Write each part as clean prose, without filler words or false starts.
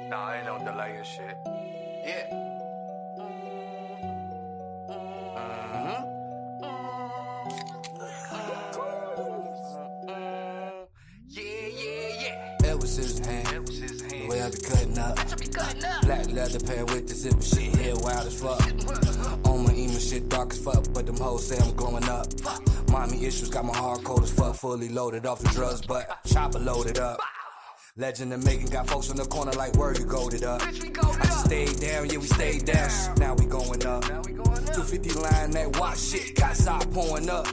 Nah, ain't no delay and shit. Yeah. That was his hand. The way I be cutting up. Black leather pair with the zipper shit here wild as fuck. On my emo shit dark as fuck, but them hoes say I'm glowing up. Mommy issues got my heart cold as fuck, fully loaded off the drugs, but chopper loaded up. Legend of Megan got folks on the corner like word, you goaded up. I just stayed down, yeah, we stayed down. Now we going up. 250 line, that watch shit, got side pouring up.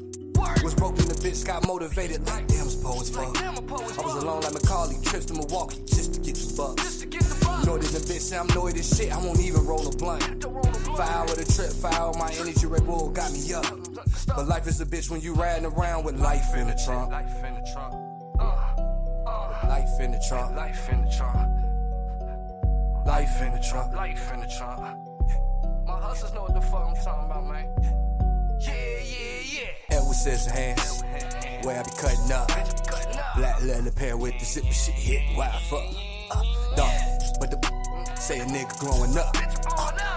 Was broke in the bitch, got motivated like damn, it's poor as fuck. I was alone like Macaulay, trips to Milwaukee just to get the bucks. Know that the bitch say I'm annoyed as shit, I won't even roll a blunt. 5 hour the trip, 5 hour my energy, Red Bull got me up. But life is a bitch when you riding around with life in the trunk. Life in the trunk. Life in the trunk. Life in the trunk. Life in the trunk. Life in the trunk. My hustlers know what the fuck I'm talking about, man. Yeah. Edward Scissorhands, where I be cutting up. Black leather pair with the zipper shit hit wild fuck. Dog, but the say a nigga growing up.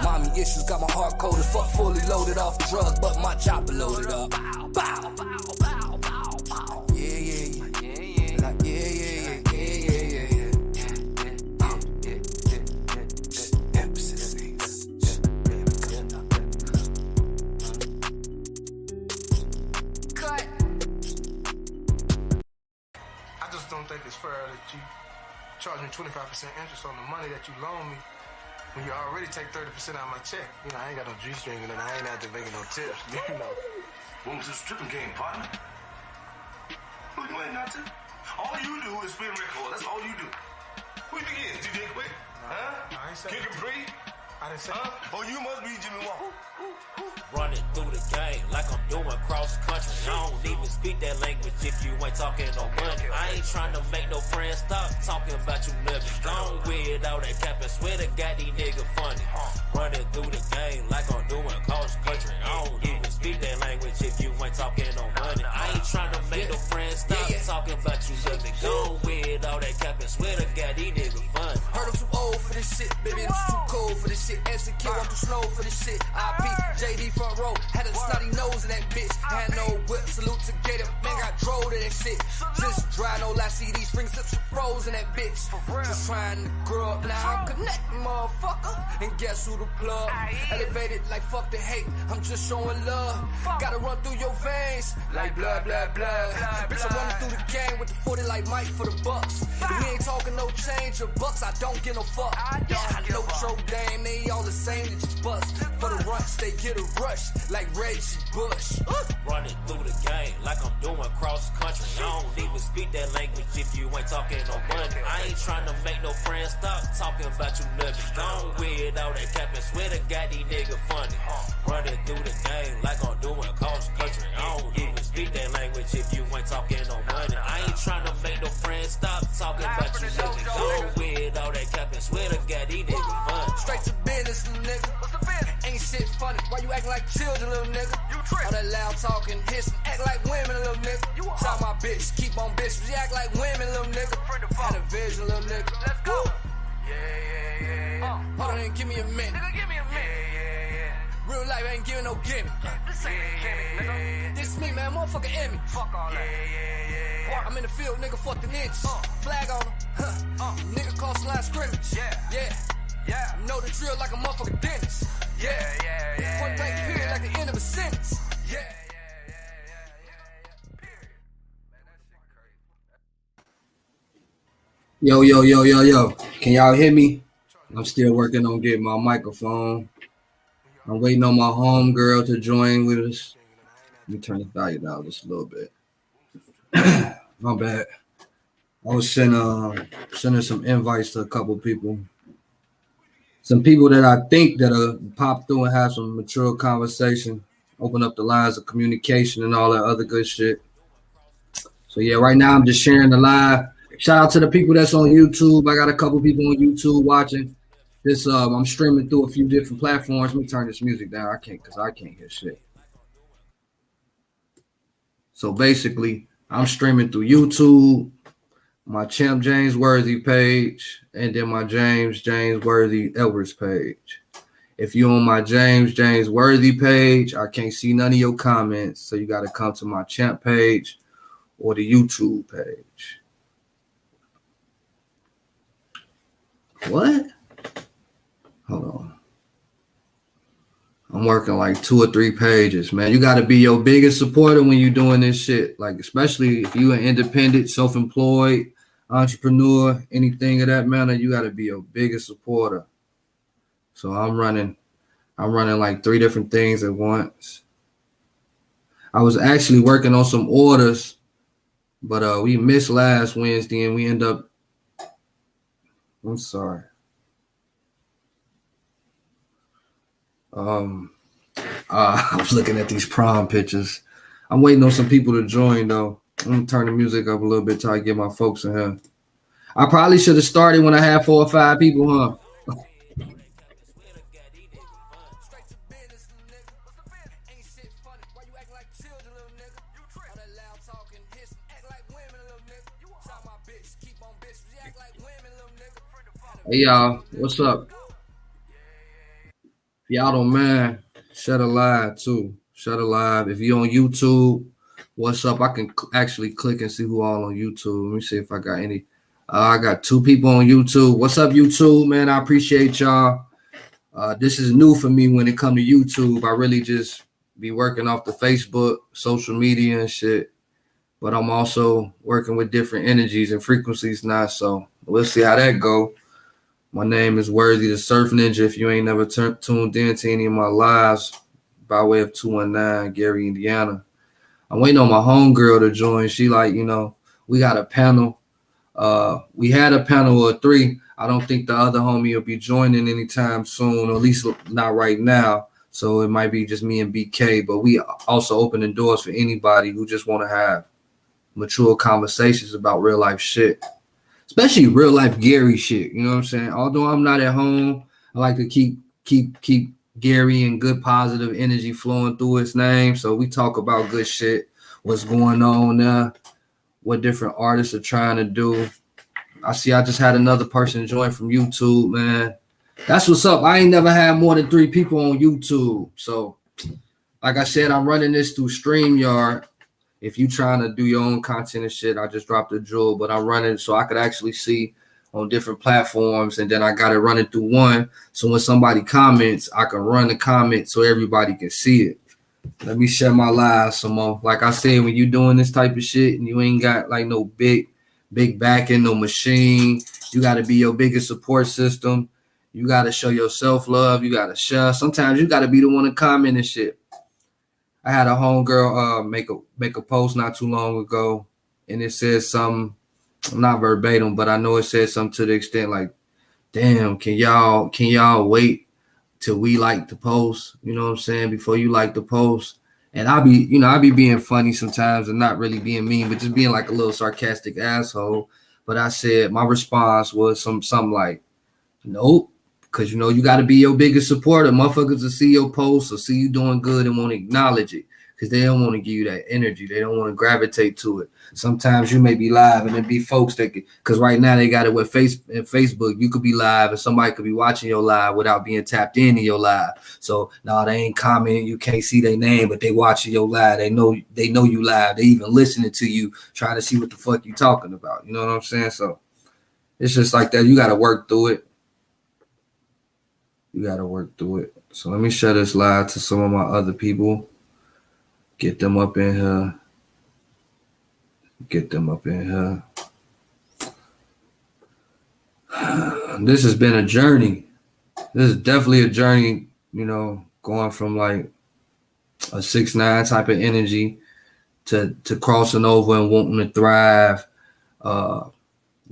Mommy issues got my heart cold as fuck, fully loaded off drugs, but my chopper loaded up. Bow. Yeah. Like, yeah. I just don't think it's fair that you charge me 25% interest on the money that you loan me when you already take 30% out of my check. You know, I ain't got no G-string and I ain't out there making no tips, you know. When was this stripping game, partner? Well, you ain't got to. All you do is spin record. That's all you do. Who you think it is? DJ Quick? Huh? I ain't saying Kid Capri? I didn't say Huh? Oh, you must be Jimmy Walker. Running through the game like I'm doing cross country. I don't even speak that language if you ain't talking no money. I ain't trying to make no friends, stop talking about you niggas. Gone with all that cap and swear to God these niggas funny. Running through the game like I'm doing cross country. I don't even speak that language if you ain't talking no money. I ain't trying to make no friends, stop talking about you niggas. Gone with all that cap and swear to God these niggas funny. Heard I'm too old for this shit, baby, I'm too cold for this shit. Insecure, I'm too slow for this shit. IP, JD front row, had a snotty nose in that bitch. Had no whip, salute to Gator, man got drove to that shit. Just dry, no last CD, spring slips froze in that bitch. Just trying to grow up now, I'm connecting, motherfucker. And guess who the plug? Elevated like fuck the hate, I'm just showing love. Gotta run through your veins like blood. Bitch, I'm running through the game with the 40 like Mike for the bucks. If we ain't talking no change or bucks, I don't get no fuck. I know Tro Dame, they all the same, they just bust. For the rush, they get a rush like Reggie Bush. Running through the game like I'm doing cross country. I don't even speak that language if you ain't talking no money. I ain't trying to make no friends, stop talking about you niggas. Gone with all that cap and swear to God these niggas funny. Running through the game like I'm doing cross country. I don't even speak that language if you ain't talking no money. I ain't trying to make no friends, stop talking about you niggas. Gone with all that cap and swear to God these niggas funny. Straight to business, little nigga. Ain't shit funny. Why you acting like children, little nigga? All that loud talking, hissing, act like women, little nigga. Tell my bitch, keep on bitch. You act like women, little nigga. Had a vision, little nigga. Let's go. Yeah. Hold on, give me a minute. Nigga, give me a minute. Yeah. Real life ain't giving no gimme. This ain't a gimme, nigga. This me, man. Motherfucker Emmy. Fuck all that. Yeah. I'm in the field, nigga. Fuck the ninjas. Flag on them. Nigga cross the line scrimmage. Yeah. Know the drill like a motherfucker dentist. Yeah. Point blank period like the end of a sentence. Yeah. Yo. Can y'all hear me? I'm still working on getting my microphone. I'm waiting on my homegirl to join with us. Let me turn the volume down just a little bit. My bad. I was sending some invites to a couple people. Some people that I think that pop through and have some mature conversation, open up the lines of communication and all that other good shit. So yeah, right now I'm just sharing the live. Shout out to the people that's on YouTube. I got a couple people on YouTube watching this. I'm streaming through a few different platforms. Let me turn this music down. I can't hear shit. So basically, I'm streaming through YouTube. my Champ James Worthy page, and then my James Worthy Edwards page. If you're on my James Worthy page, I can't see none of your comments, so you got to come to my Champ page or the YouTube page. What? Hold on. I'm working like 2 or 3 pages, man. You got to be your biggest supporter when you're doing this shit. Like, especially if you're an independent, self-employed entrepreneur, anything of that matter, you got to be your biggest supporter. So I'm running like 3 different things at once. I was actually working on some orders, but we missed last Wednesday and we end up, I'm sorry. I was looking at these prom pictures. I'm waiting on some people to join though. I'm gonna turn the music up a little bit till I get my folks in here. I probably should have started when I had 4 or 5 people, huh? Hey y'all, what's up? If y'all don't mind, shut a live too. Shut a live. If you're on YouTube, what's up? I can actually click and see who all on YouTube. Let me see if I got any. I got 2 people on YouTube. What's up, YouTube, man? I appreciate y'all. This is new for me when it comes to YouTube. I really just be working off the Facebook, social media and shit. But I'm also working with different energies and frequencies now. So we'll see how that go. My name is Worthy the Surf Ninja. If you ain't never tuned in to any of my lives by way of 219 Gary, Indiana. I'm waiting on my homegirl to join. She like, we got a panel. We had a panel of 3. I don't think the other homie will be joining anytime soon, or at least not right now. So it might be just me and BK. But we also opening doors for anybody who just want to have mature conversations about real life shit. Especially real life Gary shit, you know what I'm saying? Although I'm not at home, I like to keep Gary and good positive energy flowing through his name. So we talk about good shit, what's going on there, what different artists are trying to do. I just had another person join from YouTube, man. That's what's up. I ain't never had more than 3 people on YouTube. So like I said, I'm running this through StreamYard. If you trying to do your own content and shit, I just dropped a jewel, but I'm running so I could actually see on different platforms, and then I got it running through one. So when somebody comments, I can run the comment so everybody can see it. Let me share my live some more. Like I said, when you doing this type of shit and you ain't got like no big backing, no machine, you got to be your biggest support system. You got to show your self-love. You got to share. Sometimes you got to be the one to comment and shit. I had a homegirl make a post not too long ago, and it says something, not verbatim, but I know it said something to the extent like, damn, can y'all wait till we like the post, you know what I'm saying, before you like the post? And I be being funny sometimes and not really being mean, but just being like a little sarcastic asshole. But I said, my response was something like, nope. Because, you got to be your biggest supporter. Motherfuckers will see your posts or see you doing good and won't acknowledge it because they don't want to give you that energy. They don't want to gravitate to it. Sometimes you may be live and it be folks that – because right now they got it with Facebook. You could be live and somebody could be watching your live without being tapped into your live. So, no, they ain't commenting. You can't see their name, but they watching your live. They know you live. They even listening to you, trying to see what the fuck you talking about. You know what I'm saying? So, it's just like that. You got to work through it. You got to work through it. So let me share this live to some of my other people. Get them up in here. This has been a journey. This is definitely a journey, going from like a 6'9" type of energy to crossing over and wanting to thrive,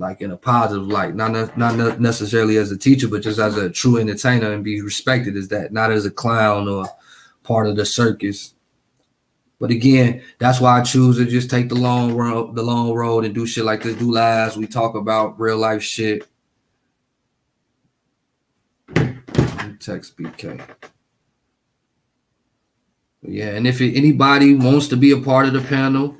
like in a positive light, not necessarily as a teacher, but just as a true entertainer and be respected as that, not as a clown or part of the circus. But again, that's why I choose to just take the long road and do shit like this, do lives. We talk about real life shit. Text BK. But yeah, and if anybody wants to be a part of the panel,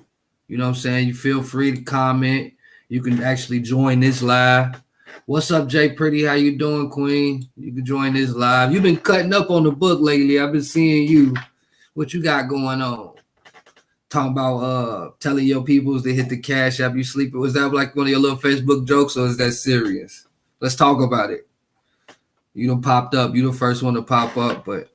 you know what I'm saying, you feel free to comment. You can actually join this live. What's up, Jay Pretty? How you doing, Queen? You can join this live. You've been cutting up on the book lately. I've been seeing you. What you got going on? Talking about telling your peoples to hit the cash app you sleep. Was that like one of your little Facebook jokes, or is that serious? Let's talk about it. You done popped up. You the first one to pop up, but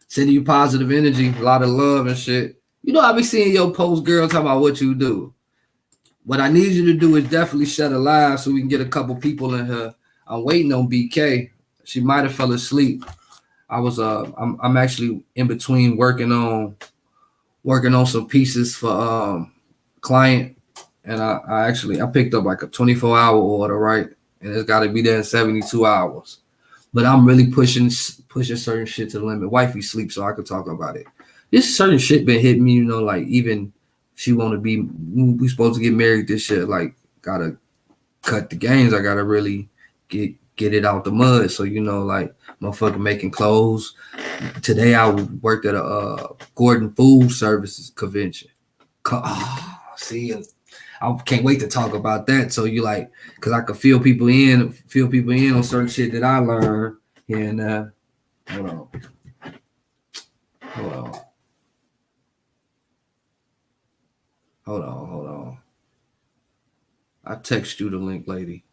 sending you positive energy, a lot of love and shit. You know, I be seeing your post, girl, talking about what you do. What I need you to do is definitely shut a live so we can get a couple people in here. I'm waiting on BK. She might have fell asleep. I was I'm actually in between working on some pieces for client, and I picked up like a 24-hour order, right? And it's got to be there in 72 hours. But I'm really pushing certain shit to the limit. Wifey sleeps, so I could talk about it. This certain shit been hitting me, you know, like even she want to be, we supposed to get married this shit, like gotta cut the games. I gotta really get it out the mud. So, you know, like motherfucker making clothes. Today I worked at a Gordon Food Services convention. See, I can't wait to talk about that. So you like, cause I could feel people in on certain shit that I learned. And hold on. I text you the link, lady.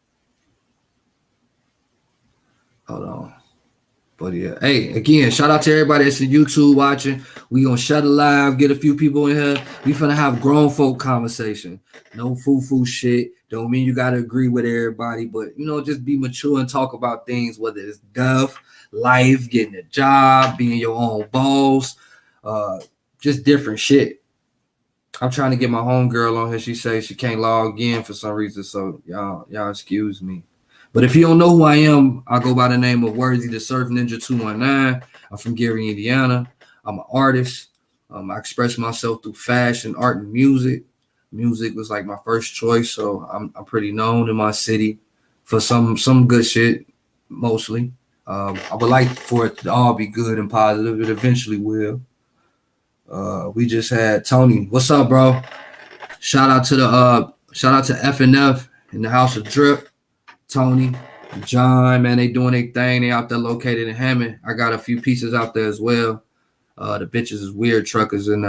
Hold on. But yeah, hey, again, shout out to everybody that's in YouTube watching. We gonna shut it live, get a few people in here. We finna have grown folk conversation. No foo-foo shit. Don't mean you gotta agree with everybody, but you know, just be mature and talk about things, whether it's death, life, getting a job, being your own boss, just different shit. I'm trying to get my homegirl on here. She says she can't log in for some reason, so y'all excuse me. But if you don't know who I am, I go by the name of Worthy the Surf Ninja 219. I'm from Gary, Indiana. I'm an artist. I express myself through fashion, art, and music. Music was like my first choice, so I'm pretty known in my city for some good shit, mostly. I would like for it to all be good and positive. It eventually will. We just had Tony. What's up, bro? Shout out to FNF in the House of Drip. Tony, John, man, they doing their thing. They out there located in Hammond. I got a few pieces out there as well. The bitches is weird truckers and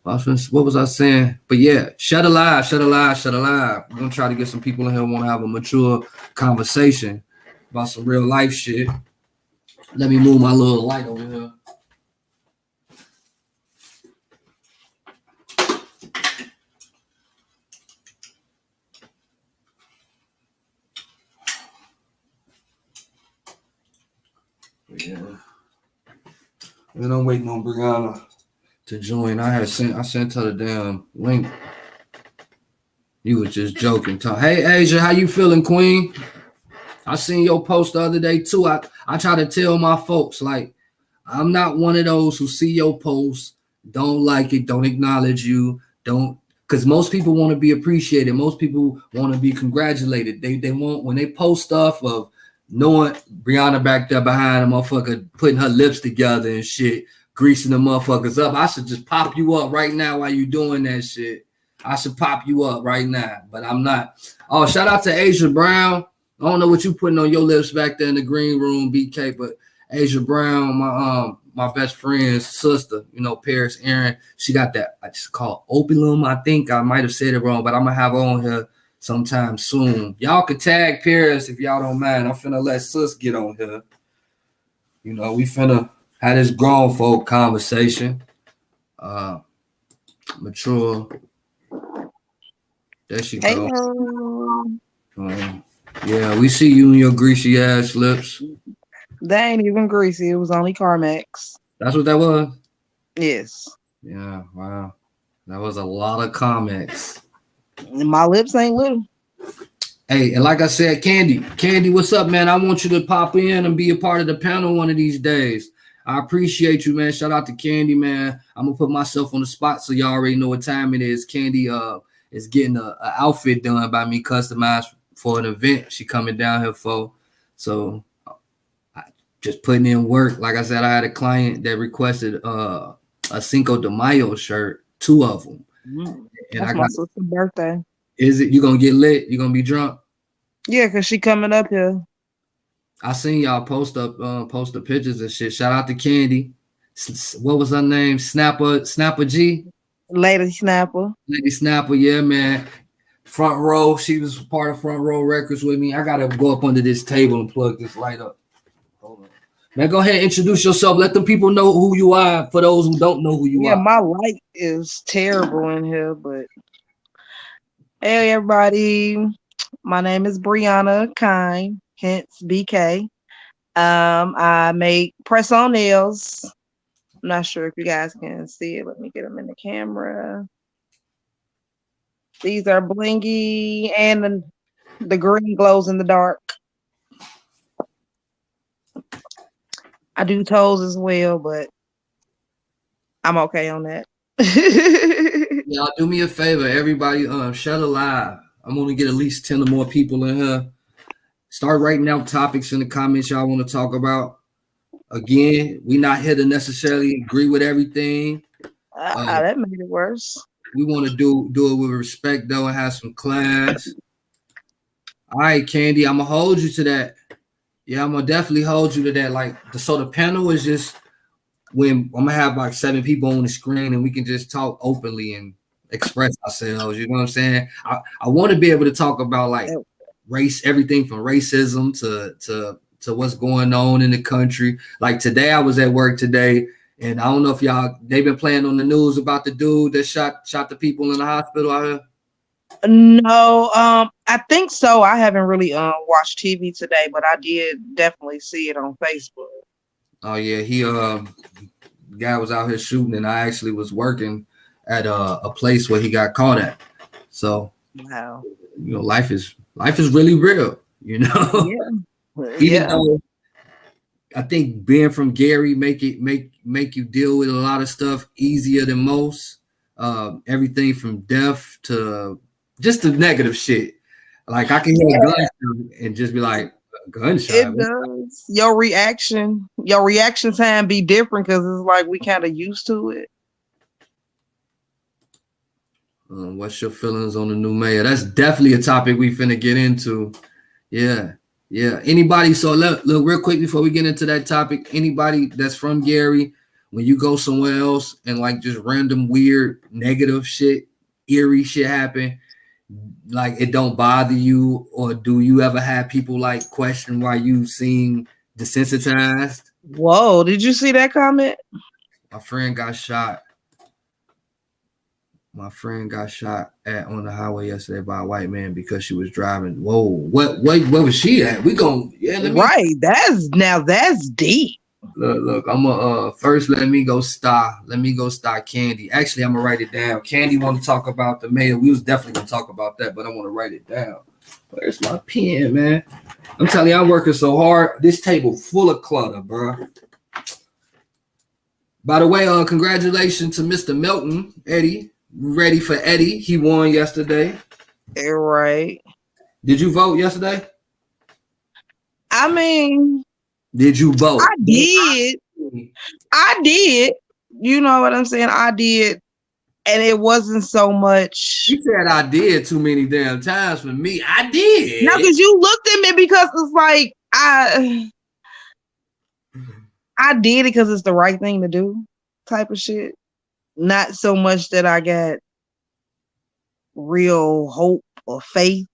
what was I saying? But yeah, shut a live. We're gonna try to get some people in here who want to have a mature conversation about some real life shit. Let me move my little light over here. Yeah. And I'm waiting on Brianna to join. I sent her the damn link. You was just joking. Hey Asia, how you feeling, Queen? I seen your post the other day too. I try to tell my folks, like, I'm not one of those who see your post, don't like it, don't acknowledge you, don't, because most people want to be appreciated. Most people want to be congratulated. They want, when they post stuff of knowing Brianna back there behind a motherfucker putting her lips together and shit, greasing the motherfuckers up. I should just pop you up right now while you doing that shit. I should pop you up right now, but I'm not. Oh, shout out to Asia Brown. I don't know what you putting on your lips back there in the green room, BK, but Asia Brown, my best friend's sister, you know, Paris Aaron, she got that, it's called Opulum. I think I might have said it wrong, but I'm gonna have her on here sometime soon. Y'all could tag Paris if y'all don't mind. I'm finna let sis get on here. You know, we finna have this grown folk conversation. Mature. There she go. Yeah, we see you and your greasy ass lips. They ain't even greasy. It was only Carmex. That's what that was? Yes. Yeah, wow. That was a lot of Carmex. My lips ain't little. Hey, and like I said, Candy, what's up, man? I want you to pop in and be a part of the panel one of these days. I appreciate you, man. Shout out to Candy, man. I'm gonna put myself on the spot so y'all already know what time it is. Candy is getting a outfit done by me, customized for an event she coming down here for. So I just putting in work. Like I said, I had a client that requested a Cinco de Mayo shirt, 2 of them. And that's my sister's birthday. Is it you gonna get lit? You gonna be drunk? Yeah, cause she coming up here. I seen y'all post the pictures and shit. Shout out to Candy. What was her name? Snapper G. Lady Snapper. Lady Snapper, yeah, man. Front row. She was part of Front Row Records with me. I gotta go up under this table and plug this light up. Hold on. Man, go ahead and introduce yourself. Let them people know who you are for those who don't know who you are. Yeah, my light is terrible in here, but hey everybody. My name is Brianna Kine, hence BK. I make press-on nails. I'm not sure if you guys can see it. Let me get them in the camera. These are blingy, and the green glows in the dark. I do toes as well, but I'm okay on that. Y'all do me a favor, everybody. Shut a live. I'm gonna get at least 10 or more people in here. Start writing out topics in the comments y'all want to talk about. Again, we're not here to necessarily agree with everything. That made it worse. We want to do it with respect though and have some class. All right, Candy, I'm gonna hold you to that. Yeah, I'm gonna definitely hold you to that. Like the panel is just when I'm gonna have like 7 people on the screen and we can just talk openly and express ourselves. You know what I'm saying? I want to be able to talk about like race, everything from racism to what's going on in the country. Like today, I was at work today, and I don't know if they've been playing on the news about the dude that shot the people in the hospital out here. No, I think so. I haven't really watched TV today, but I did definitely see it on Facebook. Oh yeah, the guy was out here shooting, and I actually was working at a place where he got caught at. So, wow, you know, life is really real. You know, even though I think being from Gary make you deal with a lot of stuff easier than most. Everything from death to just the negative shit. Like I can hear a gunshot and just be like, gunshot. It does. Your reaction time be different because it's like we kind of used to it. What's your feelings on the new mayor? That's definitely a topic we finna get into. Yeah. Anybody? So look real quick before we get into that topic. Anybody that's from Gary, when you go somewhere else and like just random weird negative shit, eerie shit happen, like it don't bother you, or do you ever have people like question why you seem desensitized? Whoa! Did you see that comment? My friend got shot. At on the highway yesterday by a white man because she was driving. Whoa, what where was she at? Right. That's deep. Look, I'm gonna first let me go star Candy. Actually, I'm gonna write it down. Candy want to talk about the mayor. We was definitely gonna talk about that, but I want to write it down. Where's my pen, man? I'm telling you, I'm working so hard. This table full of clutter, bro. By the way, congratulations to Mr. Melton, Eddie. Ready for Eddie. He won yesterday. Right. Did you vote yesterday? I mean, did you vote? I did. You know what I'm saying? I did. And it wasn't so much. You said I did too many damn times for me. I did. No, because you looked at me because it's like I did it because it's the right thing to do type of shit. Not so much that I got real hope or faith.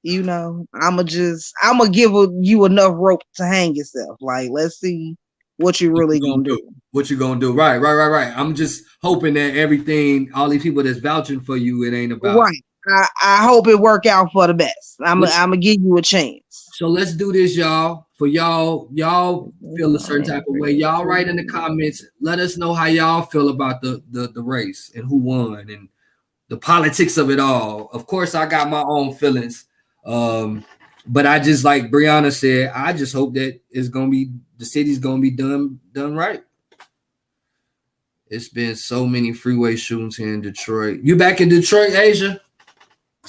You know, I'm gonna give you enough rope to hang yourself. Like, let's see what you really gonna do. What you gonna do? Right. I'm just hoping that everything, all these people that's vouching for you, it ain't about. Right. I hope it work out for the best. I'm gonna give you a chance. So let's do this, y'all. For y'all feel a certain type of way. Y'all write in the comments. Let us know how y'all feel about the race and who won and the politics of it all. Of course, I got my own feelings. But I just, like Brianna said, I just hope that the city's gonna be done right. It's been so many freeway shootings here in Detroit. You back in Detroit, Asia?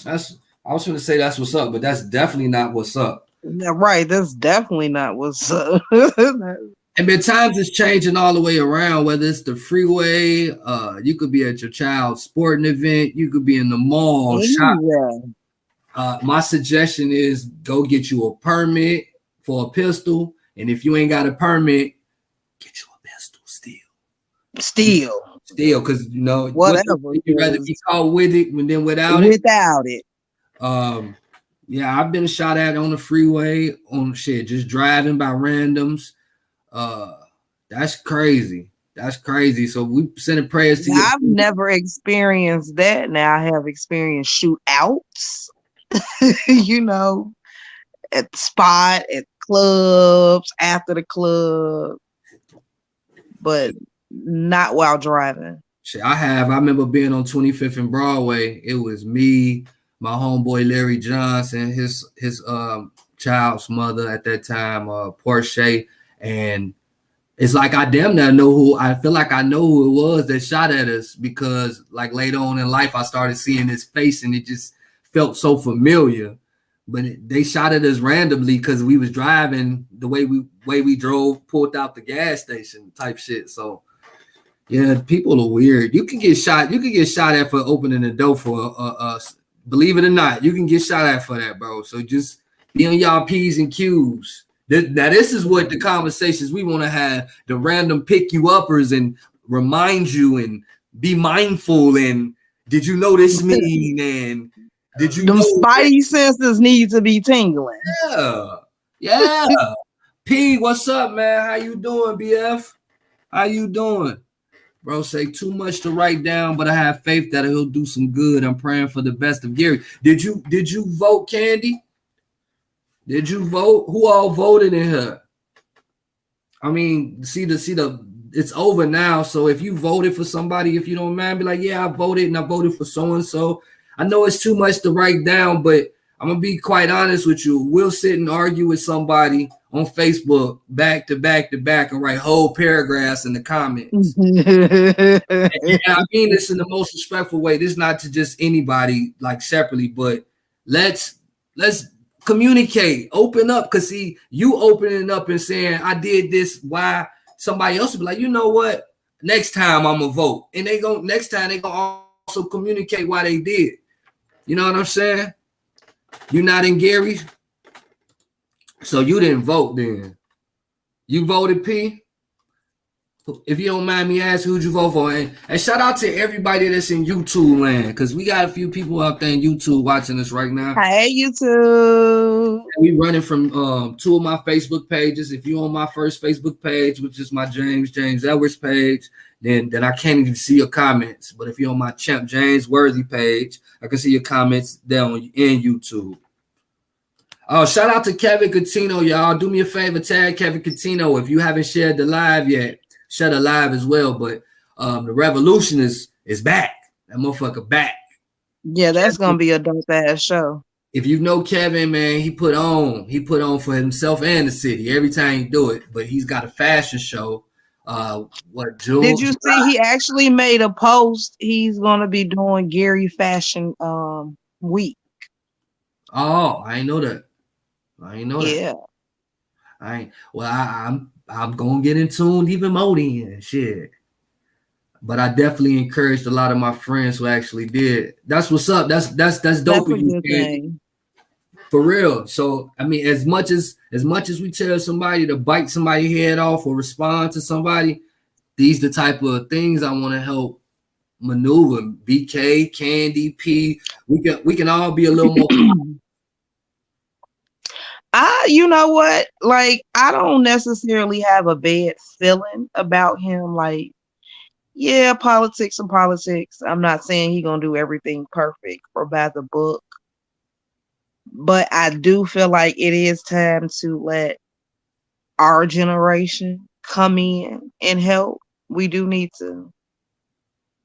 I was going to say that's what's up, but that's definitely not what's up. Yeah, right. That's definitely not what's up. And then times is changing all the way around, whether it's the freeway, you could be at your child's sporting event, you could be in the mall, shop. My suggestion is go get you a permit for a pistol. And if you ain't got a permit, get you a pistol still, because you know whatever. You'd rather be caught with it than without it. Yeah, I've been shot at on the freeway, on shit, just driving by randoms. That's crazy. So we sending prayers to you. I've never experienced that. Now I have experienced shootouts, you know, at the spot, at clubs, after the club, but not while driving. Shit, I remember being on 25th and Broadway. It was me, my homeboy Larry Johnson, his child's mother at that time, Portia, and it's like I damn near know I feel like I know who it was that shot at us, because like later on in life I started seeing his face and it just felt so familiar. But they shot at us randomly because we was driving the way we drove, pulled out the gas station type shit. So yeah, people are weird. You can get shot at for opening the door for believe it or not, you can get shot at for that, bro. So just be on y'all P's and Q's. Now, this is what the conversations we want to have, the random pick you uppers and remind you and be mindful. And did you know this mean? And did you them know spidey senses need to be tingling? Yeah. P, what's up, man? How you doing, BF? How you doing? Bro, say too much to write down, but I have faith that he'll do some good. I'm praying for the best of Gary. Did you vote, Candy? Did you vote? Who all voted in her? I mean, see the it's over now. So if you voted for somebody, if you don't mind, be like, yeah, I voted and I voted for so-and-so. I know it's too much to write down, but I'm gonna be quite honest with you. We'll sit and argue with somebody on Facebook back to back and write whole paragraphs in the comments. And I mean this in the most respectful way. This is not to just anybody like separately, but let's communicate, open up. Cause see, you opening up and saying I did this, why somebody else will be like, you know what? Next time I'm gonna vote, and next time they gonna also communicate why they did. You know what I'm saying? You're not in Gary, so you didn't vote then. You voted, P? If you don't mind me asking, who'd you vote for? And shout out to everybody that's in YouTube land, because we got a few people out there in YouTube watching us right now. Hey, YouTube. We running from two of my Facebook pages. If you're on my first Facebook page, which is my James Edwards page, then I can't even see your comments. But if you're on my Champ James Worthy page, I can see your comments down in YouTube. Oh, shout out to Kevin Coutinho, y'all. Do me a favor, tag Kevin Coutinho. If you haven't shared the live yet, share the live as well. But the revolution is back. That motherfucker back. Yeah, that's gonna be a dope ass show. If you know Kevin, man, he put on for himself and the city every time he do it. But he's got a fashion show. June? Did you see he actually made a post? He's gonna be doing Gary Fashion Week. Oh, I ain't know that. Yeah. I'm gonna get in tune even more then. Shit. But I definitely encouraged a lot of my friends who actually did. That's what's up. That's dope of you, man. For real. So I mean, as much as we tell somebody to bite somebody's head off or respond to somebody, these the type of things I want to help maneuver. BK, Candy, P. We can all be a little more. You know what? Like, I don't necessarily have a bad feeling about him. Like, yeah, politics and politics. I'm not saying he's gonna do everything perfect or by the book. But I do feel like it is time to let our generation come in and help. We do need to,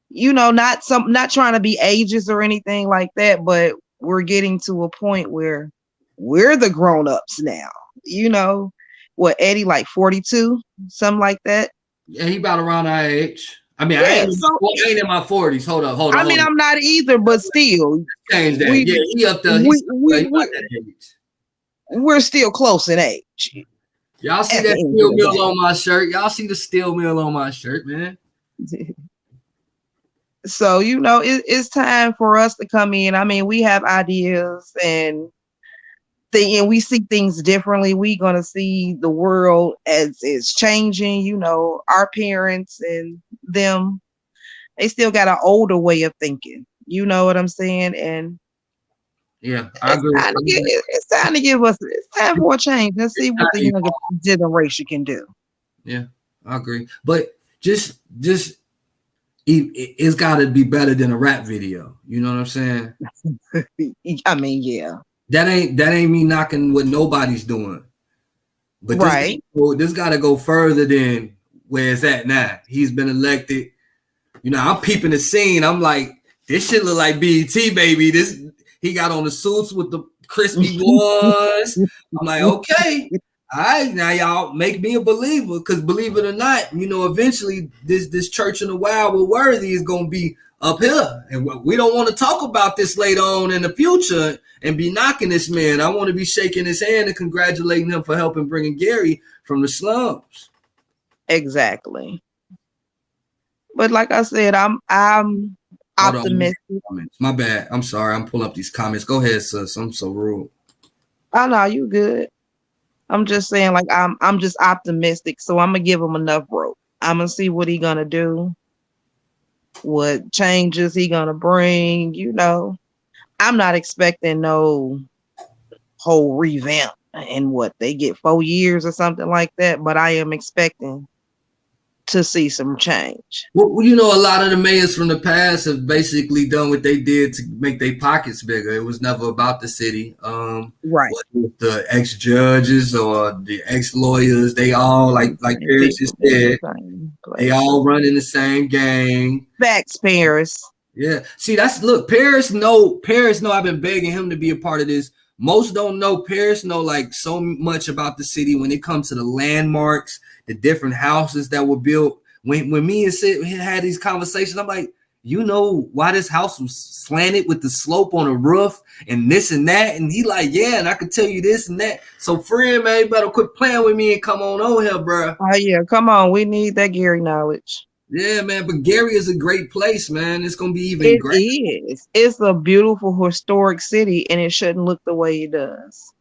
not trying to be ageist or anything like that, but we're getting to a point where we're the grown-ups now. What, Eddie, like 42, something like that? Yeah, he about around our age. I mean, I ain't in my 40s. Hold on. I mean, I'm not either, but still. Change that. He up there. He's that age. We're still close in age. Y'all see At the that end steel of the mill day. on my shirt? Y'all see the steel mill on my shirt, man? So, it's time for us to come in. I mean, we have ideas and we see things differently. We're going to see the world as it's changing. Our parents and them, they still got an older way of thinking. You know what I'm saying? And Yeah, I agree. it's time to give us, it's time for a change. Let's see what the younger generation can do. Yeah, I agree. But just it's got to be better than a rap video. You know what I'm saying? I mean, yeah. That ain't me knocking what nobody's doing. But right. This got to go further than where it's at now. He's been elected. I'm peeping the scene. I'm like, this shit look like BET, baby. He got on the suits with the crispy ones. I'm like, okay. All right, now y'all make me a believer, because believe it or not, eventually this church in the wild with Worthy is gonna be up here, and we don't want to talk about this later on in the future and be knocking this man. I want to be shaking his hand and congratulating him for helping bringing Gary from the slums. Exactly. But like I said, I'm optimistic. My bad. I'm sorry. I'm pulling up these comments. Go ahead, sis. I'm so rude. Oh no, you good. I'm just saying, like, I'm just optimistic, so I'm gonna give him enough rope. I'm gonna see what he gonna do, what changes he gonna bring. I'm not expecting no whole revamp and what they get 4 years or something like that, but I am expecting to see some change. Well, a lot of the mayors from the past have basically done what they did to make their pockets bigger. It was never about the city. Right. The ex-judges or the ex-lawyers, they all, like Paris just said, they all run in the same gang. Facts, Paris. Yeah. See, Paris know I've been begging him to be a part of this. Most don't know Paris know like so much about the city when it comes to the landmarks, the different houses that were built. When me and Sid had these conversations, I'm like, why this house was slanted with the slope on the roof and this and that? And he like, yeah, and I could tell you this and that. So friend, man, you better quit playing with me and come on over here, bro. Oh yeah, come on. We need that Gary knowledge. Yeah, man, but Gary is a great place, man. It's gonna be even greater. It is. It's a beautiful historic city, and it shouldn't look the way it does.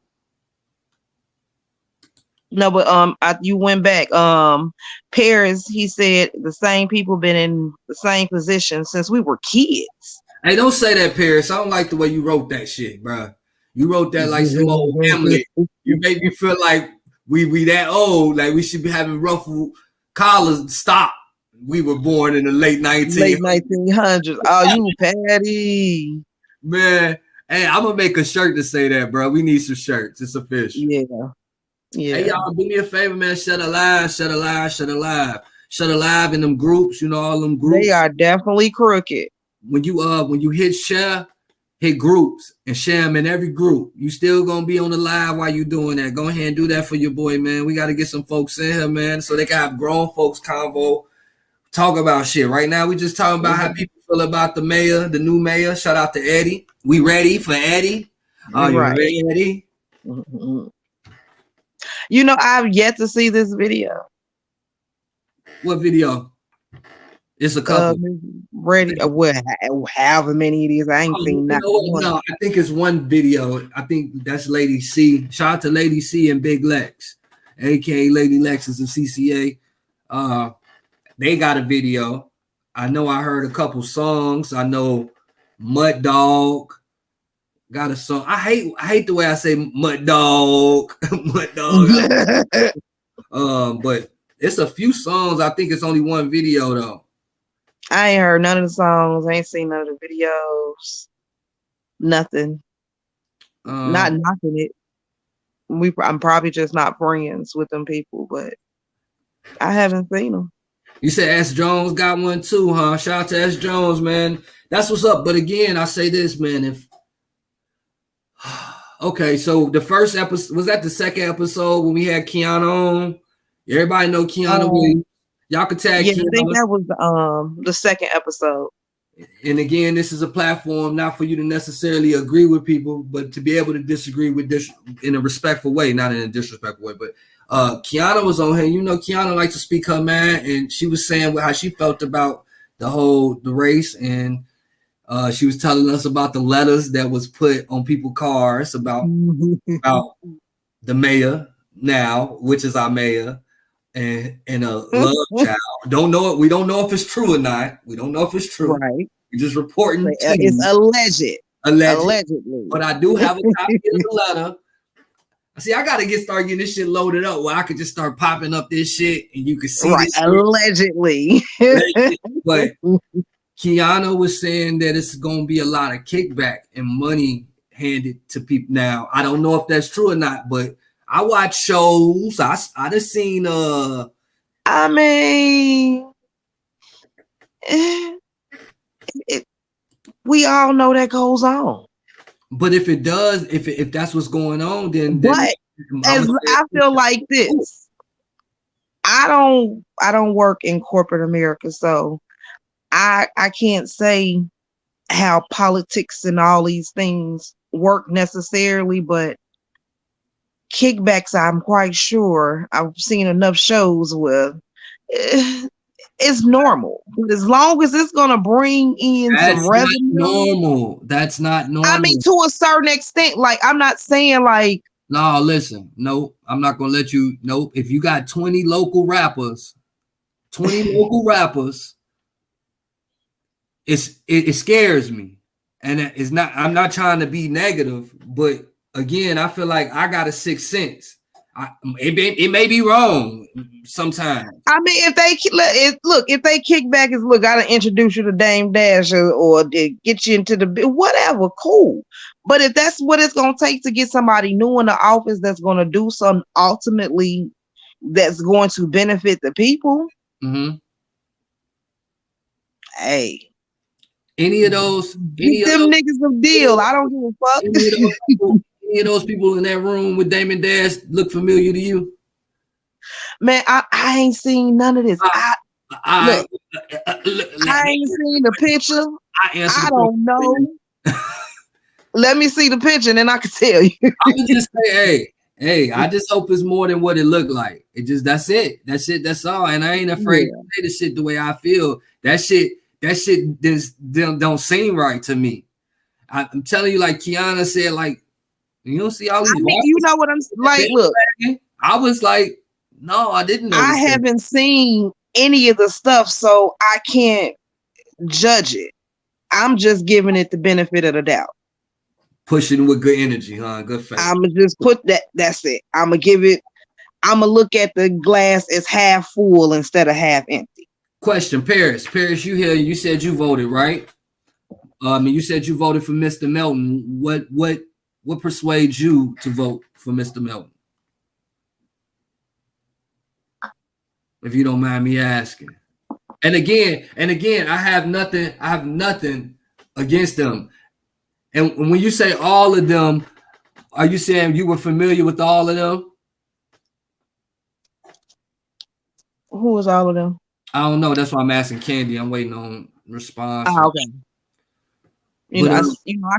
No, but you went back. Paris, he said the same people been in the same position since we were kids. Hey, don't say that, Paris. I don't like the way you wrote that shit, bro. You wrote that like some old family. You made me feel like we that old, like we should be having ruffled collars. Stop. We were born in the late 1900s. Oh, you Patty. Man, hey, I'm going to make a shirt to say that, bro. We need some shirts. It's official. Yeah. Hey, y'all, do me a favor, man. Shut alive in them groups, all them groups. They are definitely crooked. When you hit share, hit groups and share them in every group. You still going to be on the live while you doing that. Go ahead and do that for your boy, man. We got to get some folks in here, man, so they can have grown folks convo. Talk about shit. Right now, we just talking about how people feel about the mayor, the new mayor. Shout out to Eddie. We ready for Eddie? Are you ready, Eddie? Mm-hmm. I've yet to see this video. What video? It's a couple. Ready? However many it is, I ain't seen that. No, I think it's one video. I think that's Lady C. Shout out to Lady C and Big Lex, aka Lady Lexus and CCA. They got a video. I know I heard a couple songs. I know Mud Dog got a song. I hate the way I say Mud Dog. Mud Dog. But it's a few songs. I think it's only one video though. I ain't heard none of the songs. I ain't seen none of the videos. Nothing. Not knocking it. I'm probably just not friends with them people, but I haven't seen them. You said S. Jones got one too, huh? Shout out to S. Jones, man. That's what's up. But again, I say this, man. Okay, so the first episode, was that the second episode when we had Keanu on? Everybody know Keanu Williams. Y'all could tag Keanu. I think that was the second episode. And again, this is a platform not for you to necessarily agree with people, but to be able to disagree with this in a respectful way, not in a disrespectful way, but Kiana was on here. You know, Kiana likes to speak her mind, and she was saying how she felt about the race, and she was telling us about the letters that was put on people's cars about the mayor now, which is our mayor, and a love child. Don't know it. We don't know if it's true or not. We don't know if it's true. Right. We're just reporting. It's alleged. Allegedly. But I do have a copy of the letter. See, I gotta start getting this shit loaded up where I could just start popping up this shit and you can see right. Allegedly. But Kiana was saying that it's gonna be a lot of kickback and money handed to people. Now, I don't know if that's true or not, but I watch shows. I done seen I mean, we all know that goes on. But if it does, if that's what's going on, then but as I feel like this, I don't work in corporate America, so I can't say how politics and all these things work necessarily, but kickbacks, I'm quite sure I've seen enough shows where it's normal. But as long as it's gonna bring in some revenue, that's not normal. I mean, to a certain extent, like I'm not saying like no, listen, no, I'm not gonna let you. Nope. If you got 20 local rappers, it scares me, and it's not. I'm not trying to be negative, but again, I feel like I got a sixth sense. It may be wrong sometimes. I mean, if they kick back, is look, gotta introduce you to Dame Dash or get you into the whatever, cool. But if that's what it's gonna take to get somebody new in the office that's gonna do something ultimately that's going to benefit the people, hey, any of those, niggas of deal, I don't give a fuck. Any of those people in that room with Damon Dash look familiar to you? Man, I ain't seen none of this. I ain't seen the picture. I don't know. Let me see the picture and then I can tell you. I can just say, hey, I just hope it's more than what it looked like. That's it. That's all. And I ain't afraid to say the shit the way I feel. That shit don't seem right to me. I'm telling you, like Kiana said, like, you don't see all these. I mean, you know what I'm like. Look, I was like, no, I didn't know. I haven't seen any of the stuff, so I can't judge it. I'm just giving it the benefit of the doubt. Pushing with good energy, huh? Good faith. I'm gonna just put that. That's it. I'm gonna look at the glass as half full instead of half empty. Question, Paris, you here? You said you voted, right? You said you voted for Mr. Melton. What persuades you to vote for Mr. Melton? If you don't mind me asking. And again, I have nothing against them. And when you say all of them, are you saying you were familiar with all of them? Who was all of them? I don't know. That's why I'm asking Candy. I'm waiting on response. Oh, okay. I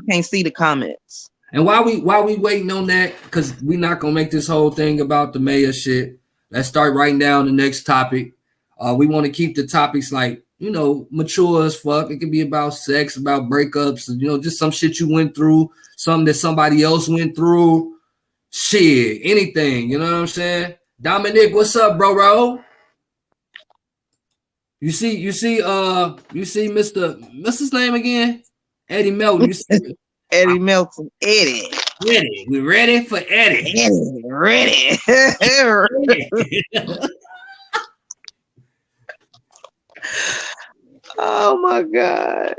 can't see the comments. And while we waiting on that, because we're not gonna make this whole thing about the mayor shit. Let's start writing down the next topic. We want to keep the topics like, mature as fuck. It could be about sex, about breakups, just some shit you went through, something that somebody else went through. Shit, anything, you know what I'm saying? Dominic, what's up, bro? You see Mr. What's his name again? Eddie Melton. You see Eddie Melton. Eddie. We ready for Eddie. Ready. Oh my God.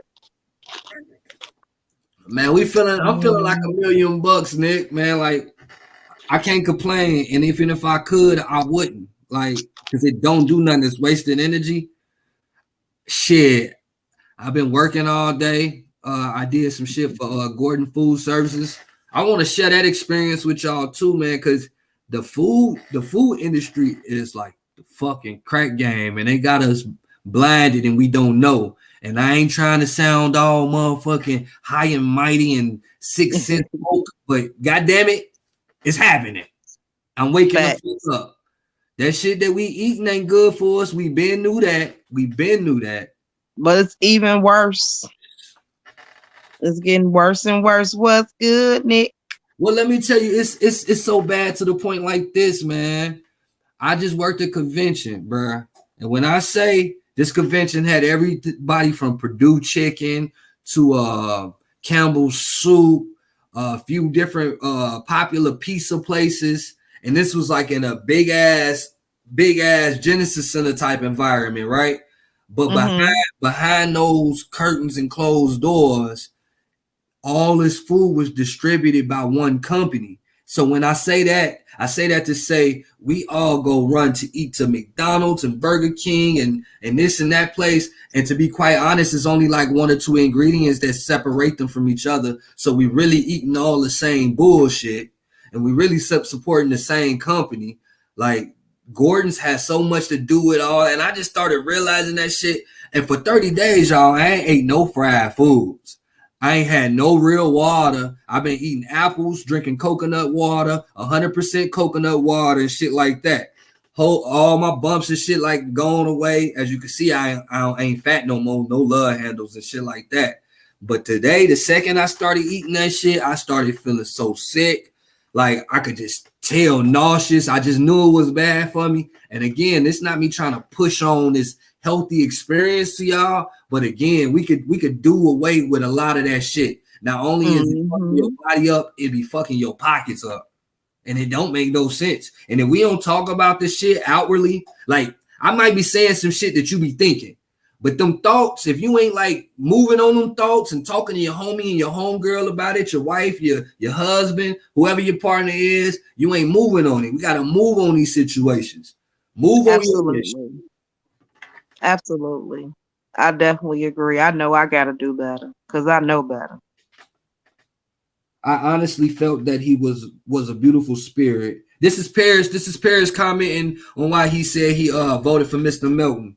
Man, I'm feeling like $1 million, Nick. Man, like I can't complain. And even if I could, I wouldn't. Like, because it don't do nothing. It's wasting energy. Shit. I've been working all day. I did some shit for Gordon Food Services. I want to share that experience with y'all too, man, because the food industry is like the fucking crack game, and they got us blinded and we don't know. And I ain't trying to sound all motherfucking high and mighty and 6 cents, but goddamn it, it's happening. I'm waking the fuck up. That shit that we eating ain't good for us. We been knew that. But it's even worse. It's getting worse and worse. What's good, Nick? Well, let me tell you, it's so bad to the point like this, man. I just worked a convention, bruh. And when I say this convention had everybody from Purdue Chicken to Campbell's Soup, a few different popular pizza places. And this was like in a big ass Genesis Center type environment, right? But behind those curtains and closed doors, all this food was distributed by one company. So when I say that to say we all go run to eat to McDonald's and Burger King and this and that place. And to be quite honest, it's only like 1 or 2 ingredients that separate them from each other. So we really eating all the same bullshit, and we really supporting the same company. Like Gordon's has so much to do with all, and I just started realizing that shit. And for 30 days, y'all, I ain't ate no fried foods. I ain't had no real water. I've been eating apples, drinking coconut water, 100% coconut water and shit like that. All my bumps and shit like going away. As you can see, I ain't fat no more, no love handles and shit like that. But today, the second I started eating that shit, I started feeling so sick. Like I could just tell nauseous. I just knew it was bad for me. And again, it's not me trying to push on this healthy experience to y'all, but again, we could do away with a lot of that shit. Not only is it fucking your body up, it be fucking your pockets up. And it don't make no sense. And if we don't talk about this shit outwardly, like I might be saying some shit that you be thinking, but them thoughts, if you ain't like moving on them thoughts and talking to your homie and your homegirl about it, your wife, your husband, whoever your partner is, you ain't moving on it. We got to move on these situations. Move on your mission. Absolutely. I definitely agree. I know I got to do better because I know better. I honestly felt that he was a beautiful spirit. This is Paris commenting on why he said he voted for Mr. Milton.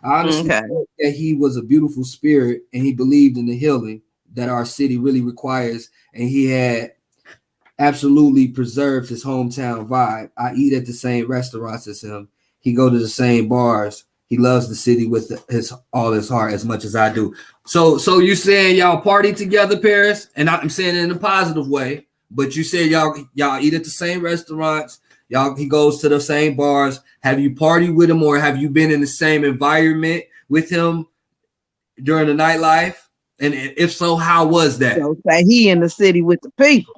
I honestly felt that he was a beautiful spirit and he believed in the healing that our city really requires, and he had absolutely preserved his hometown vibe. I eat at the same restaurants as him. He go to the same bars. He loves the city with all his heart as much as I do. So you saying y'all party together, Paris? And I'm saying it in a positive way. But you said y'all eat at the same restaurants. He goes to the same bars. Have you partied with him, or have you been in the same environment with him during the nightlife? And if so, how was that? So he in the city with the people.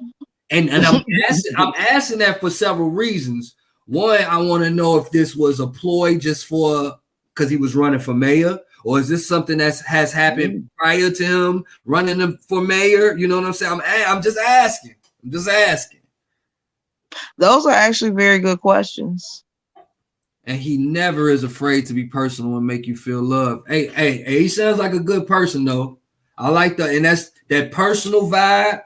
And I'm asking that for several reasons. One, I want to know if this was a ploy just because he was running for mayor, or is this something that has happened prior to him running for mayor? You know what I'm saying? I'm just asking. Those are actually very good questions. And he never is afraid to be personal and make you feel loved. Hey, he sounds like a good person though. I like that, and that's that personal vibe.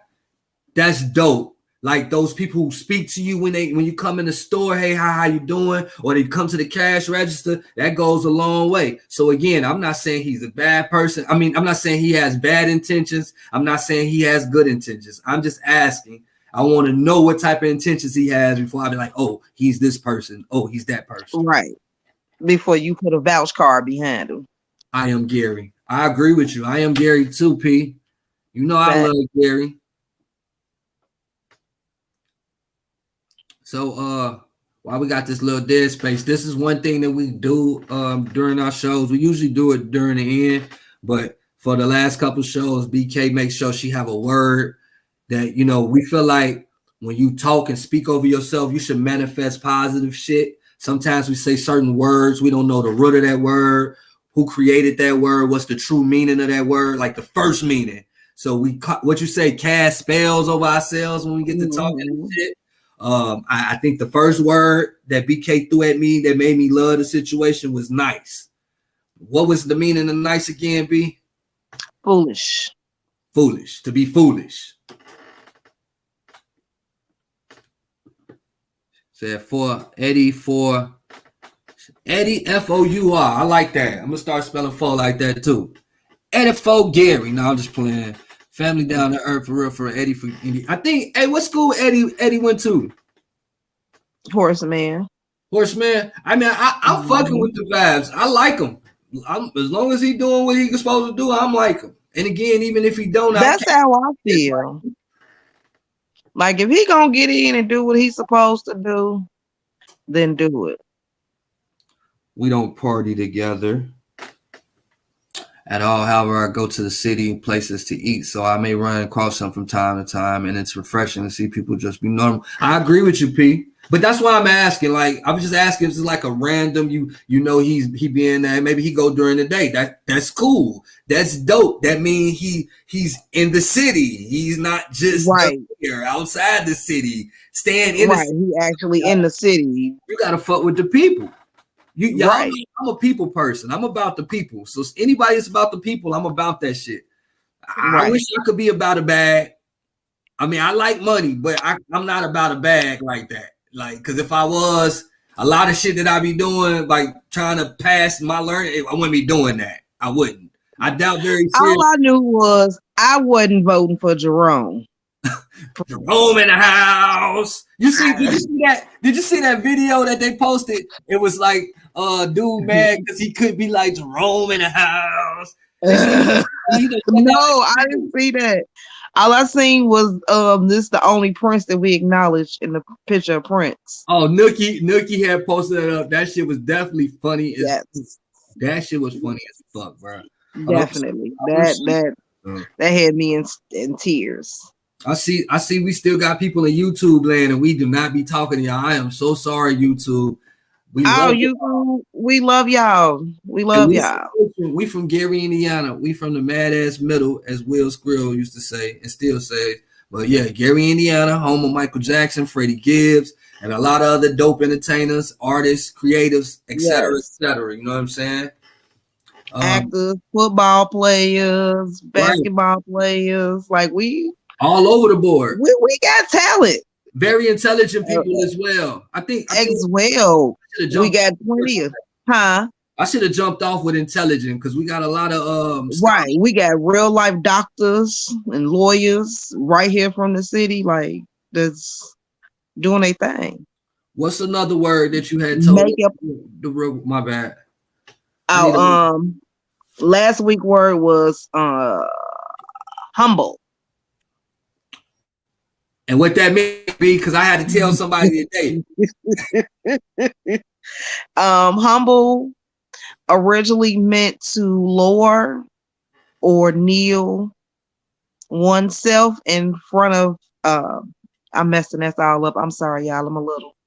That's dope. Like those people who speak to you when you come in the store, hey, how you doing? Or they come to the cash register, that goes a long way. So again, I'm not saying he's a bad person. I mean, I'm not saying he has bad intentions. I'm not saying he has good intentions. I'm just asking. I want to know what type of intentions he has before I be like, oh, he's this person. Oh, he's that person. Right. Before you put a vouch card behind him. I am Gary. I agree with you. I am Gary too, P. You know I love Gary. So while we got this little dead space, this is one thing that we do during our shows. We usually do it during the end, but for the last couple shows, BK makes sure she have a word that, you know, we feel like when you talk and speak over yourself, you should manifest positive shit. Sometimes we say certain words, we don't know the root of that word, who created that word, what's the true meaning of that word, like the first meaning. So what you say, cast spells over ourselves when we get to talking and shit. I think the first word that BK threw at me that made me love the situation was nice. What was the meaning of nice again, B? Foolish. Foolish. To be foolish. Said for Eddie Four. F-O-U-R. I like that. I'm gonna start spelling four like that too. Eddie Four Gary. No, I'm just playing. Family down to earth for real for Eddie for Indy. I think. Hey, what school Eddie went to? Horace Mann. Horseman. I mean, I'm fucking with the vibes. I like him. As long as he doing what he's supposed to do, I'm like him. And again, even if he don't, that's how I feel. Like if he gonna get in and do what he's supposed to do, then do it. We don't party together at all. However, I go to the city places to eat, so I may run across him from time to time, and it's refreshing to see people just be normal. I agree with you, P. But that's why I'm asking. Like, I was just asking if it's like a random, he being there. Maybe he go during the day. That's cool. That's dope. That means he's in the city. He's not just here outside the city, staying in the city. He actually in the city. You gotta fuck with the people. I'm a people person. I'm about the people. So anybody that's about the people, I'm about that shit. I wish I could be about a bag. I mean, I like money, but I'm not about a bag like that. Like, because if I was, a lot of shit that I be doing, like trying to pass my learning, I wouldn't be doing that. I wouldn't. I doubt very seriously. All I knew was I wasn't voting for Jerome. Jerome in the house. Did you see that? Did you see that video that they posted? It was like, dude mad because he could be like Jerome in the house. No, I didn't see that. All I seen was this the only Prince that we acknowledged in the picture of Prince. Oh, Nookie had posted it up. That shit was definitely funny. That shit was funny as fuck, bro. Definitely. That had me in tears. I see we still got people in YouTube land and we do not be talking to y'all. I am so sorry, YouTube. We love y'all. We love y'all. We from Gary, Indiana. We from the mad ass middle, as Will Skrill used to say and still say. But yeah, Gary, Indiana, home of Michael Jackson, Freddie Gibbs, and a lot of other dope entertainers, artists, creatives, etc., etc. You know what I'm saying? Actors, football players, basketball players, like we all over the board. We got talent. Very intelligent people as well. I think we got plenty of, I should have jumped off with intelligent because we got a lot of we got real life doctors and lawyers right here from the city, like that's doing their thing. What's another word that you had told? My bad. Last week word was humble. And what that means, because I had to tell somebody today. Humble originally meant to lower or kneel oneself in front of I'm messing that all up. I'm sorry, y'all. I'm a little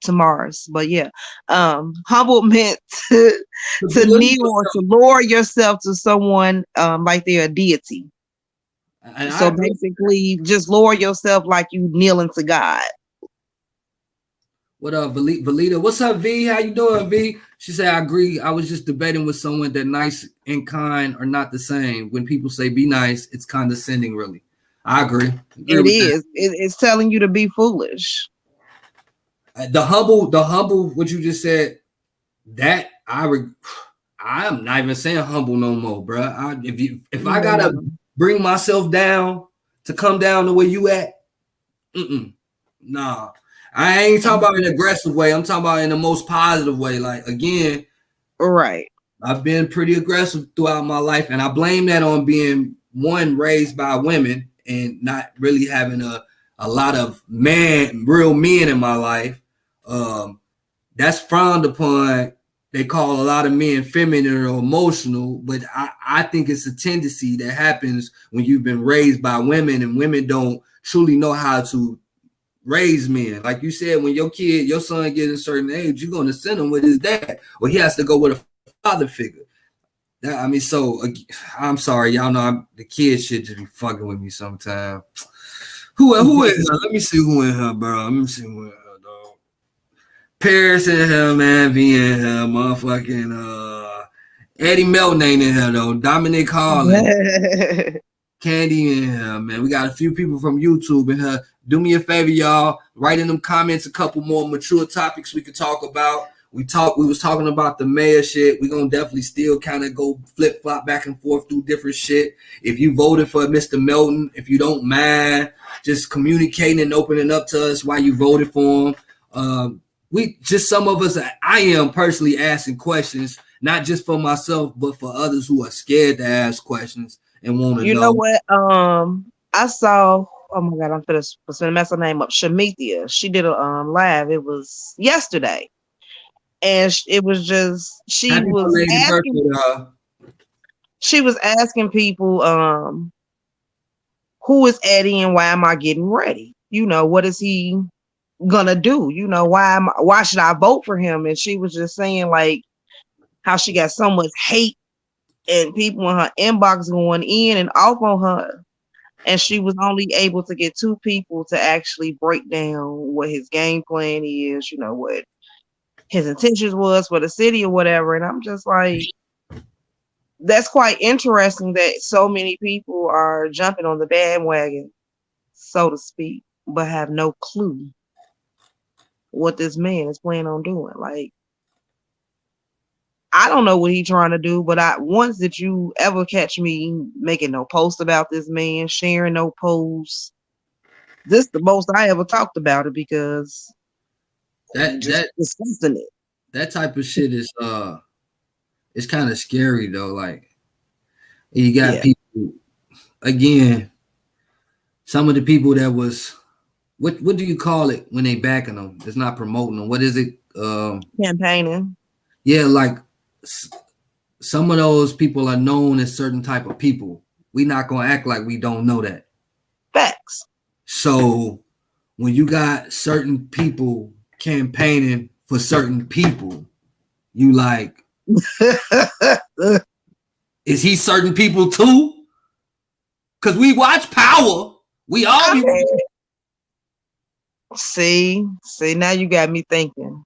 to Mars, but yeah. Humble meant to kneel or to lower yourself to someone like they're a deity. And so basically, just lower yourself like you kneeling to God. What up, Valita? What's up, V? How you doing, V? She said, I agree. I was just debating with someone that nice and kind are not the same. When people say be nice, it's condescending, really. I agree. It is. It's telling you to be foolish. The humble, what you just said, that I'm not even saying humble no more, bro. If I gotta bring myself down to come down to where you at, nah. I ain't talking about in an aggressive way. I'm talking about in the most positive way. Like, again, right. I've been pretty aggressive throughout my life, and I blame that on being raised by women and not really having a lot of real men in my life. That's frowned upon. They call a lot of men feminine or emotional, but I think it's a tendency that happens when you've been raised by women and women don't truly know how to raise men. Like you said, when your son gets a certain age, you're going to send him with his dad, or he has to go with a father figure. So I'm sorry, y'all know the kids should just be fucking with me sometimes. Who is her? Let me see who in her, bro. Let me see who in her, dog. Paris in her, man. V in her, motherfucking Eddie Melton ain't in her though. Dominic Harlan. Candy in here, man. We got a few people from YouTube in here. Do me a favor, y'all. Write in them comments a couple more mature topics we could talk about. We was talking about the mayor shit. We're gonna definitely still kind of go flip-flop back and forth through different shit. If you voted for Mr. Melton, if you don't mind just communicating and opening up to us why you voted for him. some of us, I am personally asking questions, not just for myself, but for others who are scared to ask questions and want to know. You know what? I saw. Oh my God, I'm finna mess her name up. Shamithia. She did a live. It was yesterday, and it was just she was asking people, who is Eddie and why am I getting ready? You know, what is he gonna do? You know, why should I vote for him? And she was just saying like how she got so much hate and people in her inbox going in and off on her. And she was only able to get 2 people to actually break down what his game plan is, you know, what his intentions was for the city or whatever. And I'm just like, that's quite interesting that so many people are jumping on the bandwagon, so to speak, but have no clue what this man is planning on doing. Like, I don't know what he's trying to do, but once did you ever catch me making no post about this man, sharing no posts? This is the most I ever talked about it because that discussing it. That type of shit is it's kind of scary though. Like you got people again. Some of the people that was what do you call it when they backing them? It's not promoting them. What is it? Campaigning. Yeah, like some of those people are known as certain type of people. We not gonna act like we don't know that. Facts. So when you got certain people campaigning for certain people, you like, is he certain people too? Because we watch Power. We all be see, now you got me thinking.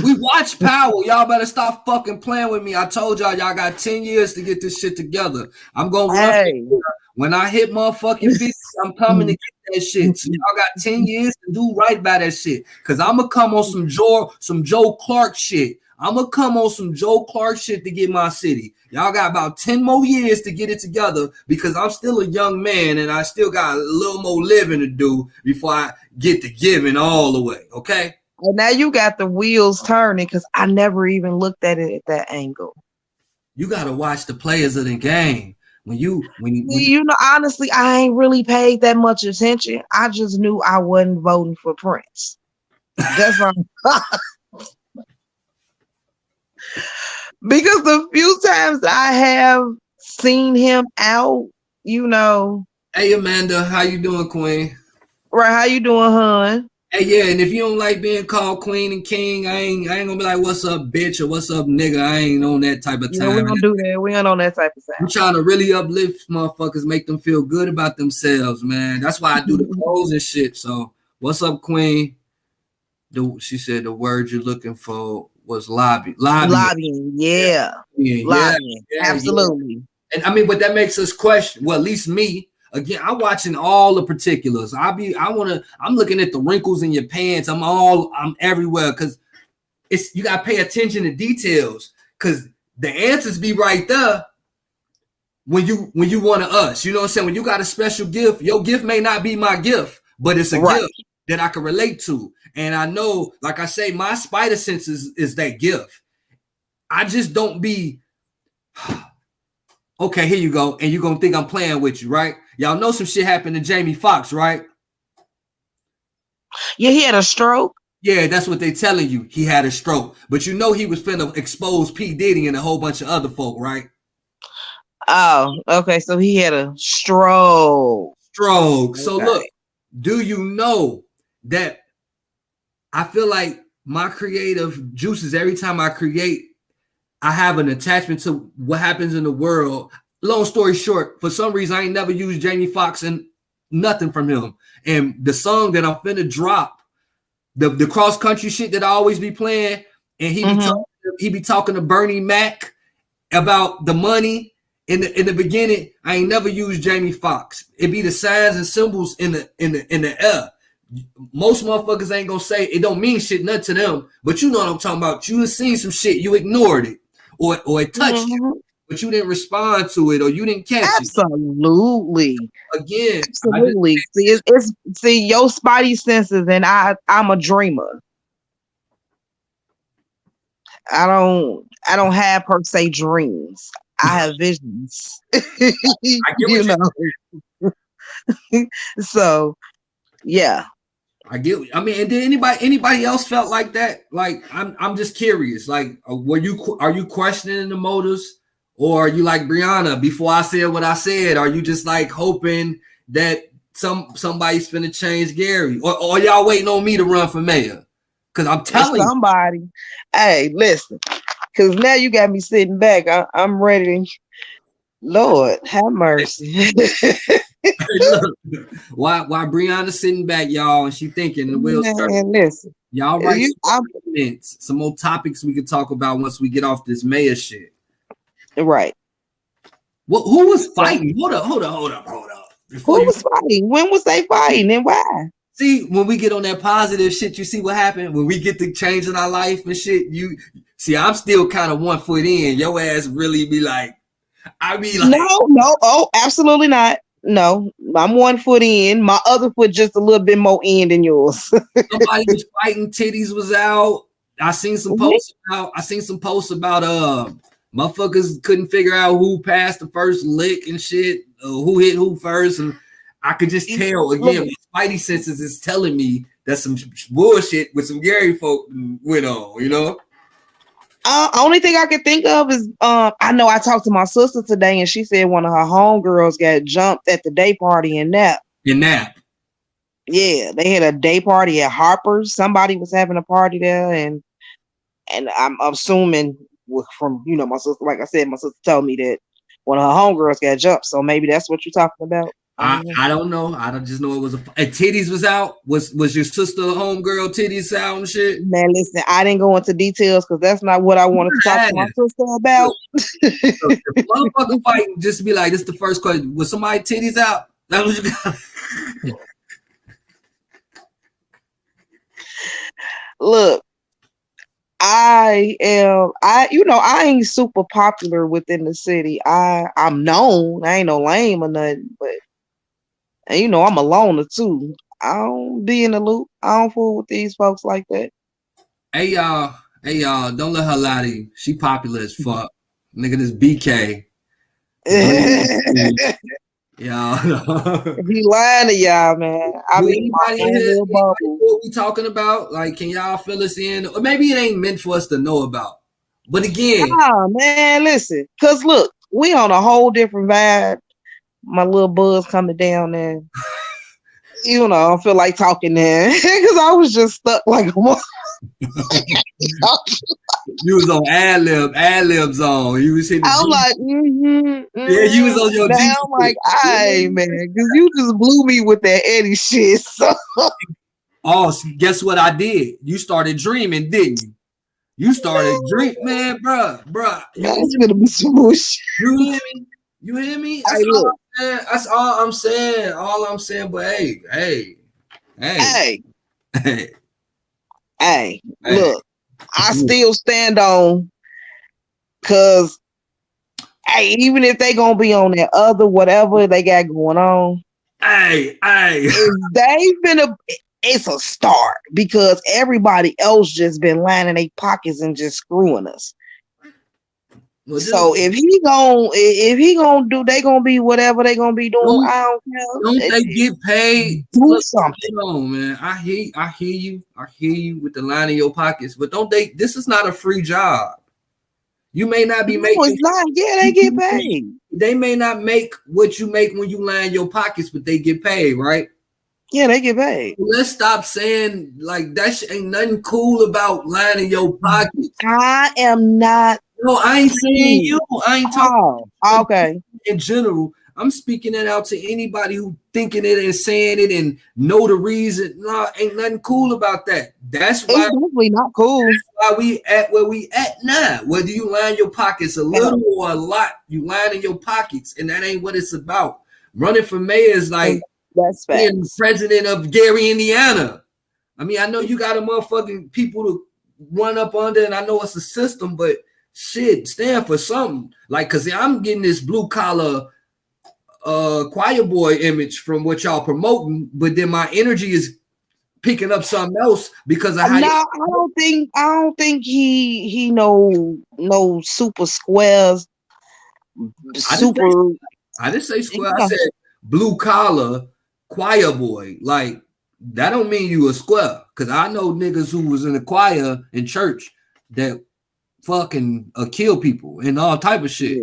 We watch Power. Y'all better stop fucking playing with me. I told y'all got 10 years to get this shit together. I'm going to run. When I hit motherfucking 50, I'm coming to get that shit. So y'all got 10 years to do right by that shit. Because I'm going to come on some Joe Clark shit. I'm going to come on some Joe Clark shit to get my city. Y'all got about 10 more years to get it together because I'm still a young man and I still got a little more living to do before I get to giving all the way, okay? Well, now you got the wheels turning because I never even looked at it at that angle. You got to watch the players of the game. When you know, honestly, I ain't really paid that much attention. I just knew I wasn't voting for Prince. That's right. Because the few times I have seen him out, you know. Hey, Amanda, how you doing, Queen? Right, how you doing, hon? Hey, yeah, and if you don't like being called Queen and King, I ain't gonna be like, what's up, bitch, or what's up, nigga. I ain't on that type of time. We don't do that. We ain't on that type of time. I'm trying to really uplift motherfuckers, make them feel good about themselves, man. That's why I do the clothes and shit. So, what's up, Queen? She said the word you're looking for was lobbying. Yeah. Lobbying. Absolutely. Yeah. And I mean, but that makes us question. Well, at least me. Again, I'm watching all the particulars. I'm looking at the wrinkles in your pants. I'm everywhere because you gotta pay attention to details because the answers be right there when you want to us. You know what I'm saying? When you got a special gift, your gift may not be my gift, but it's a gift that I can relate to. And I know, like I say, my spider sense is that gift. I just don't be okay, here you go. And you're gonna think I'm playing with you, right? Y'all know some shit happened to Jamie Foxx, right? Yeah, he had a stroke. Yeah, that's what they telling you. He had a stroke. But you know he was finna expose P. Diddy and a whole bunch of other folk, right? Oh, okay. So he had a stroke. Okay. So look, do you know that I feel like my creative juices, every time I create, I have an attachment to what happens in the world. Long story short, for some reason, I ain't never used Jamie Foxx and nothing from him. And the song that I'm finna drop, the cross country shit that I always be playing, and he be talking to Bernie Mac about the money. In the beginning, I ain't never used Jamie Foxx. It be the signs and symbols in the air. Most motherfuckers ain't gonna say it don't mean shit nothing to them, but you know what I'm talking about. You have seen some shit, you ignored it, or it touched you, but you didn't respond to it, or you didn't catch it. Absolutely. Again, absolutely. See, your spidey senses, and I'm a dreamer. I don't have per se dreams. I have visions. You know. So yeah. I get. I mean, and did anybody else felt like that? Like, I'm just curious. Like, are you questioning the motives, or are you like Brianna? Before I said what I said, are you just like hoping that somebody's finna change Gary, or y'all waiting on me to run for mayor? Because I'm telling somebody. Hey, listen. Because now you got me sitting back. I'm ready. Lord, have mercy. Look, why Brianna sitting back, y'all, and she thinking the wheels turning. Listen, y'all write some more topics we can talk about once we get off this mayor shit. Right. Who was fighting? Hold up. Who was fighting? When was they fighting and why? See, when we get on that positive shit, you see what happened? When we get to changing our life and shit, you see, I'm still kind of 1 foot in. Your ass really be like, no, oh, absolutely not. No, I'm 1 foot in. My other foot just a little bit more in than yours. Somebody was fighting. Titties was out. I seen some posts about motherfuckers couldn't figure out who passed the first lick and shit, who hit who first, and I could just tell again. My spidey senses is telling me that some bullshit with some Gary folk went on. You know. Only thing I can think of is I know I talked to my sister today and she said one of her homegirls got jumped at the day party in Nap. Yeah, they had a day party at Harper's. Somebody was having a party there, and I'm assuming from my sister. Like I said, my sister told me that one of her homegirls got jumped. So maybe that's what you're talking about. I don't know. I don't just know it was and titties was out. Was your sister homegirl titties out and shit? Man, listen, I didn't go into details because that's not what I wanted to talk to my sister about. The motherfucker fight just be like, this is the first question. Was somebody titties out? That was you got. Look, I ain't super popular within the city. I'm known. I ain't no lame or nothing, but and I'm a loner too. I don't be in the loop. I don't fool with these folks like that. Hey y'all, don't let her lie to you. She popular as fuck. Nigga, this BK. Y'all. He lying to y'all, man. I mean, what we talking about? Like, can y'all fill us in? Or maybe it ain't meant for us to know about. But again, man, listen, cause look, we on a whole different vibe. My little buzz coming down there. I feel like talking there because I was just stuck like a You was on ad-lib zone. You was hitting. I was like, yeah, you was on your. Now I'm like, man, because you just blew me with that Eddie shit. So. Oh, guess what I did? You started dreaming, didn't you? You started dreaming, man, bro. That's gonna be some bullshit. You hear me? You hear me? That's all I'm saying. All I'm saying. But hey. Look, I still stand on, cause even if they gonna be on that other whatever they got going on, it's a start because everybody else just been lining their pockets and just screwing us. Well, so if he gonna do, they gonna be whatever they gonna be doing. I don't care. Don't they get paid? Do something. No, man. I hear you. I hear you with the line in your pockets, but don't they? This is not a free job. You may not be making. It's not. Yeah, they get paid. They may not make what you make when you line your pockets, but they get paid, right? Yeah, they get paid. Let's stop saying like that shit ain't nothing cool about lining your pockets. I am not. No, I ain't saying you. I ain't talking. Okay. In general, I'm speaking it out to anybody who thinking it and saying it and know the reason. No, ain't nothing cool about that. That's why it's definitely not cool. That's why we at where we at now. Whether you line your pockets a little or a lot, you line in your pockets, and that ain't what it's about. Running for mayor is like being president of Gary, Indiana. I mean, I know you got a motherfucking people to run up under, and I know it's a system, but shit, stand for something. Like, cause I'm getting this blue collar choir boy image from what y'all promoting, but then my energy is picking up something else because of how. No, I don't think he no super squares. I didn't say square. I said blue collar choir boy. Like that don't mean you a square. Cause I know niggas who was in the choir in church that fucking kill people and all type of shit.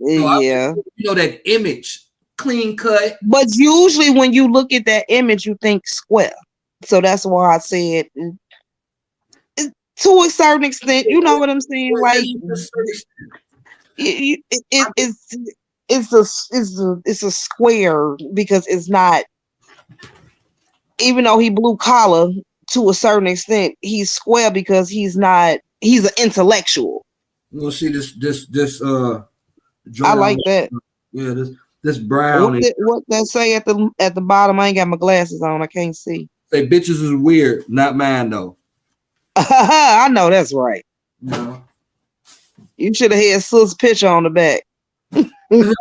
Yeah. You know that image, clean cut. But usually when you look at that image, you think square. So that's why I said to a certain extent, you know what I'm saying? Like it's a square because it's not, even though he blue collar to a certain extent, he's square because he's an intellectual. We'll see this I like that. Yeah, this brown. What that say at the bottom? I ain't got my glasses on, I can't see. Say bitches is weird, not mine though. I know that's right. No. You should have had Sus picture on the back. I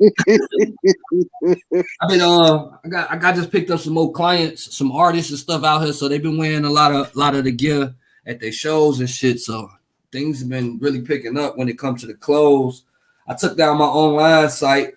got just picked up some more clients, some artists and stuff out here, so they've been wearing a lot of the gear at their shows and shit. So things have been really picking up when it comes to the clothes. I took down my online site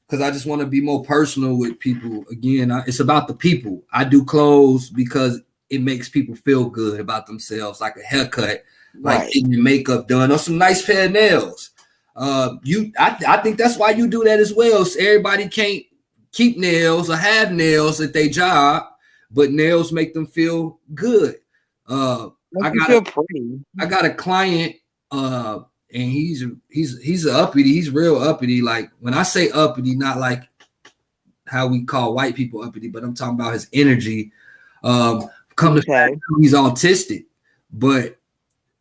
because I just want to be more personal with people. Again, it's about the people. I do clothes because it makes people feel good about themselves, like a haircut, like getting your makeup done, or some nice pair of nails. I think that's why you do that as well. So everybody can't keep nails or have nails at their job, but nails make them feel good. I got a client, and he's uppity. He's real uppity. Like when I say uppity, not like how we call white people uppity, but I'm talking about his energy. He's autistic, but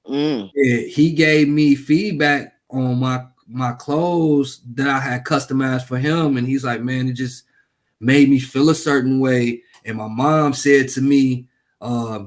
he gave me feedback on my clothes that I had customized for him, and he's like, man, it just made me feel a certain way. And my mom said to me,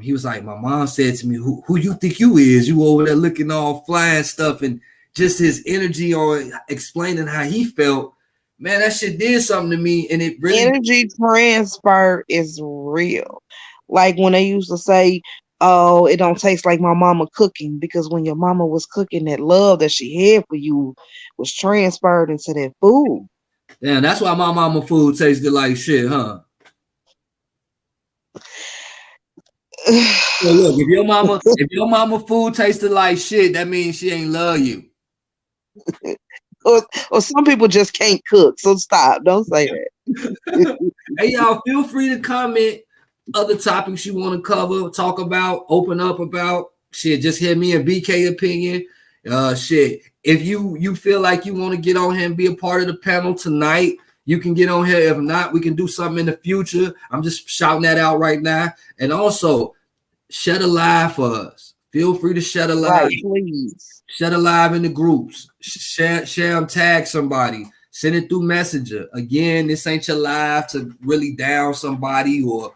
he was like, my mom said to me, who you think you is? You over there looking all fly and stuff, and just his energy on explaining how he felt. Man, that shit did something to me, and it really energy transfer is real. Like when they used to say, oh, it don't taste like my mama cooking, because when your mama was cooking, that love that she had for you was transferred into that food. Damn, that's why my mama food tasted like shit, huh? So look, if your mama food tasted like shit, that means she ain't love you. Or some people just can't cook, so stop. Don't say that. Hey, y'all, feel free to comment other topics you want to cover, talk about, open up about. Shit, just hear me and BK opinion. Shit, if you feel like you want to get on here and be a part of the panel tonight, you can get on here. If not, we can do something in the future. I'm just shouting that out right now. And also, share the live for us. Feel free to share the live. Right, please. Share the live in the groups. Share them, tag somebody. Send it through Messenger. Again, this ain't your live to really down somebody or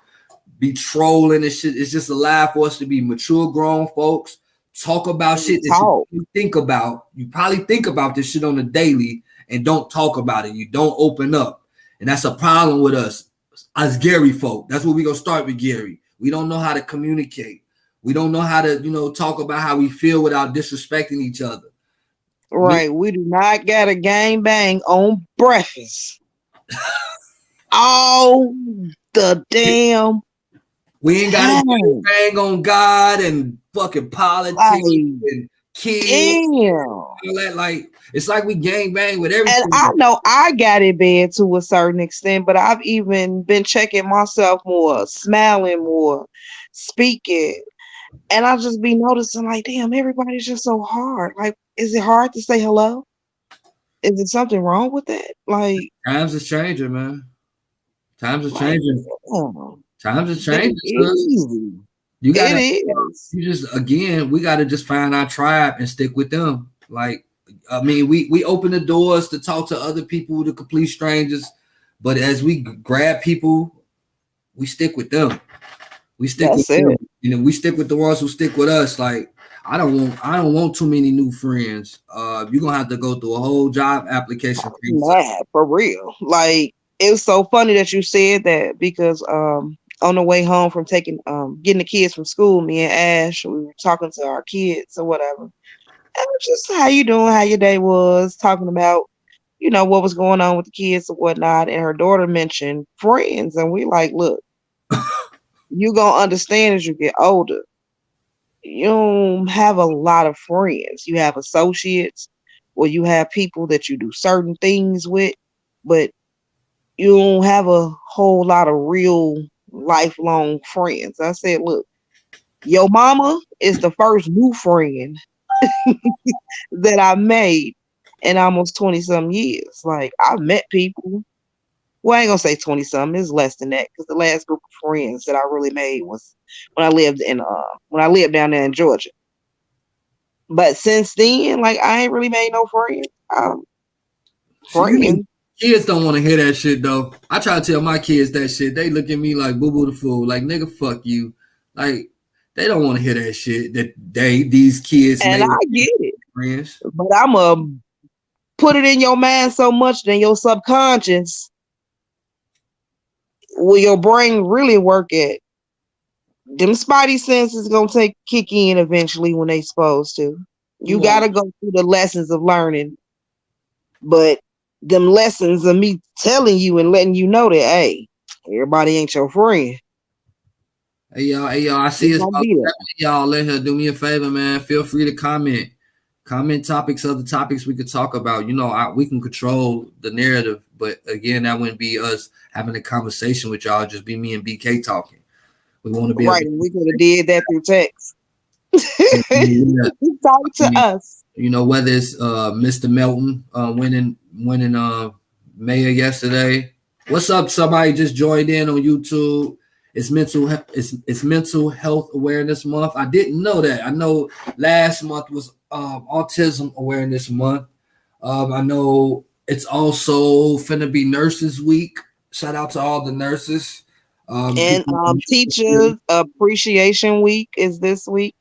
be trolling and shit. It's just a live for us to be mature, grown folks. Talk about shit that you think about. You probably think about this shit on the daily and don't talk about it. You don't open up. And that's a problem with us as Gary folk. That's what we're going to start with, Gary. We don't know how to communicate. We don't know how to, talk about how we feel without disrespecting each other. Right. We do not got a gang bang on breakfast. All the damn. We ain't got a bang on God and fucking politics and kids. All that, like, it's like we gang bang with everything. And I know I got it bad to a certain extent, but I've even been checking myself more, smiling more, speaking. And I'll just be noticing, like, damn, everybody's just so hard. Like, is it hard to say hello? Is there something wrong with that? Like, times is changing, man. Times are changing. Times are changing. We got to just find our tribe and stick with them. Like, I mean, we open the doors to talk to other people, to complete strangers, but as we grab people, we stick with them. We stick with them. We stick with the ones who stick with us. Like, I don't want too many new friends. You're gonna have to go through a whole job application. Mad, for real. Like, it was so funny that you said that, because on the way home from getting the kids from school, me and Ash, we were talking to our kids or whatever. And just how you doing, how your day was, talking about, what was going on with the kids and whatnot. And her daughter mentioned friends. And we like, look, you gonna understand as you get older. You don't have a lot of friends. You have associates, or you have people that you do certain things with, but you don't have a whole lot of real lifelong friends. I said, look, your mama is the first new friend that I made in almost 20-some years. Like, I've met people. Well, I ain't gonna say 20-something. It's less than that, because the last group of friends that I really made was when I lived down there in Georgia. But since then, like, I ain't really made no friends. Friends. Kids don't want to hear that shit though. I try to tell my kids that shit. They look at me like boo boo the fool. Like, nigga, fuck you. Like, they don't want to hear that shit. That these kids. And I get it. Friends. But I'ma put it in your mind so much that your subconscious, will your brain really work at? Them spidey senses gonna kick in eventually when they supposed to. You gotta go through the lessons of learning. But them lessons of me telling you and letting you know that, hey, everybody ain't your friend. Hey y'all, I see us. Y'all, let her do me a favor, man. Feel free to comment topics, other topics we could talk about. We can control the narrative, but again, that wouldn't be us having a conversation with y'all. Just be me and BK talking. We want to be right. We could have did that through text. Talk to us. Whether it's Mr. Melton winning mayor yesterday. What's up? Somebody just joined in on YouTube. It's mental health awareness month. I didn't know that. I know last month was autism awareness month. I know it's also finna be Nurses Week. Shout out to all the nurses. And Teachers Appreciation Week is this week.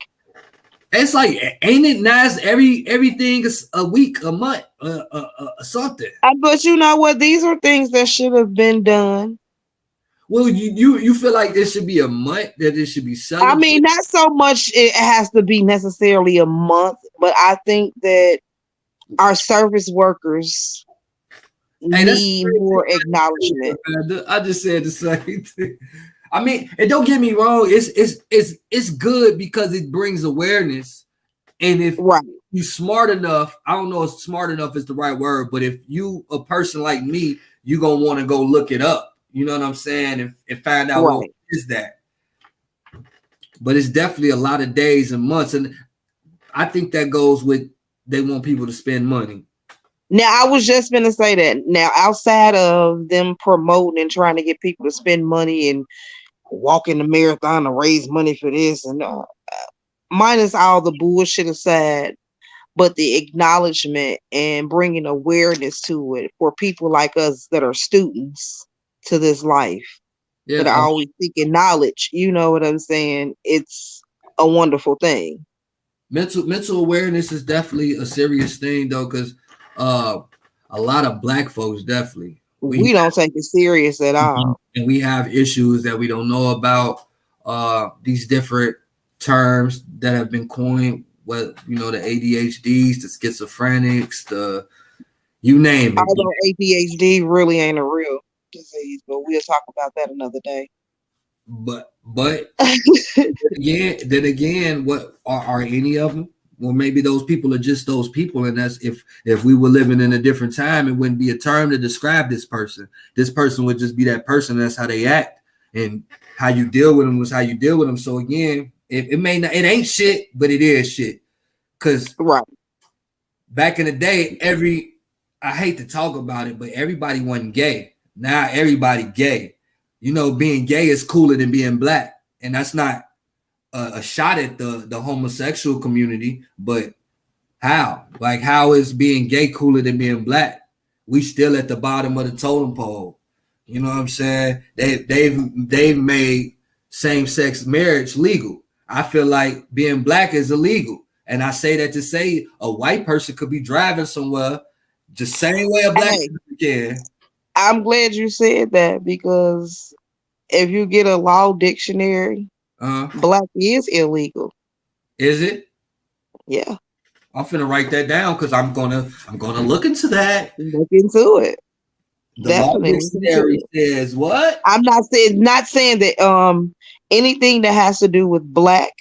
It's like, ain't it nice? Everything is a week, a month, something. But you know what? These are things that should have been done. Well, you feel like there should be a month that it should be celebrated? I mean, not so much it has to be necessarily a month, but I think that our service workers need more acknowledgement. I just said the same thing. I mean, and don't get me wrong, it's good because it brings awareness. And if you're smart enough, I don't know if smart enough is the right word, but if you a person like me, you're gonna want to go look it up. You know what I'm saying? And find out what is that. But it's definitely a lot of days and months. And I think that goes with they want people to spend money. Now, I was just going to say that. Now, outside of them promoting and trying to get people to spend money and walk in the marathon to raise money for this, and minus all the bullshit aside, but the acknowledgement and bringing awareness to it for people like us that are students to this life, that are always seeking knowledge. You know what I'm saying? It's a wonderful thing. Mental awareness is definitely a serious thing, though, because a lot of Black folks definitely we don't take it serious at all, and we have issues that we don't know about. These different terms that have been coined, the ADHDs, the schizophrenics, the you name it. Although ADHD really ain't a real disease, but we'll talk about that another day. But then again, what are any of them? Well, maybe those people are just those people, and that's if we were living in a different time, it wouldn't be a term to describe this person. This person would just be that person. That's how they act, and how you deal with them was how you deal with them. So again, it ain't shit, but it is shit. Cause back in the day, I hate to talk about it, but everybody wasn't gay. Now everybody gay. Being gay is cooler than being Black, and that's not a shot at the homosexual community, but how is being gay cooler than being Black? We still at the bottom of the totem pole. You know what I'm saying? They've made same-sex marriage legal. I feel like being Black is illegal, and I say that to say a white person could be driving somewhere the same way a Black person can. I'm glad you said that, because If you get a law dictionary, black is illegal. Is it? Yeah. I'm finna write that down because I'm gonna look into that. Look into it. The law dictionary says what? I'm not saying that anything that has to do with black,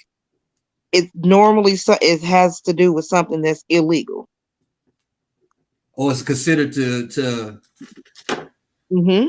it normally it has to do with something that's illegal. Or it's considered to Mm-hmm.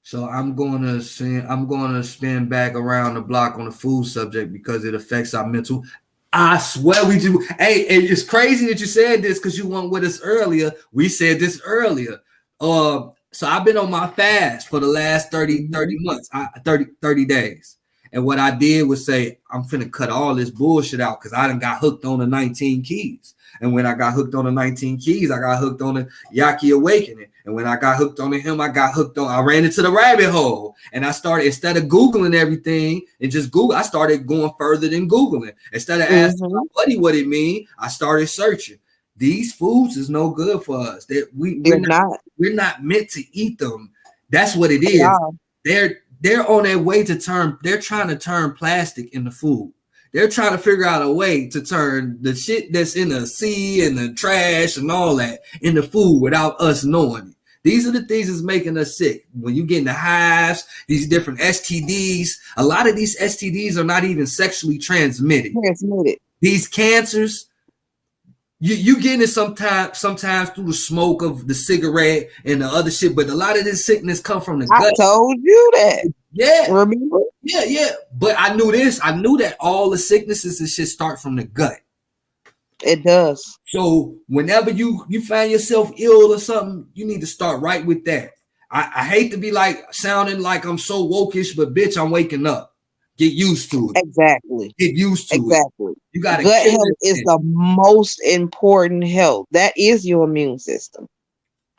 So I'm gonna spin back around the block on the food subject because it affects our mental. I swear we do. Hey, it's crazy that you said this because you weren't with us earlier. We said this earlier. So I've been on my fast for the last 30 months, 30 days. And what I did was say, I'm finna cut all this bullshit out because I done got hooked on the 19 keys. And when I got hooked on the 19 keys, I got hooked on the Yaki Awakening. And when I got hooked on him, I ran into the rabbit hole. And I started, instead of Googling everything and just Google, I started going further than Googling. Instead of asking my buddy what it mean, I started searching. These foods is no good for us. We're not meant to eat them. That's what it is. Yeah. They're on their way to they're trying to turn plastic into food. They're trying to figure out a way to turn the shit that's in the sea and the trash and all that into food without us knowing it. These are the things that's making us sick. When you get in the hives, these different STDs, a lot of these STDs are not even sexually transmitted. These cancers, you getting it sometimes through the smoke of the cigarette and the other shit, but a lot of this sickness come from the gut. I told you that. Yeah. Remember? Yeah. But I knew this. I knew that all the sicknesses and shit start from the gut. It does. So whenever you find yourself ill or something, you need to start right with that. I hate to be like sounding like I'm so wokish, but bitch, I'm waking up. Get used to it. Exactly. Get used to it. Exactly. You got gut health is the most important health. That is your immune system.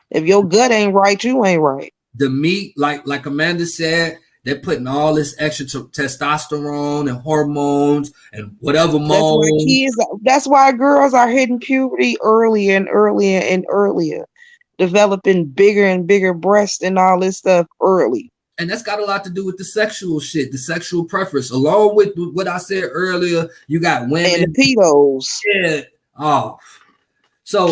If your gut ain't right, you ain't right. The meat, like Amanda said, they're putting all this extra testosterone and hormones and whatever. That's why girls are hitting puberty earlier and earlier and earlier, developing bigger and bigger breasts and all this stuff early. And that's got a lot to do with the sexual shit, the sexual preference, along with what I said earlier. You got women and the pedos. Yeah, off. So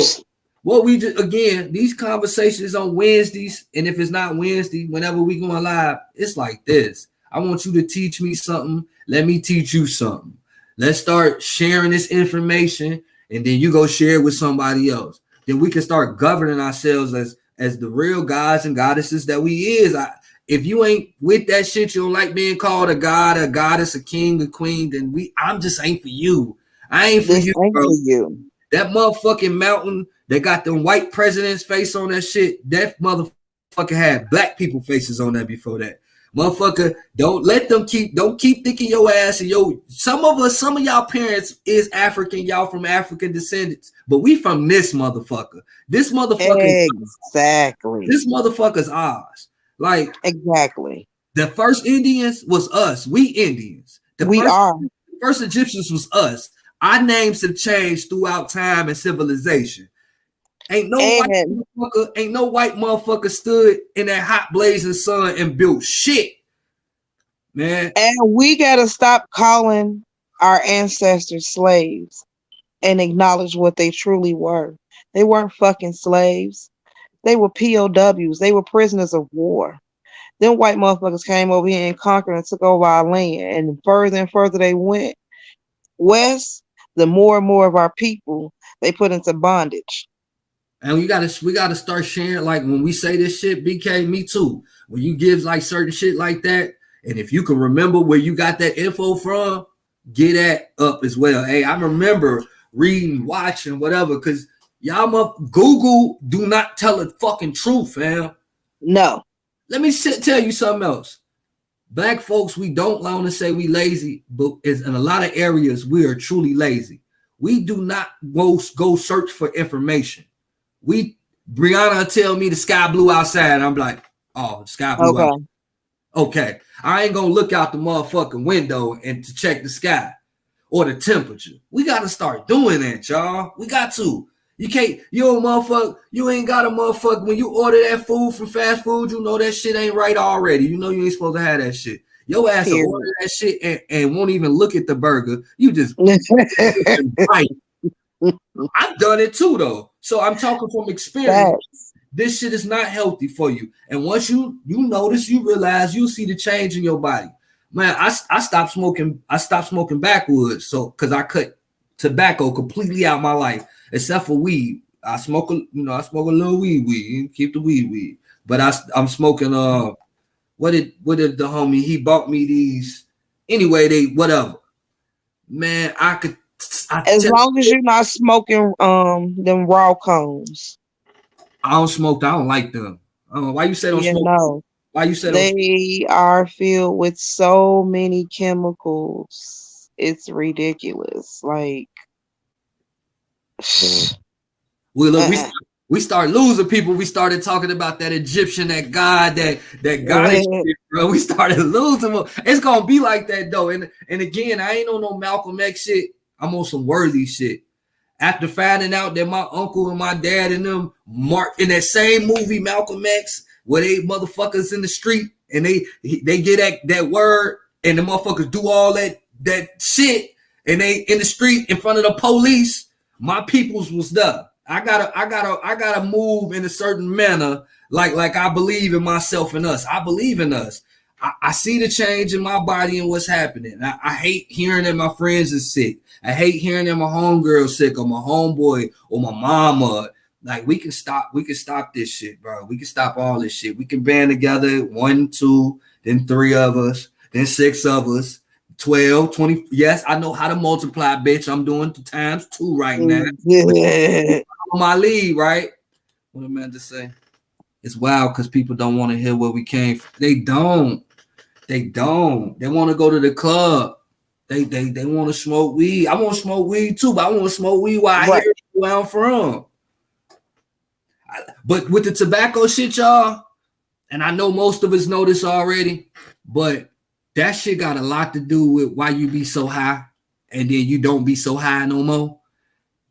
what we do again, these conversations on Wednesdays, and if it's not Wednesday, whenever we going live, it's like this. I want you to teach me something. Let me teach you something. Let's start sharing this information, and then you go share it with somebody else. Then we can start governing ourselves as the real gods and goddesses that we is. If you ain't with that shit, you don't like being called a god, a goddess, a king, a queen, then I'm just ain't for you. I ain't for you, bro. For you. That motherfucking mountain that got them white president's face on that shit, that motherfucker had black people faces on that before that. Motherfucker, don't keep thinking your ass and some of y'all parents is African, y'all from African descendants, but we from this motherfucker. This motherfucker exactly. This motherfucker's ours. Like exactly. The first Indians was us. We Indians. The first Egyptians was us. Our names have changed throughout time and civilization. Ain't no white motherfucker stood in that hot blazing sun and built shit, man. And we gotta stop calling our ancestors slaves and acknowledge what they truly were. They weren't fucking slaves. They were POWs. They were prisoners of war. Them white motherfuckers came over here and conquered and took over our land. And further they went west, the more and more of our people they put into bondage. And we gotta start sharing. Like when we say this shit, BK, me too. When you give like certain shit like that, and if you can remember where you got that info from, get that up as well. Hey, I remember reading, watching, whatever, because y'all Google do not tell the fucking truth, fam. No. Let me tell you something else. Black folks, we don't want to say we lazy, but in a lot of areas, we are truly lazy. We do not go search for information. Brianna tell me the sky blue outside. I'm like, oh, the sky blue outside. Okay. I ain't gonna look out the motherfucking window and to check the sky or the temperature. We got to start doing that, y'all. We got to. You can't, you don't motherfucker, you ain't got a motherfucker. When you order that food from fast food, you know that shit ain't right already. You know you ain't supposed to have that shit. Your ass will order that shit and won't even look at the burger. You just right. I've done it too, though. So I'm talking from experience. This shit is not healthy for you. And once you notice, you realize, you see the change in your body. Man, I stopped smoking. I stopped smoking backwoods. So because I cut tobacco completely out of my life, except for weed. I smoke a little weed. Keep the weed. But I'm smoking what did the homie, he bought me these anyway, they whatever. Man, as long as you're not smoking them raw cones. I don't smoke. I don't like them. Why you say don't smoke? No. Why you say they are filled with so many chemicals? It's ridiculous. Like, well, look, we start losing people. We started talking about that Egyptian, that God, that God, shit, bro. We started losing them. It's gonna be like that though. And again, I ain't on no Malcolm X shit. I'm on some worthy shit. After finding out that my uncle and my dad and them marked in that same movie, Malcolm X, where they motherfuckers in the street and they get that word and the motherfuckers do all that shit and they in the street in front of the police, my peoples was there. I gotta move in a certain manner, like I believe in myself and us. I believe in us. I see the change in my body and what's happening. I hate hearing that my friends are sick. I hate hearing that my homegirl's sick or my homeboy or my mama. Like we can stop this shit, bro. We can stop all this shit. We can band together 1, 2, then 3 of us, then 6 of us, 12, 20. Yes, I know how to multiply, bitch. I'm doing times 2 right now. Yeah. On my lead, right? What am I to say? It's wild because people don't want to hear where we came from. They don't. They want to go to the club. They want to smoke weed. I want to smoke weed too, but I want to smoke weed while I hear where I'm from. But with the tobacco shit, y'all, and I know most of us know this already, but that shit got a lot to do with why you be so high and then you don't be so high no more.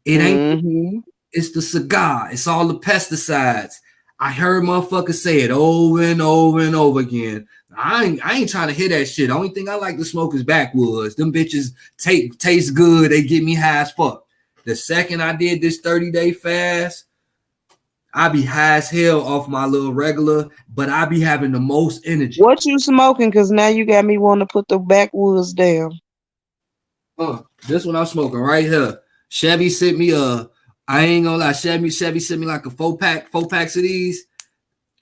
It ain't. It's the cigar. It's all the pesticides. I heard motherfuckers say it over and over and over again. I ain't trying to hear that shit. The only thing I like to smoke is backwoods. Them bitches taste good. They get me high as fuck. The second I did this 30-day fast, I be high as hell off my little regular, but I be having the most energy. What you smoking? Because now you got me wanting to put the backwoods down. This one I'm smoking right here. Chevy sent me I ain't gonna lie, Chevy sent me like a 4-packs of these.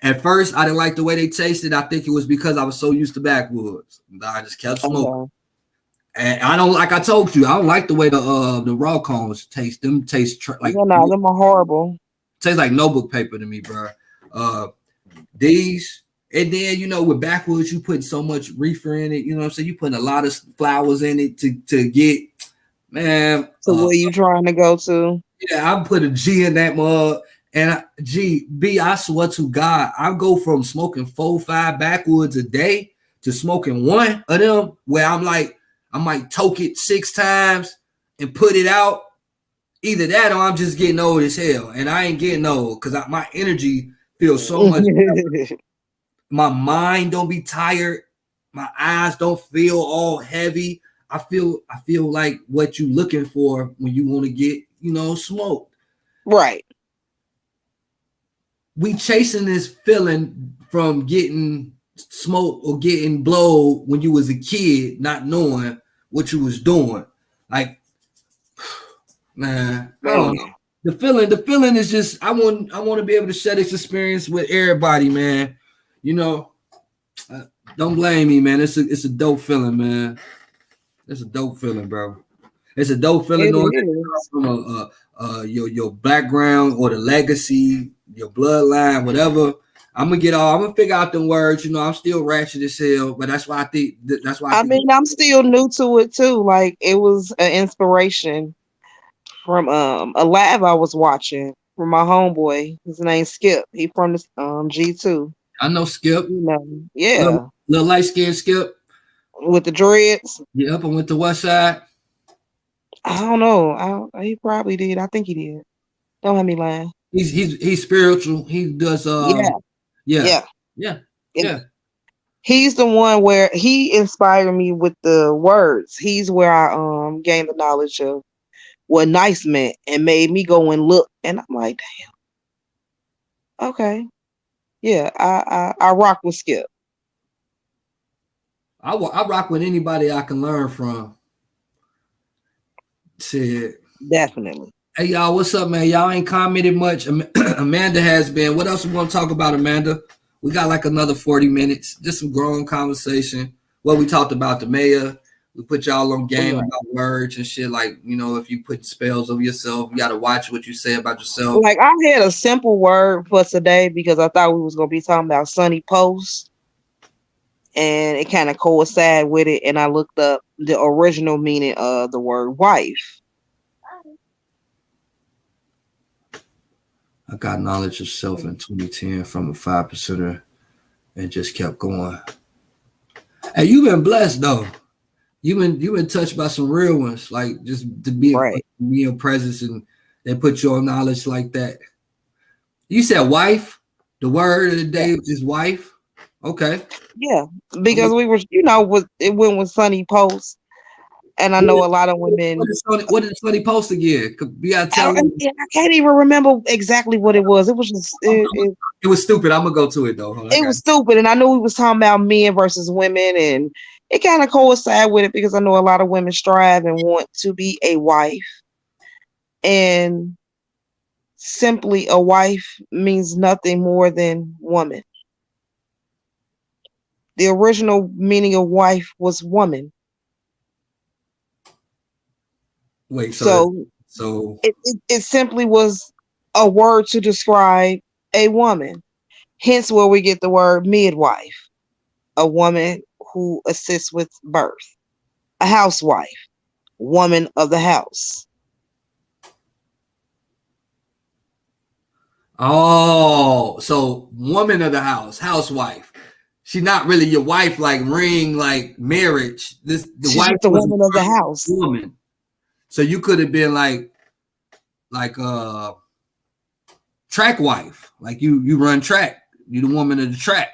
At first, I didn't like the way they tasted. I think it was because I was so used to backwoods. I just kept smoking. And I don't, like I told you, I don't like the way the raw cones taste. Them taste like them are horrible. Tastes like notebook paper to me, bro. These, and then with backwoods, you put so much reefer in it. You know what I'm saying? You putting a lot of flowers in it to get, man. So where you trying to go to? Yeah, I put a G in that mug. And I swear to God, I go from smoking 4-5 backwoods a day to smoking 1 of them where I'm like, I might toke it 6 times and put it out. Either that or I'm just getting old as hell. And I ain't getting old because my energy feels so much better. My mind don't be tired. My eyes don't feel all heavy. I feel like what you looking for when you want to get, smoked. Right. We chasing this feeling from getting smoked or getting blowed when you was a kid, not knowing what you was doing. Like, man, I don't know. The feeling is just I want to be able to share this experience with everybody, man. Don't blame me, man. It's a dope feeling, man. It's a dope feeling, bro. It's a dope feeling knowing from your background or the legacy, your bloodline, whatever. I'm gonna figure out them words. I'm still ratchet as hell, but that's why I think I'm still new to it too. Like it was an inspiration from a live I was watching from my homeboy. His name's Skip. He from the G2. I know Skip. Yeah. Little light skinned Skip with the dreads. Yep, and with the West Side. I don't know. He probably did. I think he did. Don't have me lying. He's spiritual. He does Yeah. He's the one where he inspired me with the words. He's where I gained the knowledge of what nice meant and made me go and look. And I'm like, damn. Okay. Yeah, I rock with Skip. I rock with anybody I can learn from. Shit. Definitely. Hey y'all, what's up, man? Y'all ain't commented much. Amanda has been. What else we want to talk about, Amanda? We got like another 40 minutes. Just some growing conversation. What we talked about the mayor. We put y'all on game about words and shit. Like, you know, if you put spells over yourself, you got to watch what you say about yourself. Like, I had a simple word for today because I thought we was going to be talking about Sonny Post. And it kind of coincided with it. And I looked up the original meaning of the word wife. I got knowledge of self in 2010 from a 5%er and just kept going. Hey, you've been blessed though. You've been touched by some real ones, like just to be in presence and they put you on knowledge like that. You said wife. The word of the day is wife. Okay. Yeah, because we were, it went with Sonny Post. And I know a lot of women. What did Sonny Post again? You gotta tell me. I can't even remember exactly what it was. It was just it was stupid. I'm gonna go to it though. It was stupid, and I knew we was talking about men versus women, and it kind of coincided with it because I know a lot of women strive and want to be a wife, and simply a wife means nothing more than woman. The original meaning of wife was woman. Wait, so it simply was a word to describe a woman. Hence where we get the word midwife, a woman who assists with birth, a housewife, woman of the house. Oh, so woman of the house, housewife. She's not really your wife, like ring, like marriage. She's wife, the woman of the house. Woman. So you could have been like track wife, like you run track. You the woman of the track.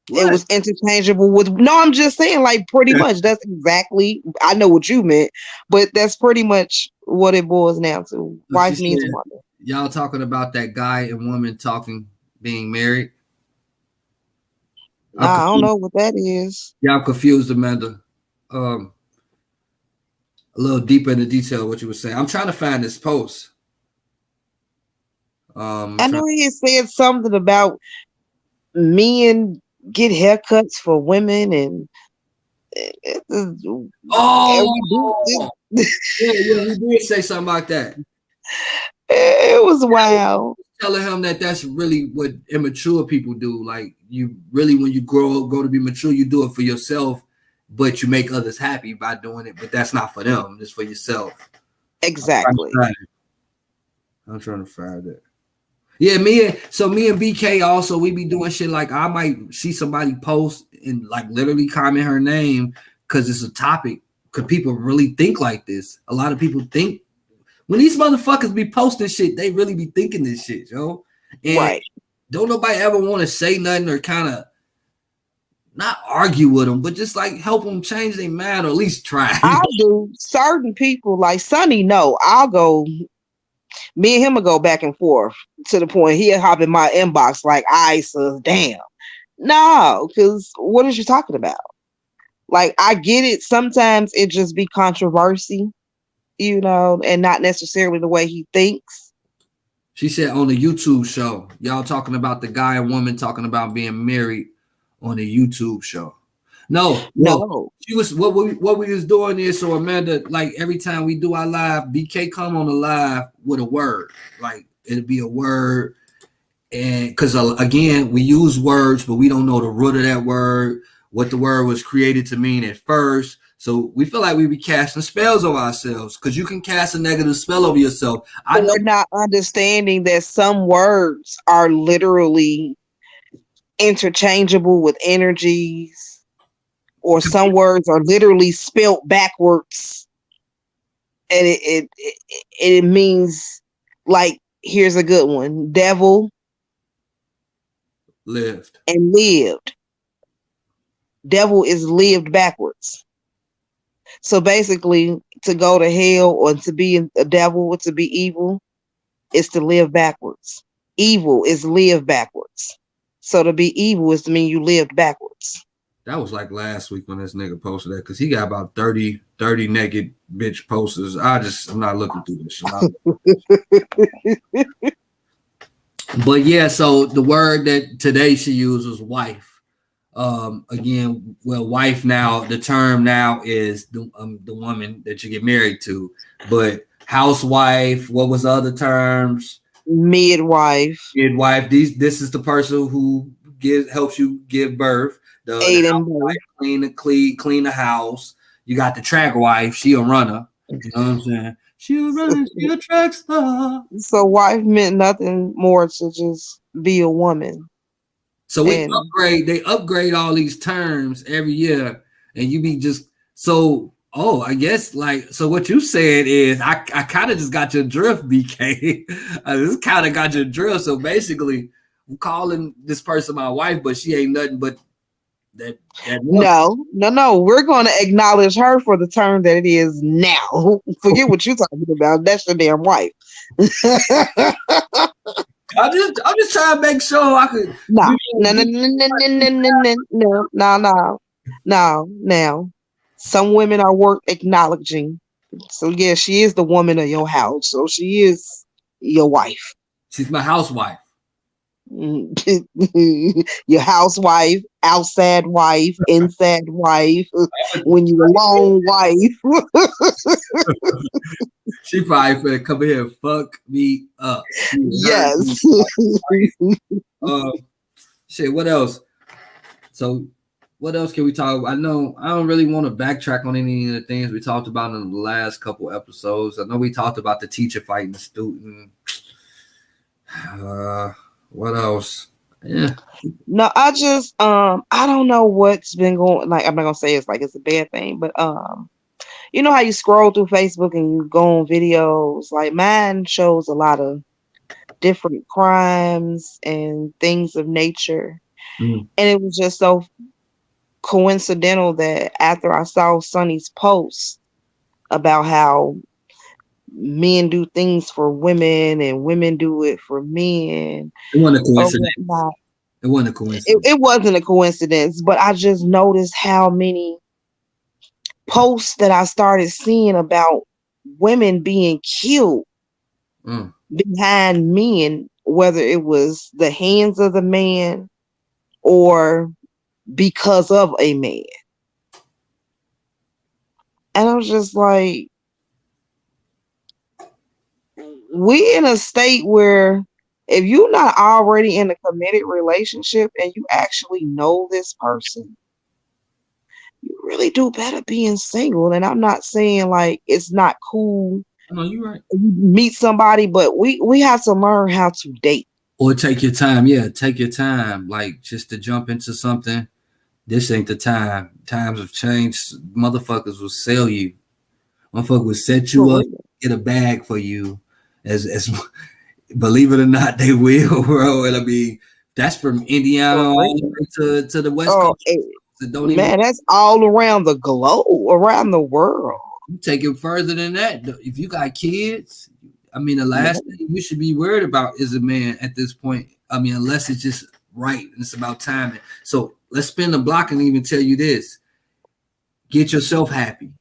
It was interchangeable with. No, I'm just saying, like pretty much. That's exactly. I know what you meant, but that's pretty much what it boils down to. Wife means woman. Y'all talking about that guy and woman talking, being married. I don't know what that is. Yeah, I'm confused, Amanda. A little deeper into detail what you were saying. I'm trying to find this post. I know he said something about men get haircuts for women and yeah, he did say something like that. It was wild. Telling him that that's really what immature people do. Like you really, when you grow to be mature, you do it for yourself. But you make others happy by doing it, but that's not for them. It's for yourself. Exactly. I'm trying to find it. Yeah, me and BK also, we be doing shit like I might see somebody post and like literally comment her name because it's a topic. Because people really think like this. A lot of people think when these motherfuckers be posting shit, they really be thinking this shit, yo. And don't nobody ever want to say nothing or kind of not argue with them, but just like help them change their mind or at least try. I'll do certain people like Sonny. No, I'll go. Me and him will go back and forth to the point he'll hop in my inbox like I says, damn. No, because what is you talking about? Like I get it. Sometimes it just be controversy, and not necessarily the way he thinks. She said on the YouTube show, y'all talking about the guy and woman talking about being married on a YouTube show. No. She was what we was doing is so Amanda, like every time we do our live, BK come on the live with a word. Like it'll be a word, and because again, we use words, but we don't know the root of that word, what the word was created to mean at first. So we feel like we be casting spells on ourselves because you can cast a negative spell over yourself. We're not understanding that some words are literally interchangeable with energies, or some words are literally spelt backwards and it means, like, here's a good one: devil Lived. and lived. Devil is lived backwards. So basically, to go to hell or to be a devil or to be evil is to live backwards. Evil is live backwards. So to be evil is to mean you lived backwards. That was like last week when this nigga posted that, because he got about 30 naked bitch posters. I'm not looking through this shit. But yeah, so the word that today she used was wife. Again, well, wife now, the term now is the woman that you get married to. But housewife, what was the other terms? Midwife. This is the person who helps you give birth. The housewife, clean the house. You got the track wife, she a runner. You know what I'm saying? She a runner, she a track star. So wife meant nothing more to just be a woman. So they upgrade all these terms every year, and you be just so. Oh, I guess so. What you said is I kind of just got your drift, BK. I just kind of got your drift. So basically, I'm calling this person my wife, but she ain't nothing but that. No. We're going to acknowledge her for the term that it is now. Forget what you're talking about. That's your damn wife. I'm just trying to make sure I could. No. Now, some women are worth acknowledging. So yeah, she is the woman of your house. So she is your wife. She's my housewife. Your housewife, outside wife, inside wife, when you alone wife. She probably finna come here and fuck me up. Yes. Shit, what else? So what else can we talk about? I know I don't really want to backtrack on any of the things we talked about in the last couple episodes. I know we talked about the teacher fighting the student. What else? Yeah. No, I just I don't know what's been going. Like, I'm not gonna say it's like it's a bad thing, but you know how you scroll through Facebook and you go on videos? Like mine shows a lot of different crimes and things of nature. And it was just so coincidental that after I saw Sonny's post about how men do things for women and women do it for men. It wasn't a coincidence. It wasn't a coincidence. It wasn't a coincidence, but I just noticed how many posts that I started seeing about women being killed behind men, whether it was the hands of the man or because of a man. And I was just like, we in a state where if you're not already in a committed relationship and you actually know this person, you really do better being single. And I'm not saying like it's not cool. No, you're right. You meet somebody, but we have to learn how to date. Or take your time. Yeah, take your time. Like just to jump into something. This ain't the time. Times have changed. Motherfuckers will sell you. Motherfuckers will set you up, get a bag for you. As believe it or not, they will, bro. And I mean, that's from Indiana all the way to the West Coast. So that's all around the globe, around the world. You take it further than that. If you got kids, I mean, the last thing you should be worried about is a man at this point. I mean, unless it's just right and it's about timing. So let's spin the block and even tell you this: get yourself happy.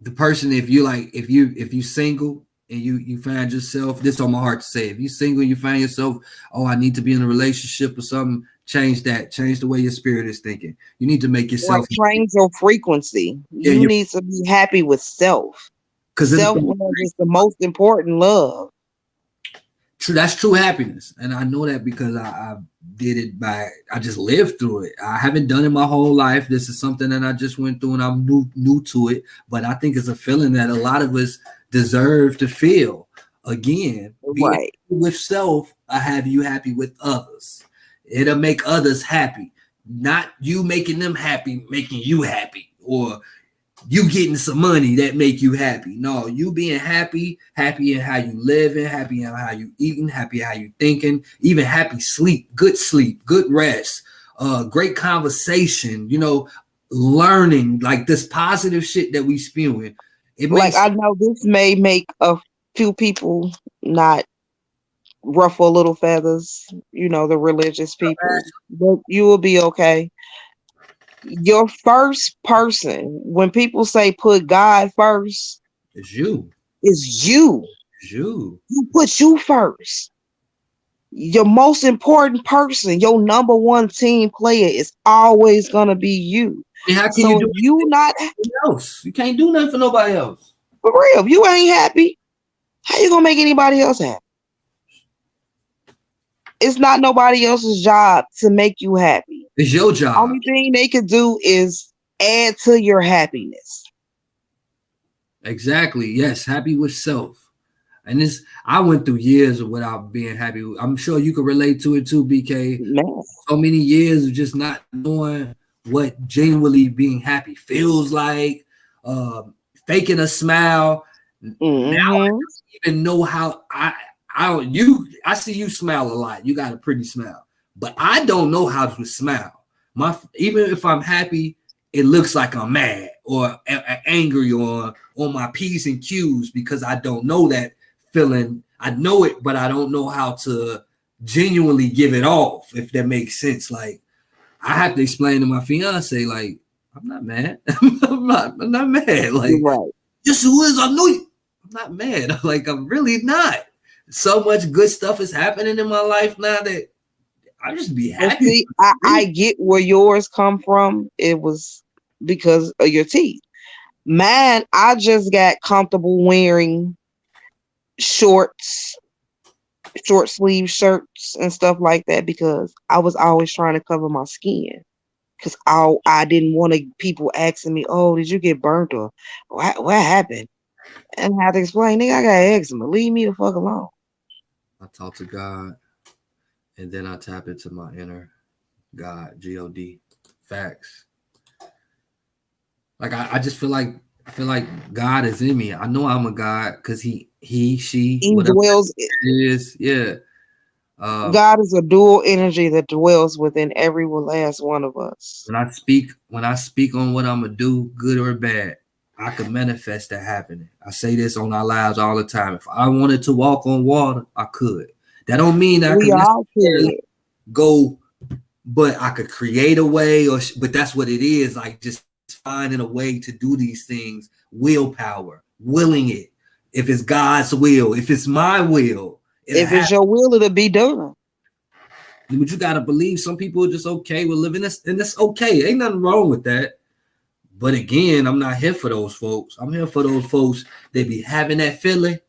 The person, if you single and you find yourself, this is on my heart to say, if you single, you find yourself, oh, I need to be in a relationship or something. Change that. Change the way your spirit is thinking. You need to make yourself change your frequency. You need to be happy with self. Because self-love is the most important love. True, that's true happiness, and I know that because I did it I just lived through it. I haven't done it my whole life. This is something that I just went through, and I'm new to it. But I think it's a feeling that a lot of us deserve to feel. Again, right with self, I have you happy with others. It'll make others happy, not you making them happy, making you happy, or you getting some money that make you happy. No, you being happy in how you living, happy in how you eating, happy how you thinking, even happy sleep, good rest, great conversation, you know, learning, like this positive shit that we spewing. It makes, I know this may make a few people not ruffle little feathers, you know, the religious people, but you will be okay. Your first person, when people say put God first, it's you. is you. It's you. You put you first. Your most important person, your number one team player is always gonna be you. And how can So you do you not else? You can't do nothing for nobody else. for real. If you ain't happy, how you gonna make anybody else happy? It's not nobody else's job to make you happy. It's your job. Only thing they could do is add to your happiness. Exactly. Yes, happy with self. And this, I went through years without being happy. I'm sure you can relate to it too, BK. Man. So many years of just not knowing what genuinely being happy feels like, faking a smile. Mm-hmm. Now I don't even know how I see you smile a lot. You got a pretty smile, but I don't know how to smile. Even if I'm happy, it looks like I'm mad or angry or on my P's and Q's because I don't know that feeling. I know it, but I don't know how to genuinely give it off, if that makes sense. Like, I have to explain to my fiance, like, I'm not mad. I'm not mad. Like, right. Yes, who is? I know you. I'm not mad. Like, I'm really not. So much good stuff is happening in my life now that I just be happy. See, I get where yours come from. It was because of your teeth. Man, I just got comfortable wearing shorts, short sleeve shirts and stuff like that because I was always trying to cover my skin. Because I didn't want people asking me, oh, did you get burnt or what happened? And I had to explain, nigga, I got eczema. Leave me the fuck alone. I talk to God and then I tap into my inner God, G-O-D, facts. Like I just feel like God is in me. I know I'm a God because he, she, dwells. Is, yeah. God is a dual energy that dwells within every last one of us. When I speak on what I'm gonna do, good or bad, I can manifest that happening. I say this on our lives all the time. If I wanted to walk on water, I could. That don't mean that we I all could go, but I could create a way. But that's what it is. Like just finding a way to do these things. Willpower, willing it. If it's God's will, if it's my will. If it's your will, it'll be done. But you gotta believe some people are just okay with living this, and it's okay. Ain't nothing wrong with that. But again, I'm not here for those folks. I'm here for those folks that be having that feeling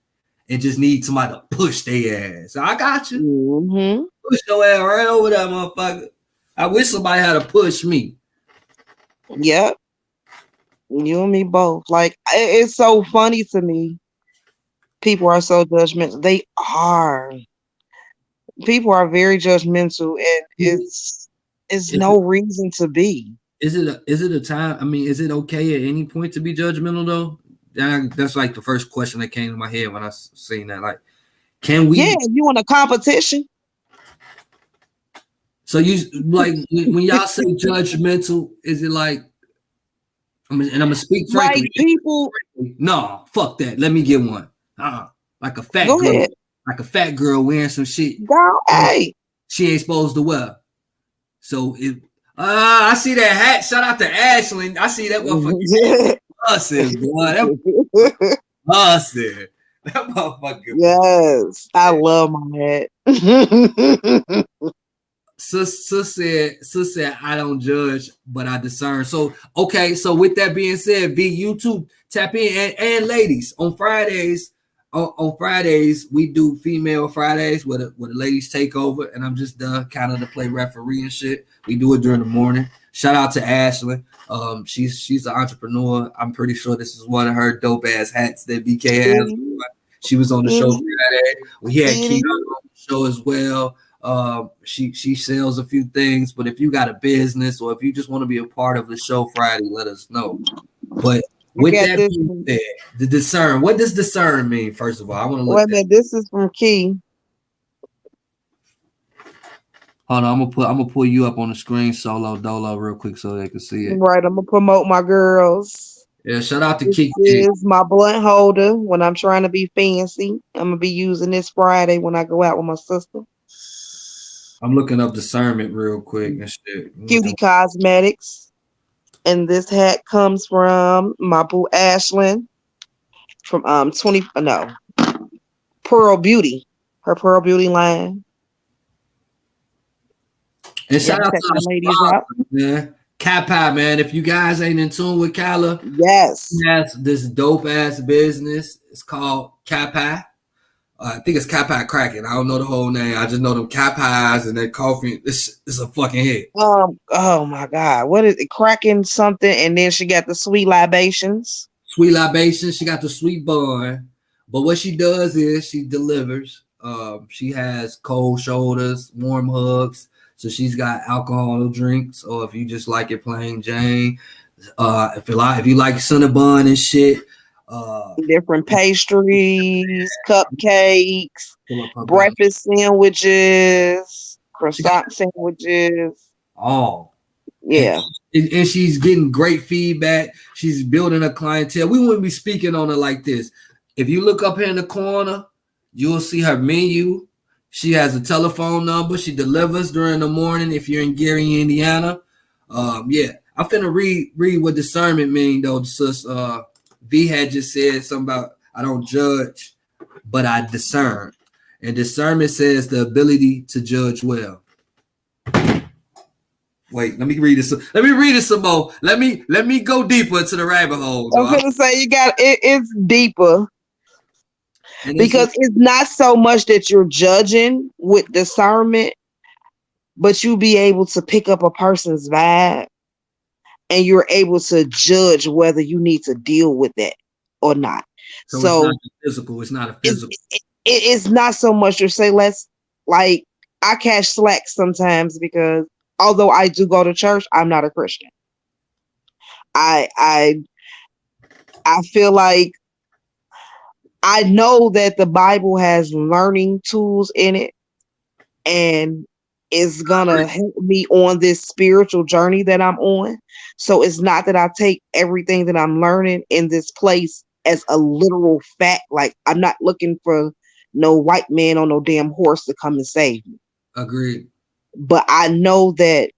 and just need somebody to push their ass. I got you. Mm-hmm. Push your ass right over that motherfucker. I wish somebody had to push me. Yep. You and me both. Like, it's so funny to me. People are so judgmental. They are. People are very judgmental, and it's no reason to be. Is it a time? I mean, is it okay at any point to be judgmental though? That's like the first question that came to my head when I seen that. Like, can we? Yeah, you in a competition. So you like when y'all say judgmental, is it like? I'm gonna speak frankly. Like people. No, fuck that. Let me get one. Like a fat Go girl. ahead. Like a fat girl wearing some shit. Girl, hey. She ain't supposed to wear. So it. I see that hat. Shout out to Ashley. I see that motherfucker. Bussin', boy. That bussin'. That motherfucker. Yes, I love my hat. Sis said, I don't judge, but I discern. So, okay. So with that being said, YouTube, tap in. And ladies, on Fridays, on Fridays, we do female Fridays where the ladies take over. And I'm just kind of to play referee and shit. We do it during the morning. Shout out to Ashley. She's an entrepreneur. I'm pretty sure this is one of her dope ass hats that BK has. She was on the show Friday. We had Keita on the show as well. She sells a few things, but if you got a business or if you just want to be a part of the show Friday, let us know. But With got that this being one. said, the discern. What does discern mean? First of all, I want to look. Wait a minute, this is from Key. Hold on, I'm gonna pull you up on the screen, Solo Dolo, real quick so they can see it. Right, I'm gonna promote my girls. Yeah, shout out to This Kiki. is my blunt holder when I'm trying to be fancy. I'm gonna be using this Friday when I go out with my sister. I'm looking up discernment real quick and shit. Cutie Cosmetics. And this hat comes from my boo Ashlyn from Pearl Beauty. Her Pearl Beauty line. And shout out to the the ladies out. man. Kapai, man. If you guys ain't in tune with Kala, Yes. has this dope ass business. It's called Kapai. I think it's Kapai Kraken. I don't know the whole name. I just know them Kapais and that coffee. It's a fucking hit. Oh my God. What is it? Cracking something, and then she got the sweet libations. Sweet libations. She got the sweet bun. But what she does is she delivers. She has cold shoulders, warm hugs. So she's got alcohol drinks, or if you just like it plain Jane. If you like Cinnabon and shit. Different pastries, cupcakes, breakfast sandwiches, croissant sandwiches. Oh, yeah. And she's getting great feedback. She's building a clientele. We wouldn't be speaking on her like this. If you look up here in the corner, you'll see her menu. She has a telephone number. She delivers during the morning if you're in Gary, Indiana. Yeah, I'm finna read what discernment mean though. Sis, V had just said something about I don't judge, but I discern. And discernment says the ability to judge well. Wait, let me read this. Let me read it some more. Let me go deeper into the rabbit hole. I'm gonna say you got it's deeper. Because it's not so much that you're judging with discernment, but you be able to pick up a person's vibe and you're able to judge whether you need to deal with that or not. So it's not physical. It's not a physical. It's not so much to say I catch slack sometimes because although I do go to church, I'm not a Christian. I feel like I know that the Bible has learning tools in it and it's gonna help me on this spiritual journey that I'm on. So it's not that I take everything that I'm learning in this place as a literal fact. Like I'm not looking for no white man on no damn horse to come and save me. Agreed. But I know that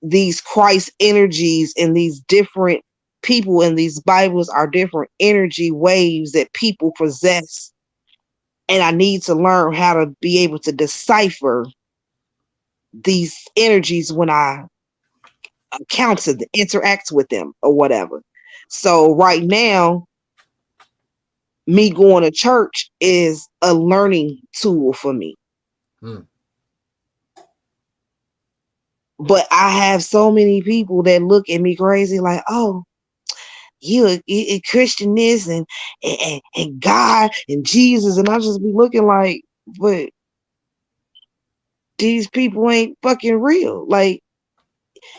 these Christ energies and these different people in these Bibles are different energy waves that people possess. And I need to learn how to be able to decipher these energies when I encounter them, interact with them or whatever. So right now, me going to church is a learning tool for me. But I have so many people that look at me crazy like, oh, you a Christian this and God and Jesus, and I just be looking like, but these people ain't fucking real. Like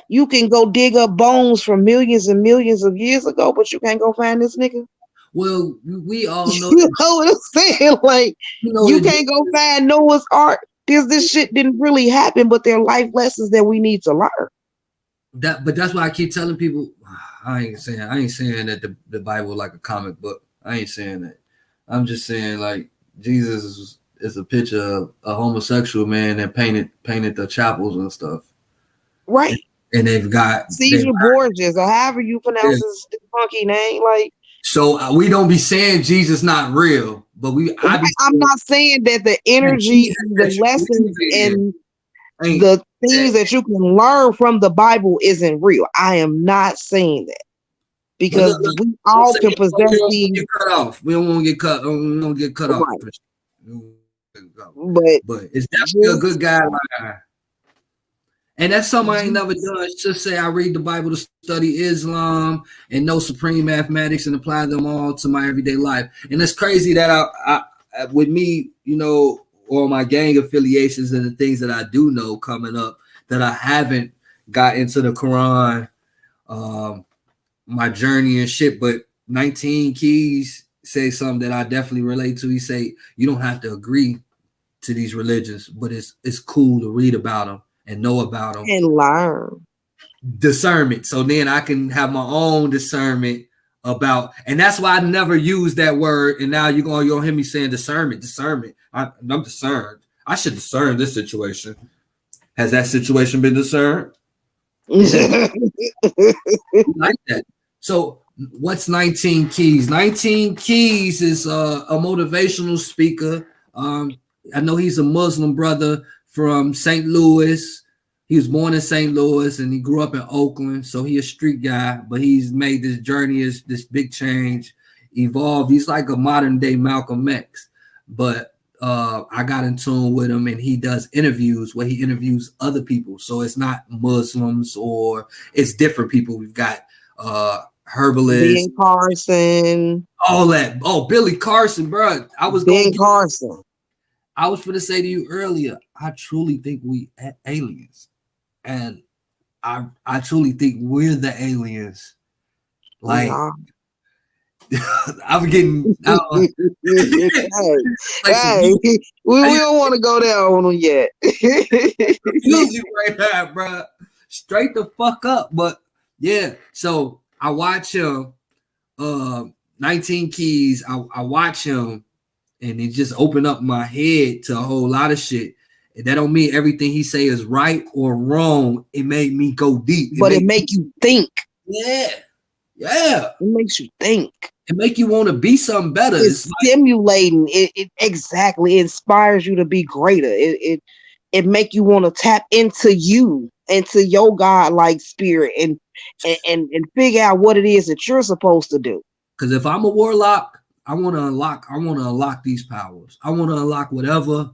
you can go dig up bones from millions and millions of years ago, but you can't go find this nigga. Well, we all know. You know what I'm saying? Like you can't go find Noah's Ark because this shit didn't really happen, but they're life lessons that we need to learn. But that's why I keep telling people. I ain't saying that the Bible is like a comic book. I ain't saying that. I'm just saying like Jesus is a picture of a homosexual man that painted the chapels and stuff. Right. And they've got Caesar Borgias or however you pronounce his funky name. Like so we don't be saying Jesus not real, but I'm not saying that the energy, the lessons, and the things that you can learn from the Bible isn't real. I am not saying that because we all can possess these. Get cut off. We don't want to get cut. We don't get cut off. But it's definitely a good guideline. And that's something I ain't never done. Just say I read the Bible to study Islam and know supreme mathematics and apply them all to my everyday life. And it's crazy that I with me, you know, or my gang affiliations and the things that I do know coming up that I haven't got into the Quran my journey and shit. But 19 Keys say something that I definitely relate to. He say you don't have to agree to these religions, but it's cool to read about them and know about them and learn. Discernment. So then I can have my own discernment about, and that's why I never use that word. And now you're gonna hear me saying discernment. I'm discerned. I should discern this situation. Has that situation been discerned? Like that. So what's 19 Keys? 19 Keys is a motivational speaker. I know he's a Muslim brother from St. Louis. He was born in St. Louis and he grew up in Oakland. So he's a street guy, but he's made this journey, this big change, evolved. He's like a modern day Malcolm X. But I got in tune with him and he does interviews where he interviews other people. So it's not Muslims or it's different people. We've got herbalists. Ben Carson. All that. Oh, Billy Carson, bro. Carson. I was going to say to you earlier, I truly think we aliens. And I truly think we're the aliens. Like, I'm getting. Hey, we don't want to go there on them yet. Usually right now, bro. Straight the fuck up. But yeah, so I watch him. 19 Keys. I watch him, and it just opened up my head to a whole lot of shit. And that don't mean everything he say is right or wrong. It made me go deep. It make you think. Yeah. It makes you think. It make you want to be something better. It's stimulating. It exactly inspires you to be greater. It make you want to tap into you, into your God-like spirit, and figure out what it is that you're supposed to do. Because if I'm a warlock, I want to unlock these powers. I want to unlock whatever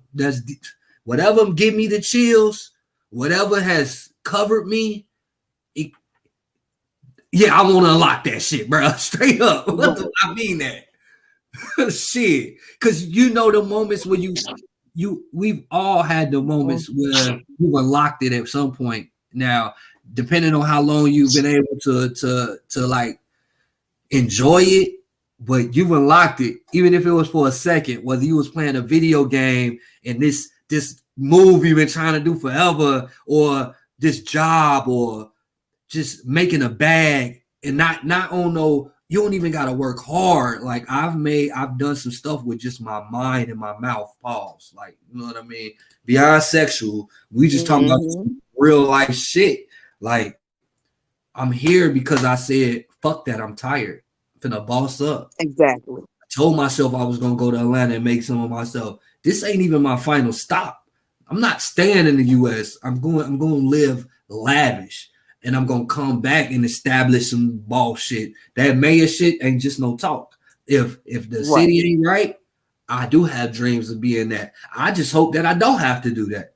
give me the chills, whatever has covered me. I want to unlock that shit, bro. Straight up. I mean that. Shit. Because you know the moments where we've all had the moments where you unlocked it at some point. Now, depending on how long you've been able to like enjoy it, but you've unlocked it, even if it was for a second, whether you was playing a video game and this move you've been trying to do forever, or this job, or just making a bag, and not on no, you don't even gotta work hard. Like I've done some stuff with just my mind and my mouth. Pause. Like, you know what I mean? Beyond sexual, we just talking about real life shit. Like, I'm here because I said, fuck that, I'm tired. I'm finna boss up. Exactly. I told myself I was gonna go to Atlanta and make some of myself. This ain't even my final stop. I'm not staying in the US. I'm going to live lavish. And I'm gonna come back and establish some bullshit. That mayor shit ain't just no talk. If the city ain't right, I do have dreams of being that. I just hope that I don't have to do that.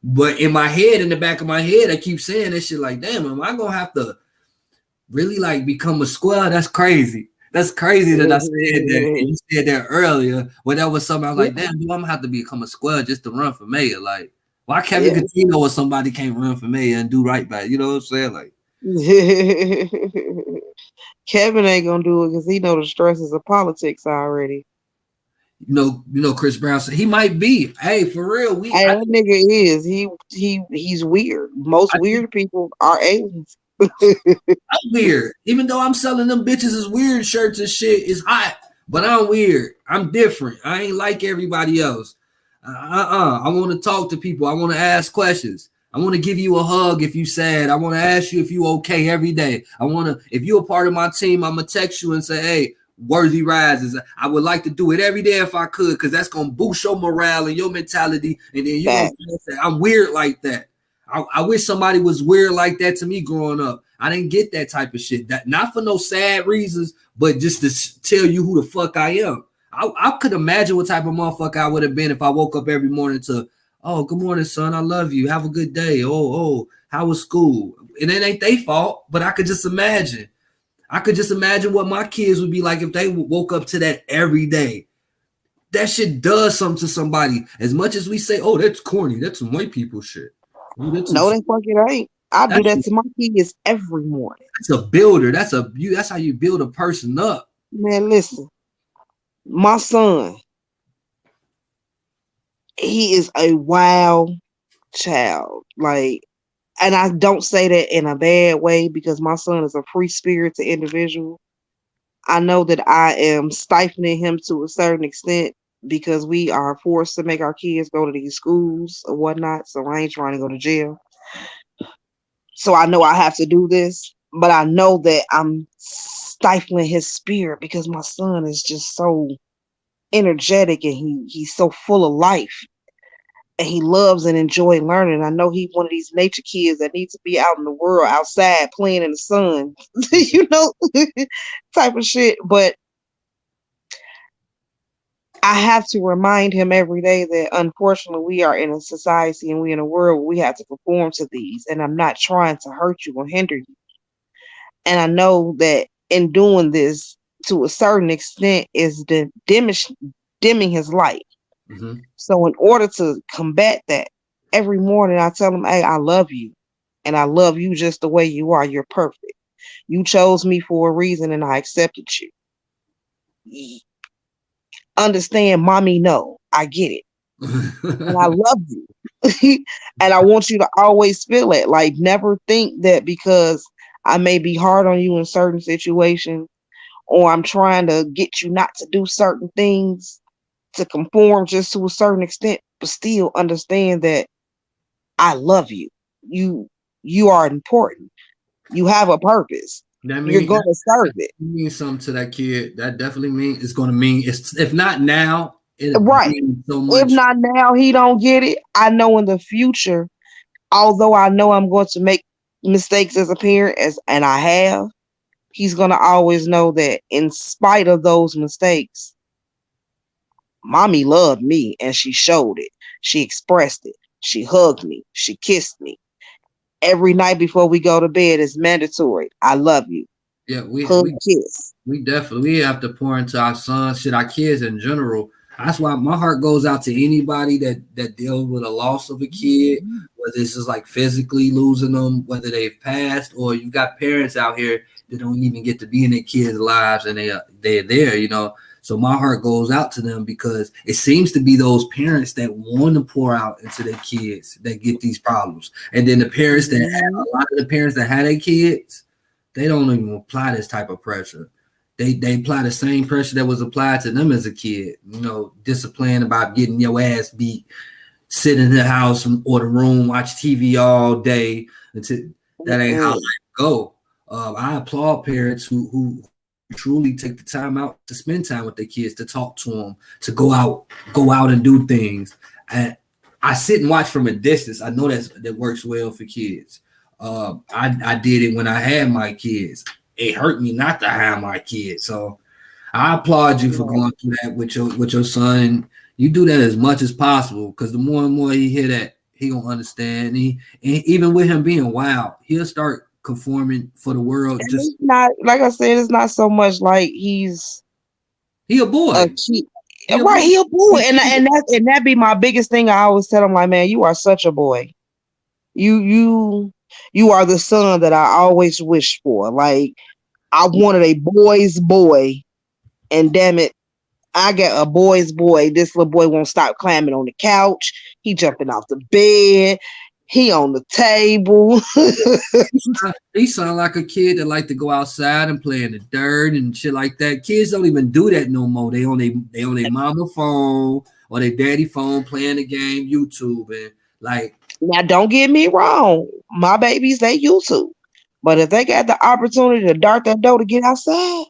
But in my head, in the back of my head, I keep saying that shit like, damn, am I gonna have to really like become a square? That's crazy. That's crazy that I said that. And you said that earlier. When that was something I was like, damn, dude, I'm gonna have to become a square just to run for mayor. Like, why Kevin Coutinho or somebody can't run for mayor and do right by it? You know what I'm saying? Like, Kevin ain't gonna do it because he know the stresses of politics already. You know, Chris Brown said he might be. Hey, for real, that nigga is. He's weird. Most weird people are aliens. I'm weird. Even though I'm selling them bitches as weird shirts and shit, it's hot. But I'm weird. I'm different. I ain't like everybody else. I want to talk to people. I want to ask questions. I want to give you a hug if you sad. I want to ask you if you okay every day. If you're a part of my team, I'm going to text you and say, hey, worthy rises. I would like to do it every day if I could, because that's going to boost your morale and your mentality. And then I'm weird like that. I wish somebody was weird like that to me growing up. I didn't get that type of shit. That not for no sad reasons, but just to tell you who the fuck I am. I could imagine what type of motherfucker I would have been if I woke up every morning to, oh, good morning, son. I love you. Have a good day. Oh, how was school? And it ain't their fault, but I could just imagine. I could just imagine what my kids would be like if they woke up to that every day. That shit does something to somebody. As much as we say, oh, that's corny. That's some white people shit. No, they fucking ain't. I do that to my kids every morning. That's a builder. That's how you build a person up. Man, listen, my son, he is a wild child. Like, and I don't say that in a bad way because my son is a free spirited individual. I know that I am stifling him to a certain extent because we are forced to make our kids go to these schools or whatnot. So I ain't trying to go to jail. So I know I have to do this, but I know that I'm stifling his spirit because my son is just so energetic and he's so full of life. And he loves and enjoys learning. I know he's one of these nature kids that needs to be out in the world, outside, playing in the sun, type of shit. But I have to remind him every day that unfortunately we are in a society and we in a world where we have to conform to these. And I'm not trying to hurt you or hinder you. And I know that in doing this, to a certain extent, is dimming his light. Mm-hmm. So in order to combat that, every morning I tell him, hey, I love you. And I love you just the way you are. You're perfect. You chose me for a reason and I accepted you. Understand, mommy, no, I get it. And I love you. And I want you to always feel it. Like, never think that because I may be hard on you in certain situations or I'm trying to get you not to do certain things, to conform just to a certain extent, but still understand that I love you. You are important. You have a purpose. You're going to serve it. Means something to that kid. That definitely means it's going to mean it's, if not now, right. So much. If not now, he don't get it. I know in the future, although I know I'm going to make mistakes as a parent, and I have, he's going to always know that in spite of those mistakes, mommy loved me and she showed it. She expressed it. She hugged me. She kissed me. Every night before we go to bed is mandatory. I love you. Yeah, we kiss. We definitely have to pour into our sons, our kids in general. That's why my heart goes out to anybody that deals with a loss of a kid, whether it's just like physically losing them, whether they've passed, or you've got parents out here that don't even get to be in their kids' lives and they're there, So my heart goes out to them because it seems to be those parents that want to pour out into their kids that get these problems. And then the parents a lot of the parents that had their kids, they don't even apply this type of pressure. They apply the same pressure that was applied to them as a kid, discipline about getting your ass beat, sit in the house or the room, watch TV all day. That ain't how life go. I applaud parents who truly take the time out to spend time with their kids, to talk to them, to go out and do things. And I sit and watch from a distance. I know that works well for kids. I did it when I had my kids. It hurt me not to have my kids. So I applaud you for going through that with your son. You do that as much as possible because the more and more he hear that, he gonna understand. And even with him being wild, he'll start conforming for the world. And just not like I said, it's not so much like he a boy. He a boy. And that be my biggest thing. I always tell him, like, man, you are such a boy. You are the son that I always wished for. Like, I wanted a boy's boy, and damn it, I got a boy's boy. This little boy won't stop climbing on the couch. He jumping off the bed. He on the table. He sound like a kid that like to go outside and play in the dirt and shit like that. Kids don't even do that no more. They on their mama phone or their daddy phone playing the game, YouTube, and like. Now, don't get me wrong. My babies, they YouTube. But if they got the opportunity to dart that door to get outside,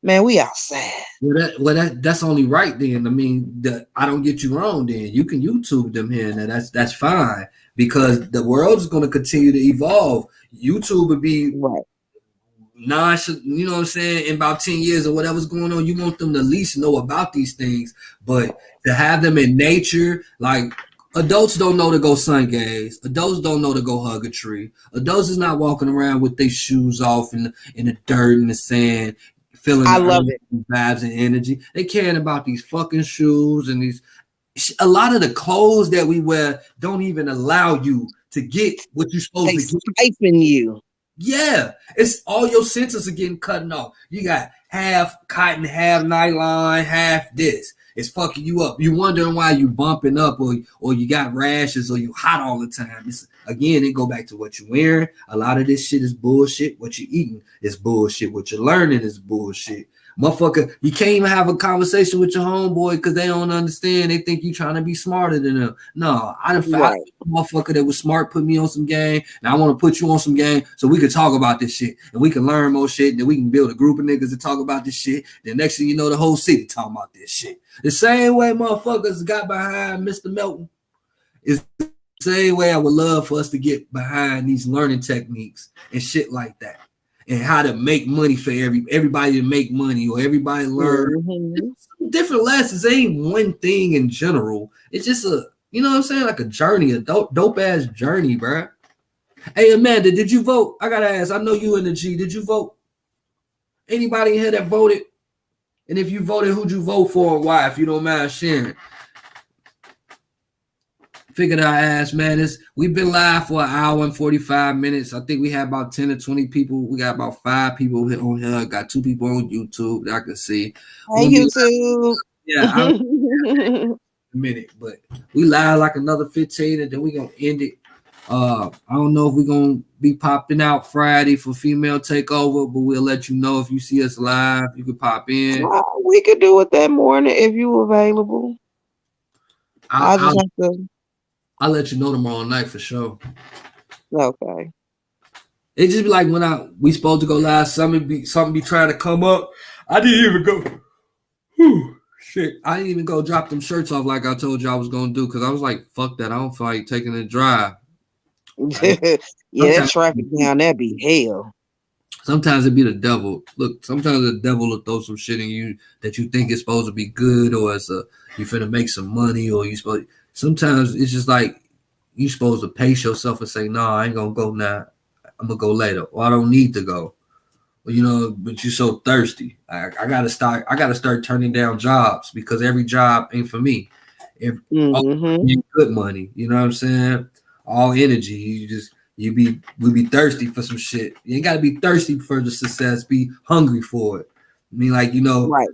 man, we outside. That's only right then. I mean, I don't get you wrong then. You can YouTube them here and that's fine because the world is going to continue to evolve. YouTube would be you know what I'm saying, in about 10 years or whatever's going on, you want them to at least know about these things. But to have them in nature, like, adults don't know to go sun gaze. Adults don't know to go hug a tree. Adults is not walking around with their shoes off in the dirt and the sand, feeling vibes and energy. They caring about these fucking shoes and these. A lot of the clothes that we wear don't even allow you to get what you're supposed They to get. siphoning you. Yeah, it's all your senses are getting cut off. You got half cotton, half nylon, half this. It's fucking you up. You wondering why you bumping up, or you got rashes, or you hot all the time. It's, again, it go back to what you're wearing. A lot of this shit is bullshit. What you're eating is bullshit. What you're learning is bullshit. Motherfucker, you can't even have a conversation with your homeboy because they don't understand. They think you trying to be smarter than them. No, I done found a motherfucker that was smart, put me on some game, and I want to put you on some game so we can talk about this shit and we can learn more shit. And then we can build a group of niggas to talk about this shit. Then next thing you know, the whole city talking about this shit. The same way motherfuckers got behind Mr. Melton is the same way I would love for us to get behind these learning techniques and shit like that. And how to make money for everybody to make money, or everybody learn different lessons. It ain't one thing in general. It's just a, you know what I'm saying, like a journey, a dope ass journey, bro. Hey Amanda, did you vote? I gotta ask. I know you in the G. Did you vote? Anybody here that voted? And if you voted, who'd you vote for and why? If you don't mind sharing. Figured I asked, man. We've been live for an hour and 45 minutes. I think we had about 10 or 20 people. We got about 5 people on here. Got 2 people on YouTube that I can see. Hey, YouTube. Yeah, a minute, but we live like another 15, and then we gonna end it. I don't know if we're gonna be popping out Friday for female takeover, but we'll let you know if you see us live. You can pop in. We could do it that morning if you available. I'll let you know tomorrow night for sure. Okay. It just be like when we supposed to go live, something be trying to come up. I didn't even go. Whew, shit. I didn't even go drop them shirts off like I told you I was gonna do, because I was like, fuck that. I don't feel like taking a drive. Yeah, that traffic down there be hell. Sometimes it be the devil. Look, sometimes the devil will throw some shit in you that you think is supposed to be good, or you finna make some money, or you supposed. Sometimes it's just like you supposed to pace yourself and say, no, I ain't gonna go now. I'm gonna go later, or I don't need to go. Well, you know, but you're so thirsty. I gotta start turning down jobs because every job ain't for me. Good money, you know what I'm saying? All energy. We be thirsty for some shit. You ain't gotta be thirsty for the success. Be hungry for it. I mean, like, you know, right?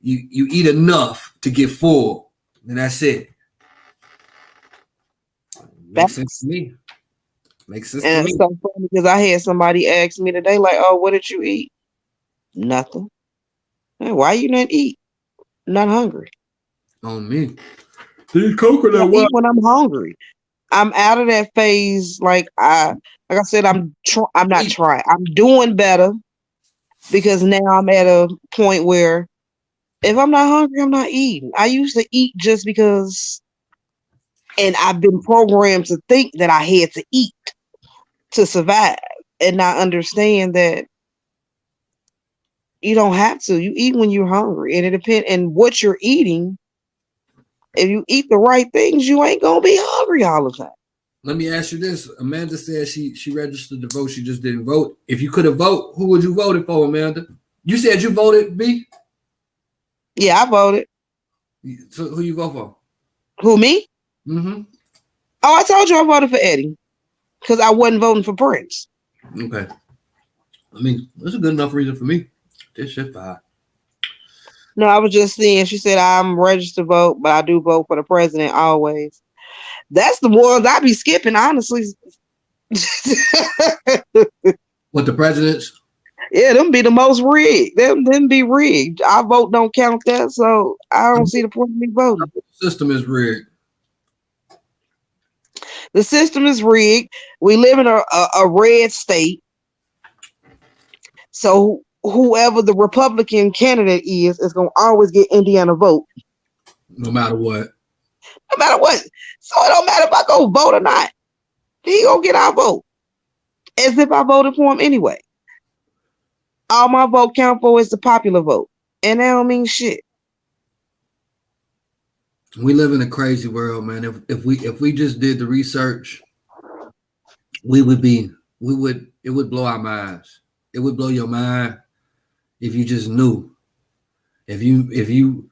You eat enough to get full, and that's it. Makes sense to me. Makes sense to me. And it's so funny because I had somebody ask me today, like, "Oh, what did you eat?" Nothing. Hey, why you didn't eat? Not hungry. On me. These coconut water. When I'm hungry, I'm out of that phase. Like I said, I'm not trying. I'm doing better because now I'm at a point where if I'm not hungry, I'm not eating. I used to eat just because. And I've been programmed to think that I had to eat to survive, and not understand that you don't have to. You eat when you're hungry, and it depends on what you're eating. If you eat the right things, you ain't gonna be hungry all the time. Let me ask you this: Amanda said she registered to vote. She just didn't vote. If you could have voted, who would you vote for, Amanda? You said you voted, B? Yeah, I voted. So who you vote for? Who, me? Mm-hmm. Oh, I told you I voted for Eddie because I wasn't voting for Prince. Okay. I mean, that's a good enough reason for me. This shit fine. No, I was just saying, she said I'm registered to vote, but I do vote for the president always. That's the ones I be skipping, honestly. What, the presidents? Yeah, them be the most rigged. Them be rigged. Our vote don't count that, so I don't see the point of me voting. The system is rigged. The system is rigged. We live in a red state. So whoever the Republican candidate is going to always get Indiana vote. No matter what. No matter what. So it don't matter if I go vote or not. He going to get our vote. As if I voted for him anyway. All my vote count for is the popular vote. And that don't mean shit. We live in a crazy world, man. If we just did the research, it would blow our minds. It would blow your mind if you just knew. If you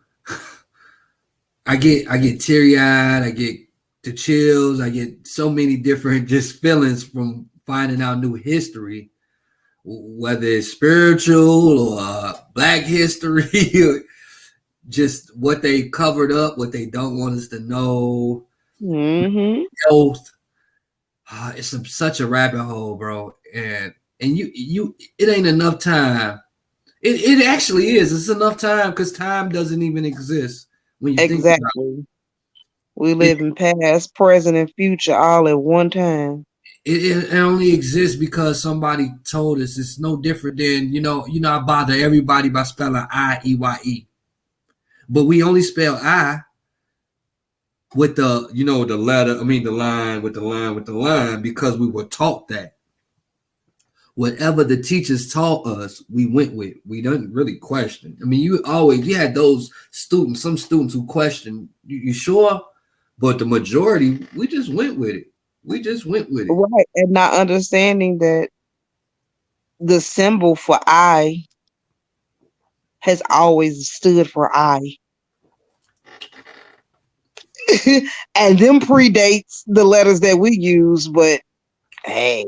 I get teary-eyed, I get the chills. I get so many different just feelings from finding out new history, whether it's spiritual or Black history, or just what they covered up, what they don't want us to know. Health. It's such a rabbit hole, bro. And you it ain't enough time. It actually is. It's enough time because time doesn't even exist when you think about it. We live in past, present, and future all at one time. It only exists because somebody told us. It's no different than, I bother everybody by spelling I-E-Y-E. But we only spell I with the, the letter, the line with the line with the line, because we were taught that. Whatever the teachers taught us, we went with. We didn't really question. You had those students, some students who questioned, you sure? But the majority, we just went with it. Right. And not understanding that the symbol for I has always stood for I. And them predates the letters that we use, but hey.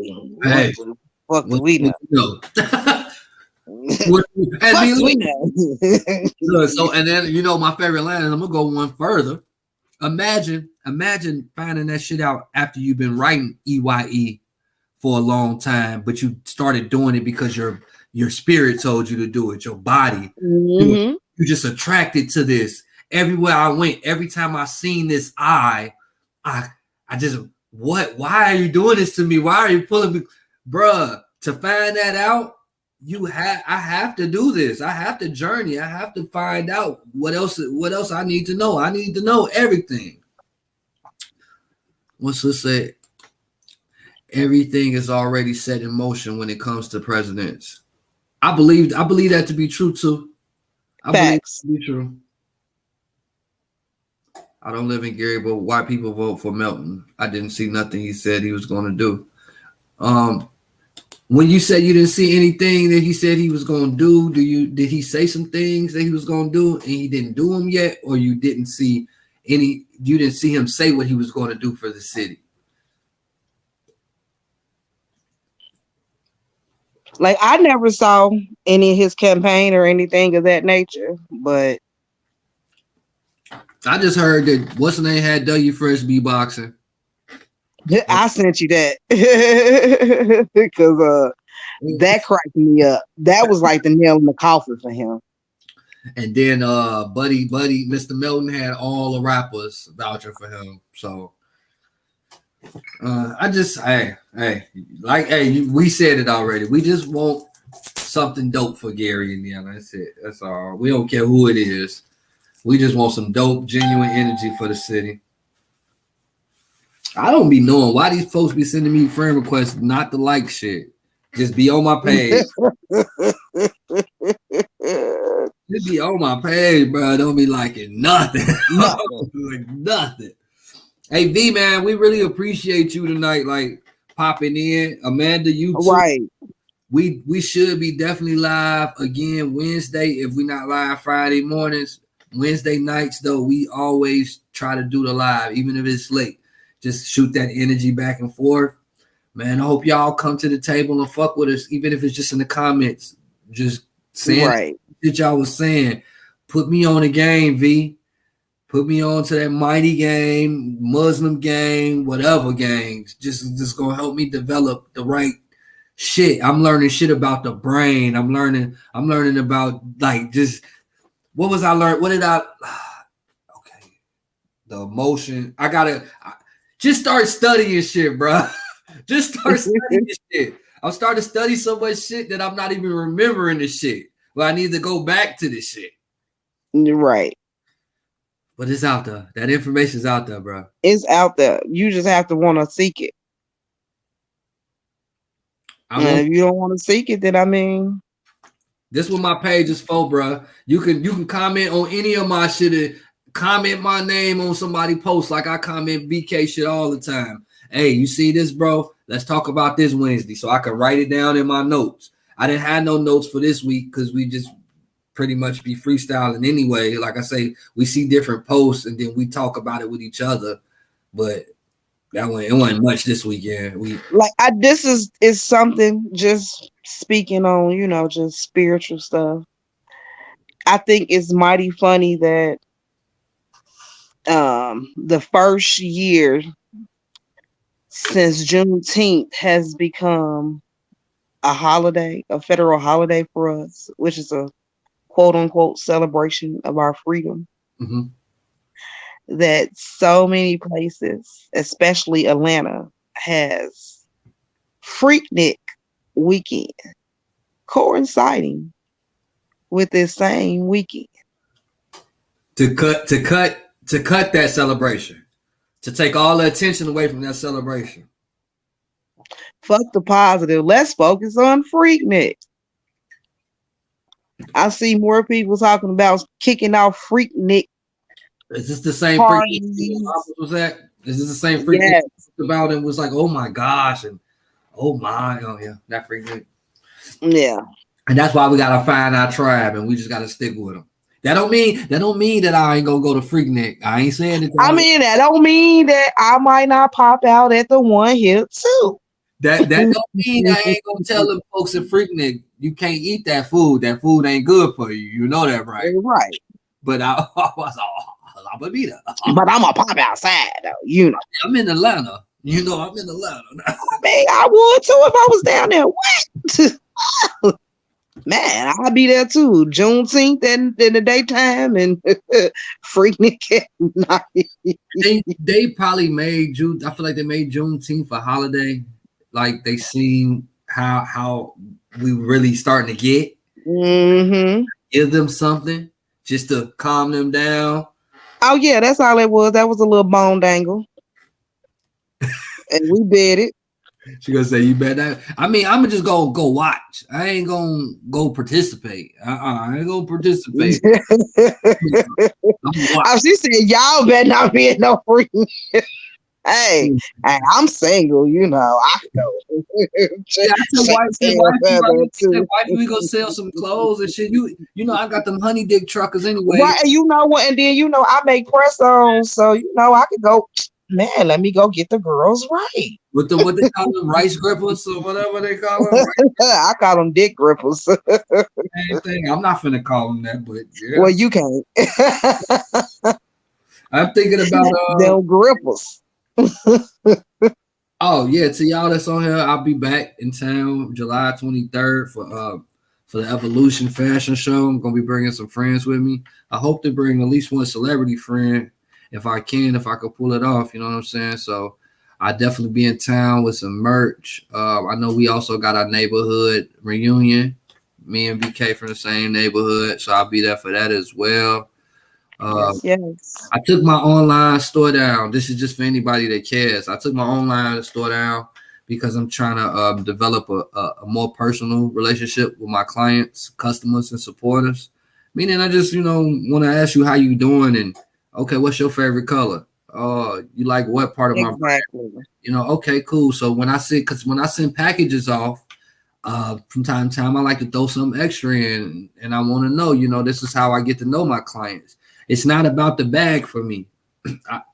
What do we know? We know. So, and then my favorite line, and I'm gonna go one further. Imagine finding that shit out after you've been writing EYE for a long time, but you started doing it because your spirit told you to do it. Your body, you just attracted to this. Everywhere I went, every time I seen this, I just what? Why are you doing this to me? Why are you pulling me? Bruh, to find that out, I have to do this. I have to journey. I have to find out what else I need to know. I need to know everything. What's to say? Everything is already set in motion when it comes to presidents. I believe that to be true too. I believe it to be true. I don't live in Gary, but white people vote for Melton. I didn't see nothing he said he was going to do. When you said you didn't see anything that he said he was going to do, did he say some things that he was going to do and he didn't do them yet, or you didn't see him say what he was going to do for the city? Like, I never saw any of his campaign or anything of that nature, but I just heard that what's the name had W Fresh beatboxing. I sent you that because that cracked me up. That was like the nail in the coffin for him. And then buddy, Mr. Melton had all the rappers vouching for him. So we said it already. We just want something dope for Gary, Indiana. That's it. That's all. We don't care who it is. We just want some dope, genuine energy for the city. I don't be knowing why these folks be sending me friend requests not to like shit. Just be on my page. Just be on my page, bro. Don't be liking nothing. Like nothing. Hey, V, man, we really appreciate you tonight, like popping in. Amanda, you too. Right. We should be definitely live again Wednesday if we're not live Friday mornings. Wednesday nights, though, we always try to do the live, even if it's late. Just shoot that energy back and forth. Man, I hope y'all come to the table and fuck with us, even if it's just in the comments. Just saying what y'all was saying. Put me on the game, V. Put me on to that mighty game, Muslim game, whatever games. Just gonna help me develop the right shit. I'm learning shit about the brain. I'm learning about like just what was I learning? What did I okay. The emotion. I gotta just start studying shit, bro. Just start studying shit. I'm starting to study so much shit that I'm not even remembering the shit. Well, I need to go back to this shit. Right. But it's out there. That information's out there, bro. It's out there. You just have to want to seek it. And if you don't want to seek it, then this is what my page is for, bro. You can comment on any of my shit. Comment my name on somebody post like I comment BK shit all the time. Hey, you see this, bro? Let's talk about this Wednesday so I can write it down in my notes. I didn't have no notes for this week because we just pretty much be freestyling anyway. Like I say, we see different posts and then we talk about it with each other. but it wasn't much this weekend. This is something, just speaking on, just spiritual stuff. I think it's mighty funny that the first year since Juneteenth has become a holiday, a federal holiday for us, which is a quote unquote celebration of our freedom. Mm-hmm. That so many places, especially Atlanta, has Freaknik weekend coinciding with this same weekend. To cut that celebration, to take all the attention away from that celebration. Fuck the positive. Let's focus on Freaknik. I see more people talking about kicking off Freaknik. Is this the same Freaknik was that? Is this the same Freaknik yes. about it? Was like, oh my gosh, and oh yeah, that Freaknik. Yeah. And that's why we gotta find our tribe, and we just gotta stick with them. That don't mean that I ain't gonna go to Freaknik. I ain't saying it. That don't mean that I might not pop out at the one here too. That don't mean I ain't gonna tell them folks at Freaknik you can't eat that food. That food ain't good for you. You know that, right? Right. But I'm gonna be there. But I'm gonna pop outside though. I'm in Atlanta. I'm in Atlanta. Man, I would too if I was down there. What? Man, I'll be there too. Juneteenth in the daytime and Freaknik at night. They probably made June. I feel like they made Juneteenth a holiday. Like they seen how we really starting to get. Mm-hmm. Give them something just to calm them down. Oh yeah, that's all it was. That was a little bone dangle, and we bet it. She gonna say you bet that. I mean, I'm gonna just go watch. I ain't gonna go participate. I ain't gonna participate. She said, "Y'all better not be in no free." Hey, I'm single. I know. Wifey, we go sell some clothes and shit. I got them honey dick truckers anyway. Right, and you know what? And then I make press-ons, so I could go. Man, let me go get the girls right. What they call them, rice grippers or whatever they call them? I call them dick grippers. Same thing. I'm not finna call them that, but yeah. Well, you can't. I'm thinking about them grippers. Oh yeah, to y'all that's on here, I'll be back in town July 23rd for the Evolution Fashion Show. I'm gonna be bringing some friends with me. I hope to bring at least one celebrity friend if I could pull it off. You know what I'm saying? So I definitely be in town with some merch. I know we also got our neighborhood reunion. Me and BK from the same neighborhood, so I'll be there for that as well. Yes. I took my online store down. This is just for anybody that cares. I took my online store down because I'm trying to develop a more personal relationship with my clients, customers, and supporters. Meaning I just, want to ask you how you doing and, okay, what's your favorite color? You like what part of my brand? Okay, cool. So when I send packages off, from time to time, I like to throw some extra in, and I want to know, this is how I get to know my clients. It's not about the bag for me.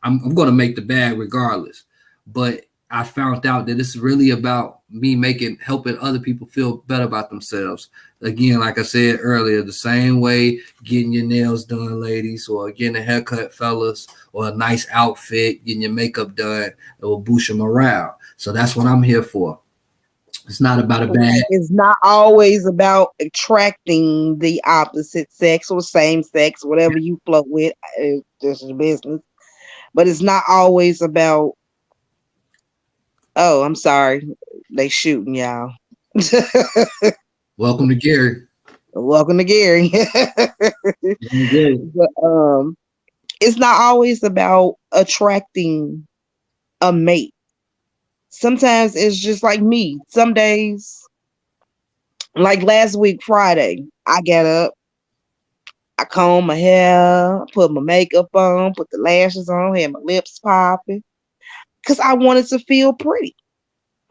I'm going to make the bag regardless, but I found out that it's really about me helping other people feel better about themselves. Again, like I said earlier, the same way getting your nails done, ladies, or getting a haircut, fellas, or a nice outfit, getting your makeup done, it will boost your morale. So that's what I'm here for. It's not about a bag. It's not always about attracting the opposite sex or same sex, whatever you float with. This is business. But it's not always about, oh, I'm sorry, they shooting y'all. Welcome to Gary. Welcome to Gary. But, it's not always about attracting a mate. Sometimes it's just like me. Some days, like last week, Friday, I got up, I combed my hair, put my makeup on, put the lashes on, had my lips popping, because I wanted to feel pretty.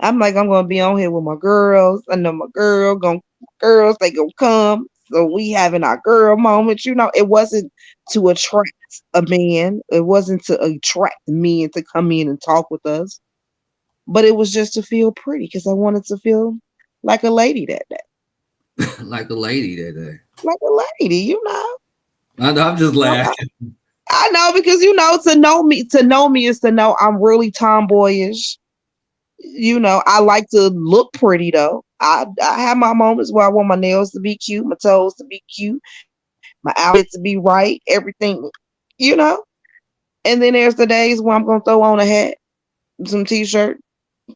I'm like, I'm going to be on here with my girls. I know my girls, they going to come So we having our girl moments, you know. It wasn't to attract a man. It wasn't to attract men to come in and talk with us. But it was just to feel pretty because I wanted to feel like a lady that day. Like a lady that day. Like a lady, you know. I'm just laughing. I know because you know to know me is to know I'm really tomboyish. You know, I like to look pretty though. I have my moments where I want my nails to be cute, my toes to be cute, my outfit to be right, everything, you know. And then there's the days where I'm gonna throw on a hat, some t-shirt,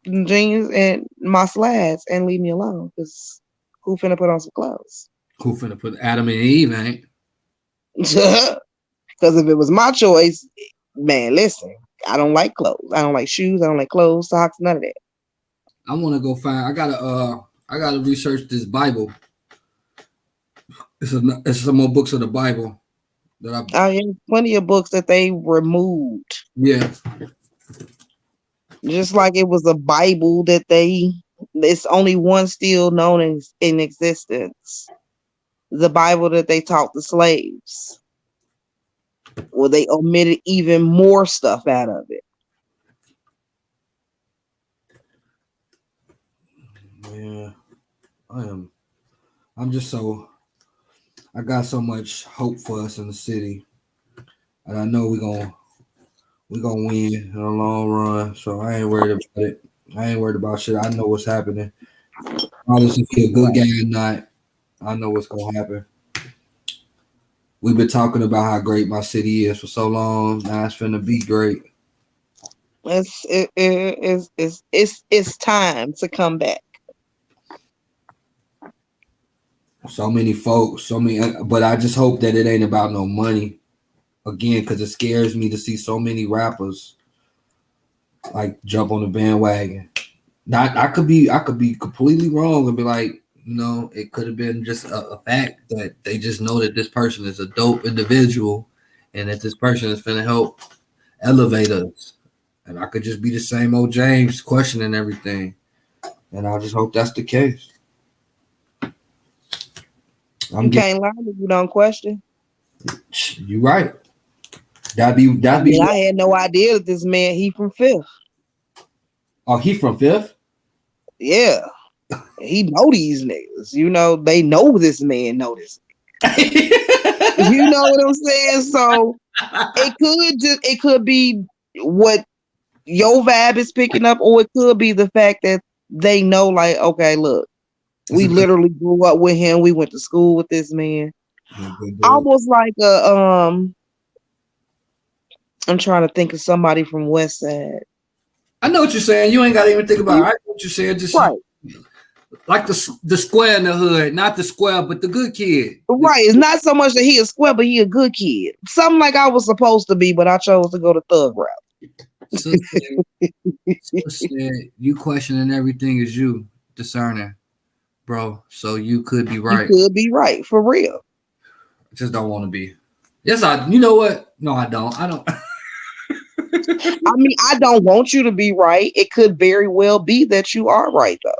some jeans, and my slides and leave me alone. Because who finna put on some clothes? Who finna put Adam and Eve, ain't? Because if it was my choice, man, listen, I don't like clothes. I don't like shoes. I don't like clothes, socks, none of that. I want to go find. I gotta research this Bible. It's some more books of the Bible that I have plenty of books that they removed. Yeah. Just like it was a Bible that it's only one still known in existence. The Bible that they taught the slaves. Well, they omitted even more stuff out of it. Yeah, I'm just I got so much hope for us in the city, and I know we're gonna win in the long run. So I ain't worried about it. I ain't worried about shit. I know what's happening. Honestly, if it's a good game or not, I know what's gonna happen. We've been talking about how great my city is for so long. Now it's finna be great. It's time to come back. So many folks, but I just hope that it ain't about no money again, because it scares me to see so many rappers like jump on the bandwagon. I could be completely wrong and be like, you know, it could have been just a fact that they just know that this person is a dope individual and that this person is finna help elevate us. And I could just be the same old James questioning everything. And I just hope that's the case. Can't learn if you don't question. You're right. I had no idea that this man, he from Fifth. Oh, he from Fifth? Yeah. He know these niggas. You know, they know this man know this. You know what I'm saying? So it could be what your vibe is picking up, or it could be the fact that they know, like, okay, look, we literally grew up with him. We went to school with this man. Almost like I'm trying to think of somebody from West Side. I know what you're saying. You ain't got to even think about it. I know what you're saying. Just right. Like the square in the hood, not the square, but the good kid. Right. It's not so much that he a square, but he a good kid. Something like I was supposed to be, but I chose to go the thug route. Sister, you questioning everything is you discerning, bro. So you could be right. You could be right, for real. I just don't want to be. Yes, you know what? No, I don't. I mean, I don't want you to be right. It could very well be that you are right, though.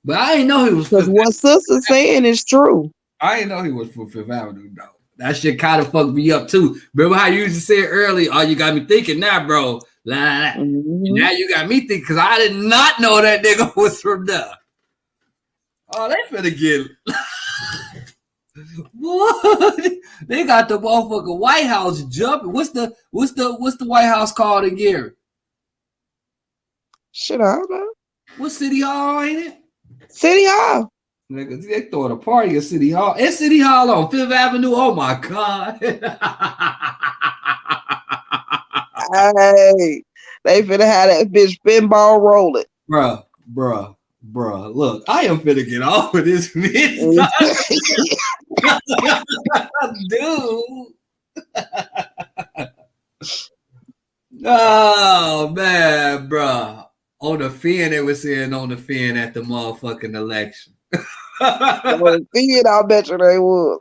But I didn't know he was. Because what sister's saying is true. I didn't know he was from Fifth Avenue, though. That shit kind of fucked me up, too. Remember how you used to say it earlier? Oh, you got me thinking now, bro. Mm-hmm. Now you got me thinking, because I did not know that nigga was from there. Oh, they finna get... What? They got the motherfucking White House jumping. What's the White House called in Gary? Shit, I don't know. What City Hall, ain't it? City Hall. Niggas, they throwing a party at City Hall. It's City Hall on Fifth Avenue. Oh my God. Hey, they finna have that bitch pinball rolling. Bruh. Look, I am finna get off of this bitch. Dude. Oh man, bruh. On the fin, they were saying on the fin at the motherfucking election. On the fin, I bet you they was.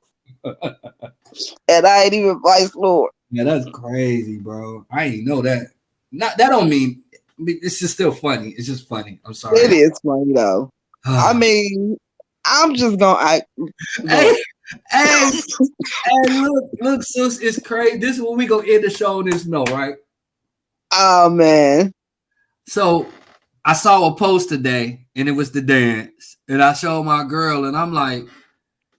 And I ain't even vice lord. Yeah, that's crazy, bro. I ain't know that. That don't mean it's just still funny. It's just funny. I'm sorry. It is funny though. I mean, I'm just gonna. Hey, look, sis, it's crazy. This is when we gonna end the show on this note, right? Oh man. So I saw a post today, and it was the dance, and I showed my girl, and I'm like,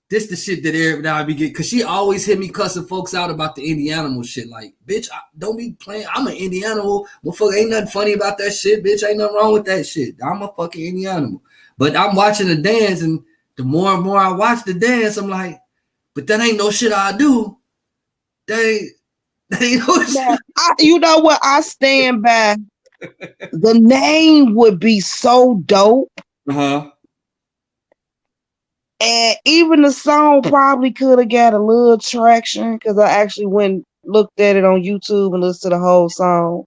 "This the shit that I be getting," because she always hit me cussing folks out about the Indianimal shit. Like, bitch, don't be playing. I'm an Indianimal. Motherfucker, ain't nothing funny about that shit, bitch. Ain't nothing wrong with that shit. I'm a fucking Indianimal. But I'm watching the dance, and the more and more I watch the dance, I'm like, but that ain't no shit I do. That ain't no shit. You know what? I stand by. The name would be so dope. Uh-huh. And even the song probably could have got a little traction because I actually went and looked at it on YouTube and listened to the whole song.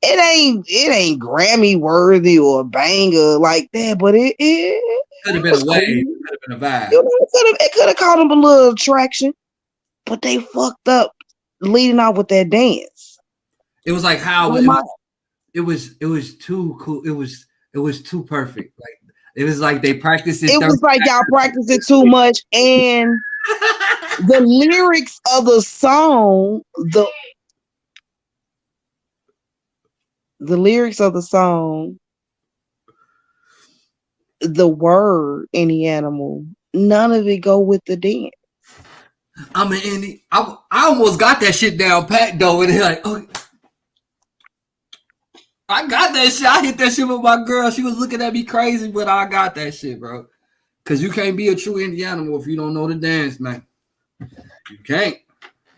It ain't Grammy worthy or a banger like that, but it could have been a wave. It could have been a vibe. You know, it could have caught them a little traction, but they fucked up leading off with that dance. It was like how it was too cool. It was too perfect. Like it was like they practiced it. It was like y'all practiced it too much, and the lyrics of the song, the lyrics of the song, the word Indianimal, none of it go with the dance. I'm an Indie. I almost got that shit down pat though, and they're like, oh, I got that shit. I hit that shit with my girl. She was looking at me crazy, but I got that shit, bro. Cause you can't be a true Indianimal if you don't know the dance, man. You can't.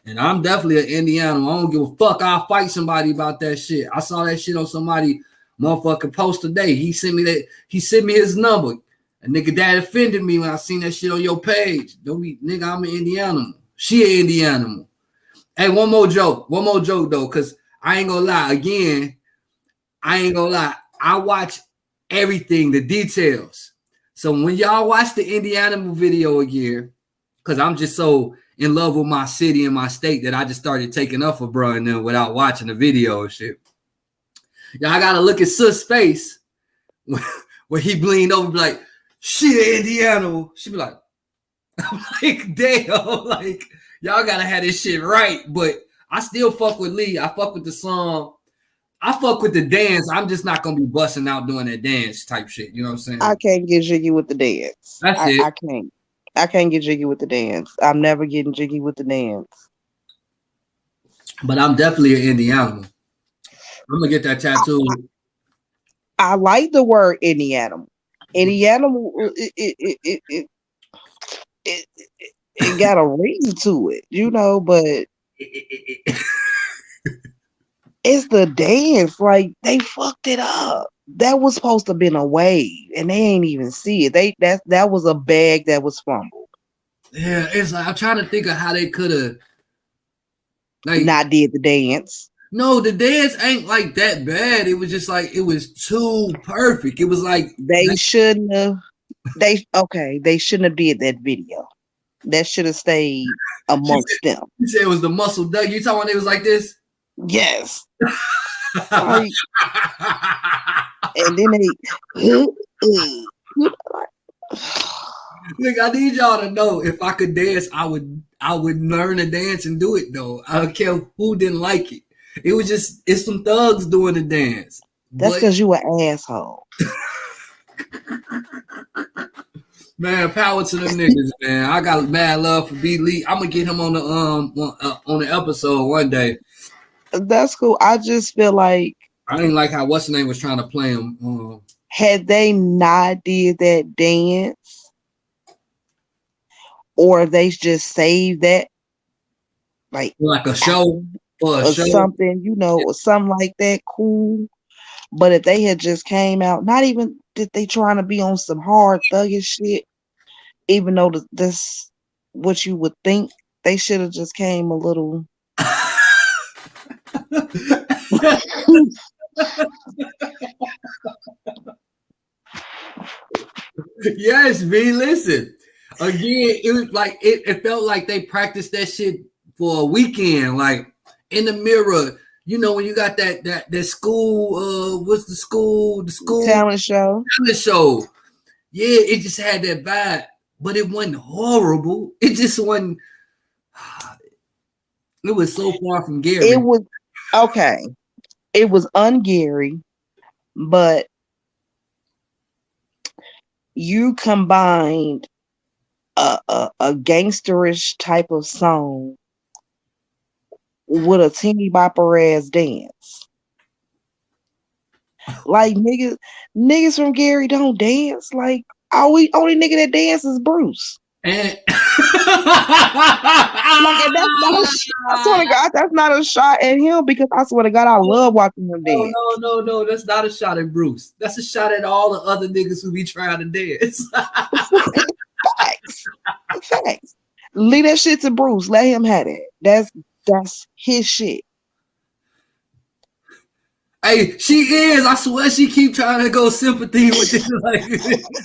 And I'm definitely an Indianimal. I don't give a fuck. I'll fight somebody about that shit. I saw that shit on somebody motherfucking post today. He sent me his number. A nigga that offended me when I seen that shit on your page. Don't be nigga, I'm an Indianimal. She an Indianimal. Hey, one more joke though, because I ain't gonna lie. Again, I ain't gonna lie. I watch everything, the details. So when y'all watch the Indianimal video again, because I'm just so in love with my city and my state that I just started taking up for bro and then without watching the video and shit. Y'all gotta look at Sus' face where he leaned over and be like, shit, Indianimal. She be like, I'm like, damn, like, y'all gotta have this shit right. But I still fuck with Lee. I fuck with the song. I fuck with the dance. I'm just not gonna be busting out doing that dance type shit. You know what I'm saying? I can't get jiggy with the dance. I can't. I can't get jiggy with the dance. I'm never getting jiggy with the dance. But I'm definitely an Indianimal. I'm gonna get that tattoo. I like the word Indianimal. Indianimal, it got a ring to it, you know, but it's the dance. Like they fucked it up. That was supposed to have been a wave, and they ain't even see it. That was a bag that was fumbled. Yeah, it's like I'm trying to think of how they could have like not did the dance. No, the dance ain't like that bad. It was just like it was too perfect. It was like they shouldn't have. They shouldn't have did that video. That should have stayed amongst them. You said it was the muscle duck. You talking when it was like this? Yes. Like, and then they look, I need y'all to know if I could dance, I would learn to dance and do it though. I don't care who didn't like it. It's some thugs doing the dance. That's because you an asshole. Man, power to them niggas, man. I got mad love for B Lee. I'm gonna get him on the episode one day. That's cool. I just feel like I didn't like how what's the name was trying to play him. Had they not did that dance, or they just saved that, like a show or something, you know, or something like that, cool. But if they had just came out, not even that they trying to be on some hard thuggish shit, even though this what you would think, they should have just came a little. Yes, B. Listen. Again, it was like it felt like they practiced that shit for a weekend, like in the mirror. You know, when you got that school, what's the school? The school talent show. Talent show. Yeah, it just had that vibe, but it wasn't horrible. It just wasn't. It was so far from Gary. It was okay. It was un-Gary, but you combined a gangsterish type of song with a teeny bopper ass dance. Like niggas from Gary don't dance. Like only nigga that dances is Bruce. And Like, and that's not I swear to God, that's not a shot at him because I swear to God, I love watching him dance. No, that's not a shot at Bruce. That's a shot at all the other niggas who be trying to dance. Facts. Leave that shit to Bruce. Let him have it. That's his shit. Hey, she is. I swear she keep trying to go sympathy with this. Like,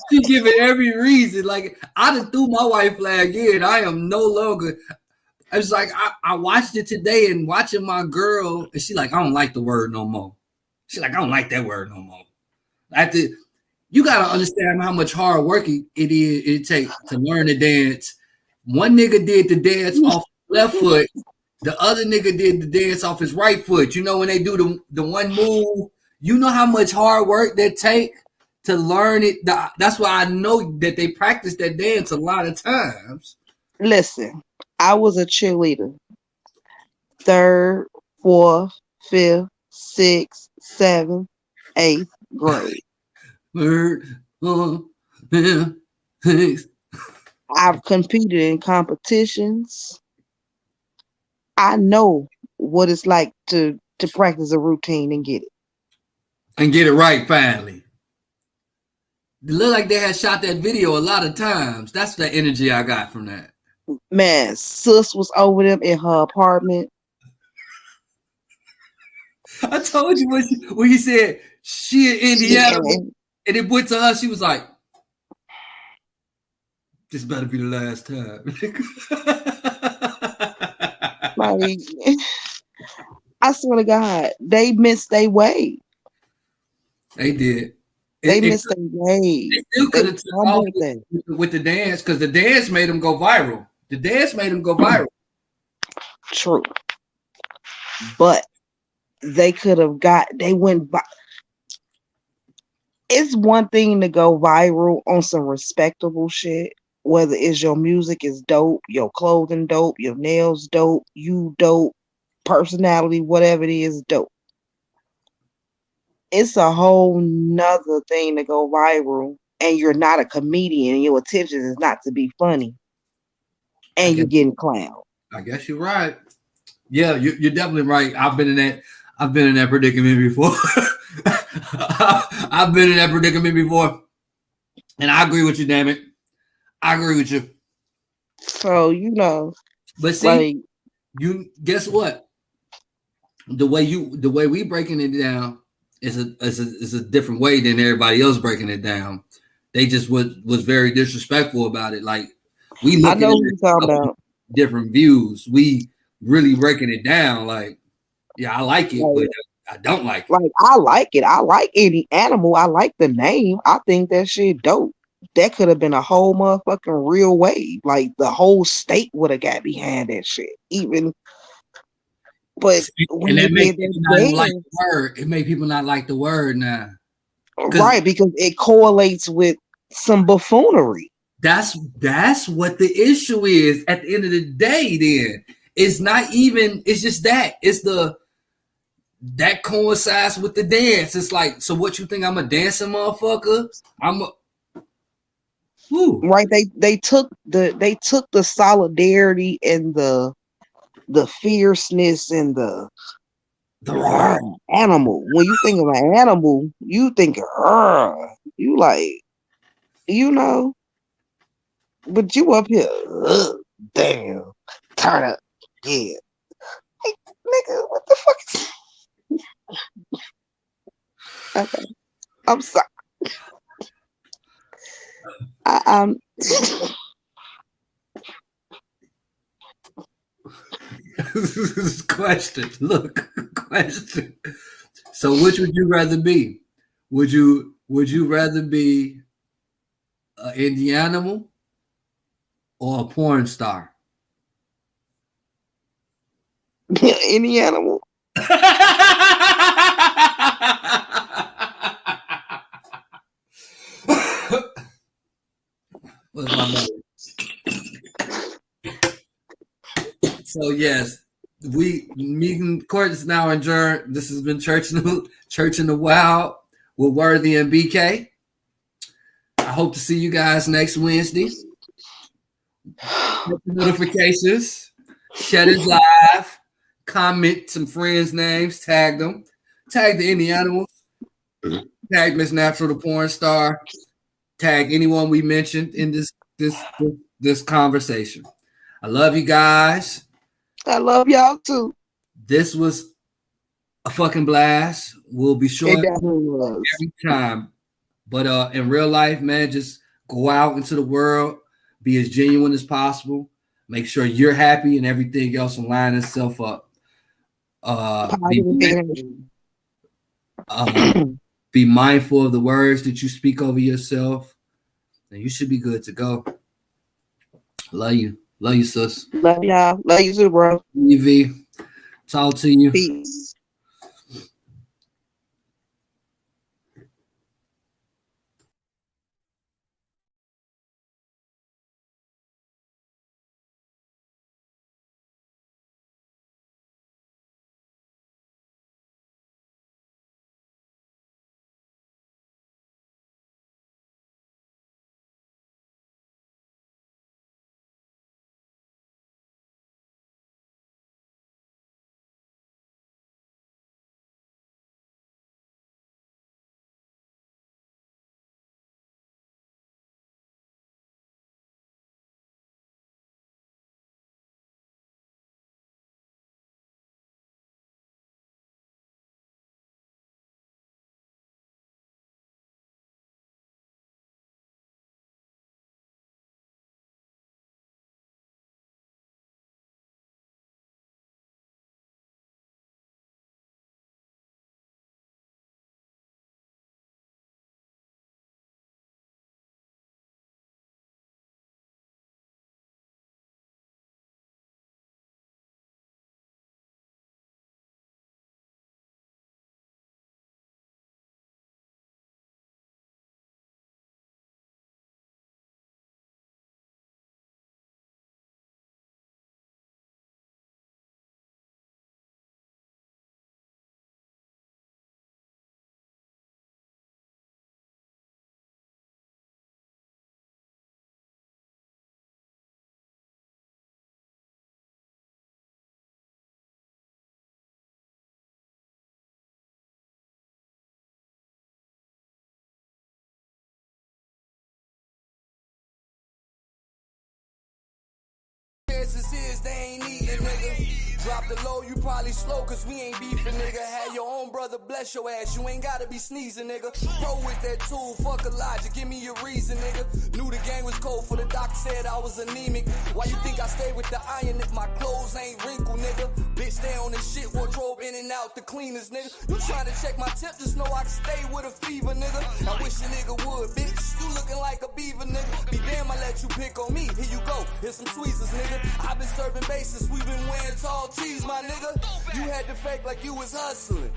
she giving every reason. Like, I done threw my white flag in. I am no longer. I was like, I watched it today and watching my girl, and she like, I don't like the word no more. She like, I don't like that word no more. You gotta understand how much hard work it takes to learn to dance. One nigga did the dance off the left foot. The other nigga did the dance off his right foot. You know, when they do the one move, you know how much hard work that take to learn it. That's why I know that they practice that dance a lot of times. Listen, I was a cheerleader. 3rd, 4th, 5th, 6th, 7th, 8th grade. I've competed in competitions. I know what it's like to practice a routine and get it. And get it right finally. It looked like they had shot that video a lot of times. That's the energy I got from that. Man, sis was over them in her apartment. I told you when you said she in Indiana and it went to her, she was like, this better be the last time. Like, I swear to God, they missed their way. They did. They missed their way. They still could have took off with the dance because the dance made them go viral. The dance made them go viral. True. But they could have they went by. It's one thing to go viral on some respectable shit. Whether it's your music is dope, your clothing dope, your nails dope, you dope, personality, whatever it is, dope. It's a whole nother thing to go viral and you're not a comedian and your intention is not to be funny and you're getting clowned. I guess you're right. Yeah, you're definitely right. I've been in that predicament before. I've been in that predicament before. And I agree with you, damn it. I agree with you. So, you know. But see, like, you guess what? The way we breaking it down is a different way than everybody else breaking it down. They just was very disrespectful about it. Like, we look at it different views. We really breaking it down. Like, yeah, I like it, but I don't like it. Like, I like it. I like any animal. I like the name. I think that shit dope. That could have been a whole motherfucking real wave. Like, the whole state would have got behind that shit. Even, but when it made people not like the word. It made people not like the word now. Right, because it correlates with some buffoonery. That's what the issue is at the end of the day. Then it's not even. It's just that. It's that coincides with the dance. It's like, so what you think? I'm a dancing motherfucker. Right. They took the solidarity and the fierceness and the animal. When you think of an animal, you think you like, you know. But you up here, damn, turn up, yeah. Hey, nigga, what the fuck is? Okay, I'm sorry. Question. So which would you rather be? Would you rather be an indie animal, or a porn star? Any animal. What's my mother? So yes, meeting court is now adjourned. This has been Church in the Wild with Worthy and BK. I hope to see you guys next Wednesday. Notifications, share it live, comment some friends' names, tag them, tag the Indie Animals, tag Miss Natural the Porn Star, tag anyone we mentioned in this conversation. I love you guys. I love y'all too. This was a fucking blast. We'll be sure every time. But in real life, man, just go out into the world, be as genuine as possible. Make sure you're happy and everything else will line itself up. Be mindful of the words that you speak over yourself, and you should be good to go. Love you. Love you, sis. Love y'all. Love you too, bro. EV. Talk to you. Peace. Chances is they ain't eating, nigga. Drop the low, you probably slow, cause we ain't beefing, nigga. Had your own brother bless your ass, you ain't gotta be sneezing, nigga. Roll with that tool, fuck a logic, give me a reason, nigga. Knew the game was cold, for the doctor said I was anemic. Why you think I stay with the iron if my clothes ain't wrinkled, nigga? Bitch, stay on this shit, wardrobe in and out, the cleaners, nigga. You tryna check my temp, just know I can stay with a fever, nigga. I wish a nigga would, bitch. You looking like a beaver, nigga. Be damn, I let you pick on me. Here you go, here's some tweezers, nigga. I been serving bases, we been wearing tall tees, my nigga. You had to fake like you was hustling.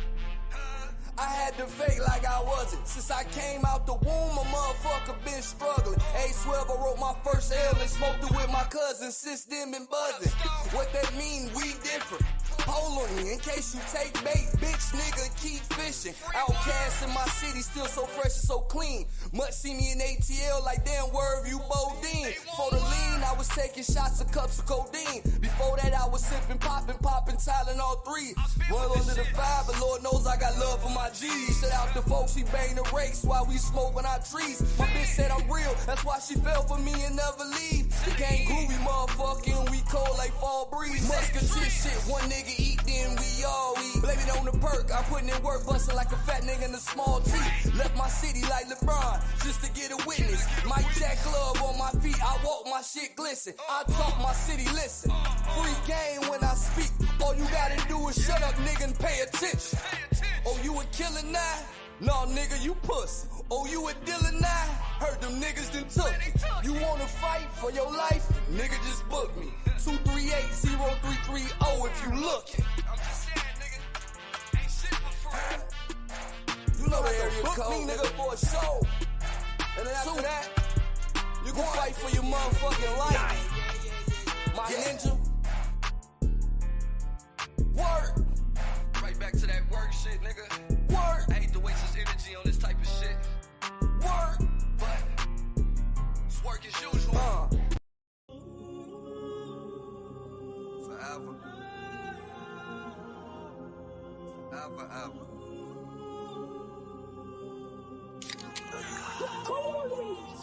I had to fake like I wasn't. Since I came out the womb, a motherfucker been struggling. A12, I wrote my first L and smoked it with my cousins. Since then been buzzing. What that mean? We different. Hold on me in case you take bait, bitch, nigga, keep fishing. Outcast in my city, still so fresh and so clean. Much see me in ATL like damn word, you Bodine. For the lean, I was taking shots of cups of codeine. Before that, I was sipping, popping Tylenol 3. Roll under the 5, but Lord knows I got love for my G's. Shout out to folks, we bang the race while we smoking our trees. My bitch said I'm real, that's why she fell for me and never leave. The gang groovy, motherfucking, we cold like fall breeze. Musketeer shit, one nigga eat, then we all eat. Blame it on the perk, I'm putting in work, busting like a fat nigga in a small teeth. Left my city like LeBron, just to get a witness. Mike Jack glove on my feet, I walk my shit glisten. I talk my city, listen. Free game when I speak, all you gotta do is shut up, nigga, and pay attention. Oh, you a killer now? No, nigga, you pussy. Oh, you a dealer now? Heard them niggas done took it. You wanna fight for your life? Nigga, just book me. 238-0330 if you looking. You know the area code, me, nigga, for a show. And then after that, you can fight for your motherfucking life. My ninja. Work. Right back to that work shit, nigga. Work. I hate to waste this energy on this type of shit. Work. But it's work as usual. Forever. Forever, ever.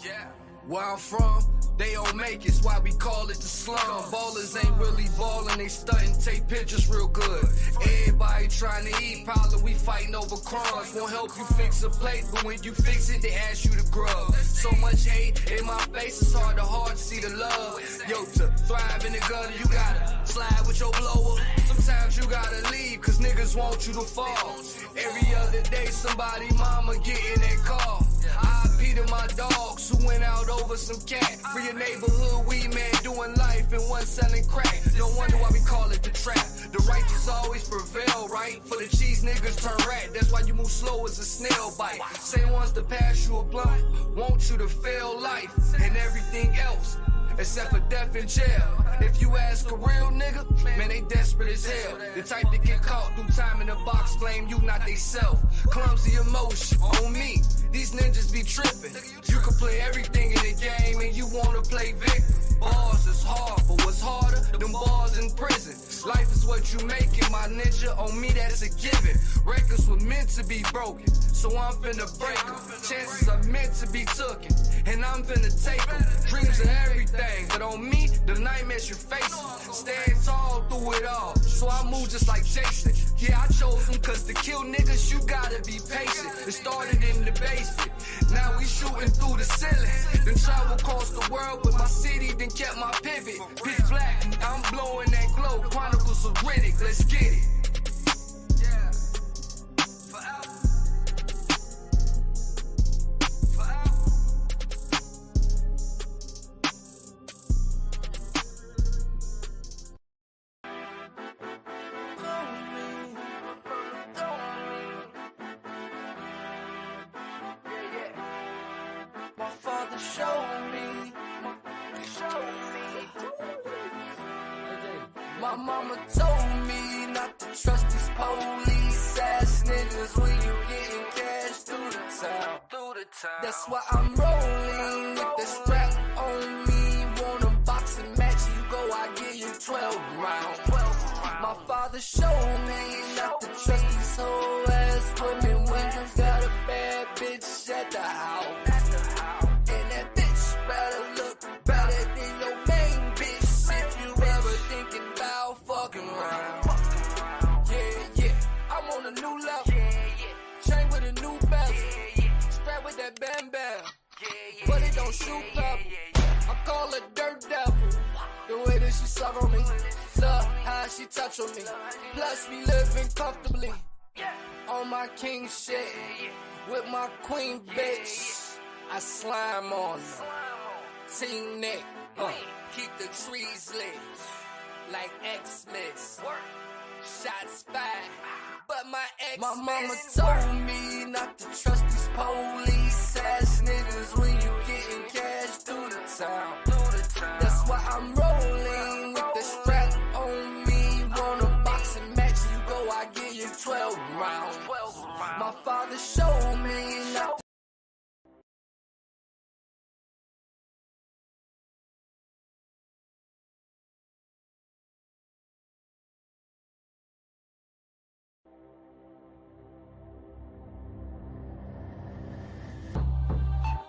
Yeah. Where I'm from, they don't make it, why we call it the slum. Ballers ain't really ballin', they stuntin', take pictures real good. Everybody trying to eat, probably we fighting over crumbs. Won't help you fix a plate, but when you fix it, they ask you to grub. So much hate in my face, it's hard to see the love. Yo, to thrive in the gutter, you gotta slide with your blower. Sometimes you gotta leave, cause niggas want you to fall. Every other day, somebody mama get in that car. I.P. to my dogs who went out over some cat. For your neighborhood weed man doing life and one selling crack. No wonder why we call it the trap. The righteous always prevail, right? For the cheese niggas turn rat. That's why you move slow as a snail bite. Same ones to pass you a blunt, want you to fail life and everything else. Except for death in jail. If you ask a real nigga, man, they desperate as hell. The type that get caught through time in the box, blame you, not they self. Clumsy emotion on me. These ninjas be tripping. You can play everything in the game and you wanna play victim. Bars is hard, but what's harder? Them bars in prison. Life is what you make it, my ninja. On me, that's a given. Records were meant to be broken, so I'm finna break them. Chances are meant to be taken, and I'm finna take them. Dreams are everything, but on me, the nightmares you face. Stand tall through it all, so I move just like Jason. Yeah, I chose them cause to kill niggas, you gotta be patient. It started in the basement, now we shooting through the ceiling. Then travel across the world with my city, then kept my pivot. Pitch black, I'm blowing that glow. Chronicles of Riddick, let's get it. Yeah, forever. Forever. My father showed me. My mama told me not to trust these police ass niggas when you getting cash through the town. That's why I'm rolling with the strap on me. Want a boxing match, you go, I give you 12 rounds. My father showed me not to trust these whole ass women when you got a bad bitch at the house. And that bitch better look better than your main bitch if you ever thinking about fucking around. Yeah, I'm on a new level. Chain with a new bezel. Strap with that bam bam. But it don't shoot pepper. I call her dirt devil. The way that she suck on me. Love how she touch on me. Plus we living comfortably. On my king shit. With my queen bitch. I slime on her. Team Nick. Keep the trees lit. Like Xmas. Shots fired. But my ex. My mama told me not to trust these police ass niggas when you getting cash through the town. That's why I'm rolling with the strap on me. Want a boxing match, you go, I give you 12 rounds. My father showed me not to.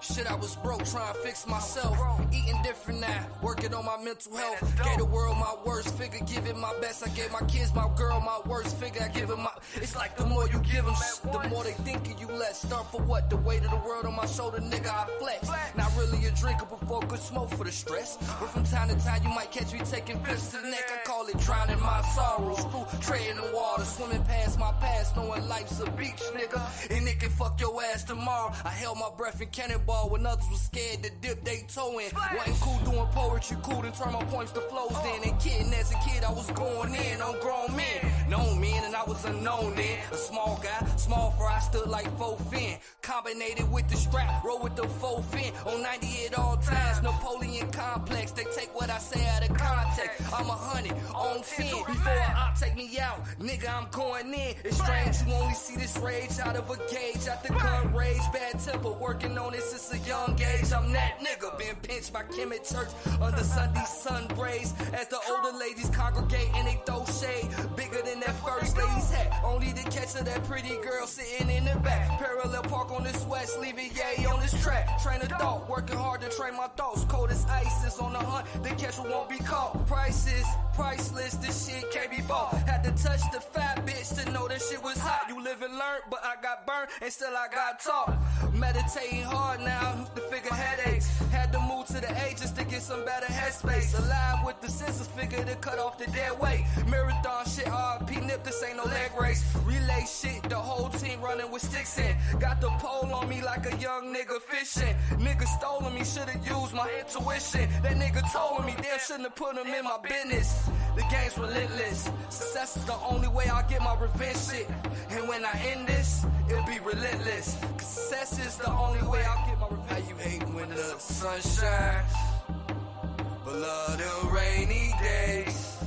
Shit, I was broke, trying to fix myself. Eating different now, working on my mental health. Gave the world my worst figure, give it my best. I gave my kids, my girl, my worst figure. I give them my. It's like the more you give them, the more they think of you less. Start for what? The weight of the world on my shoulder, nigga, I flex. Not really a drinker before good smoke for the stress. But from time to time, you might catch me taking fists to the neck. I call it drowning my sorrows. Through treading the water, swimming past my past, knowing life's a beach, nigga. And it can fuck your ass tomorrow. I held my breath in cannonball when others was scared to dip they toe in. Wasn't cool doing poetry, cool to turn my points to flows then. And kidding as a kid, I was going in on grown men. Known men and I was unknown then. A small guy, small fry, stood like 4 fin. Combinated with the strap, roll with the 4 fin. On 90 at all times, Napoleon complex. They take what I say out of context. I'm 100 on 10. Before I take me out, nigga, I'm going in. It's strange you only see this rage out of a cage. Out the gun rage, bad temper, working on it since a young age. I'm that nigga, been pinched by Kim at church under Sunday sun rays. As the older ladies congregate and they throw shade, bigger than that first lady's hat. Only to catch her, that pretty girl sitting in the back. Parallel park on this west, leaving yay on this track. Train of thought, working hard to train my thoughts. Cold as ice is on the hunt, the catcher won't be caught. Prices, priceless, this shit can't be bought. Had to touch the fat bitch to know that shit was hot. You live and learn, but I got burned and still I got taught. Meditating hard now to figure headaches. Had to move to the A just to get some better headspace. Alive with the scissors, figure to cut off the dead weight. Marathon shit, RP nip, this ain't no leg race. Relay shit, the whole team running with sticks in. Got the pole on me like a young nigga fishing. Nigga stolen me, should've used my intuition. That nigga told me, damn, shouldn't have put him in my business. The game's relentless. Success is the only way I'll get my revenge shit. And when I end this, it'll be relentless. Cause success is the only way I'll get my revenge. How you hate when the sun shines, but love the rainy days.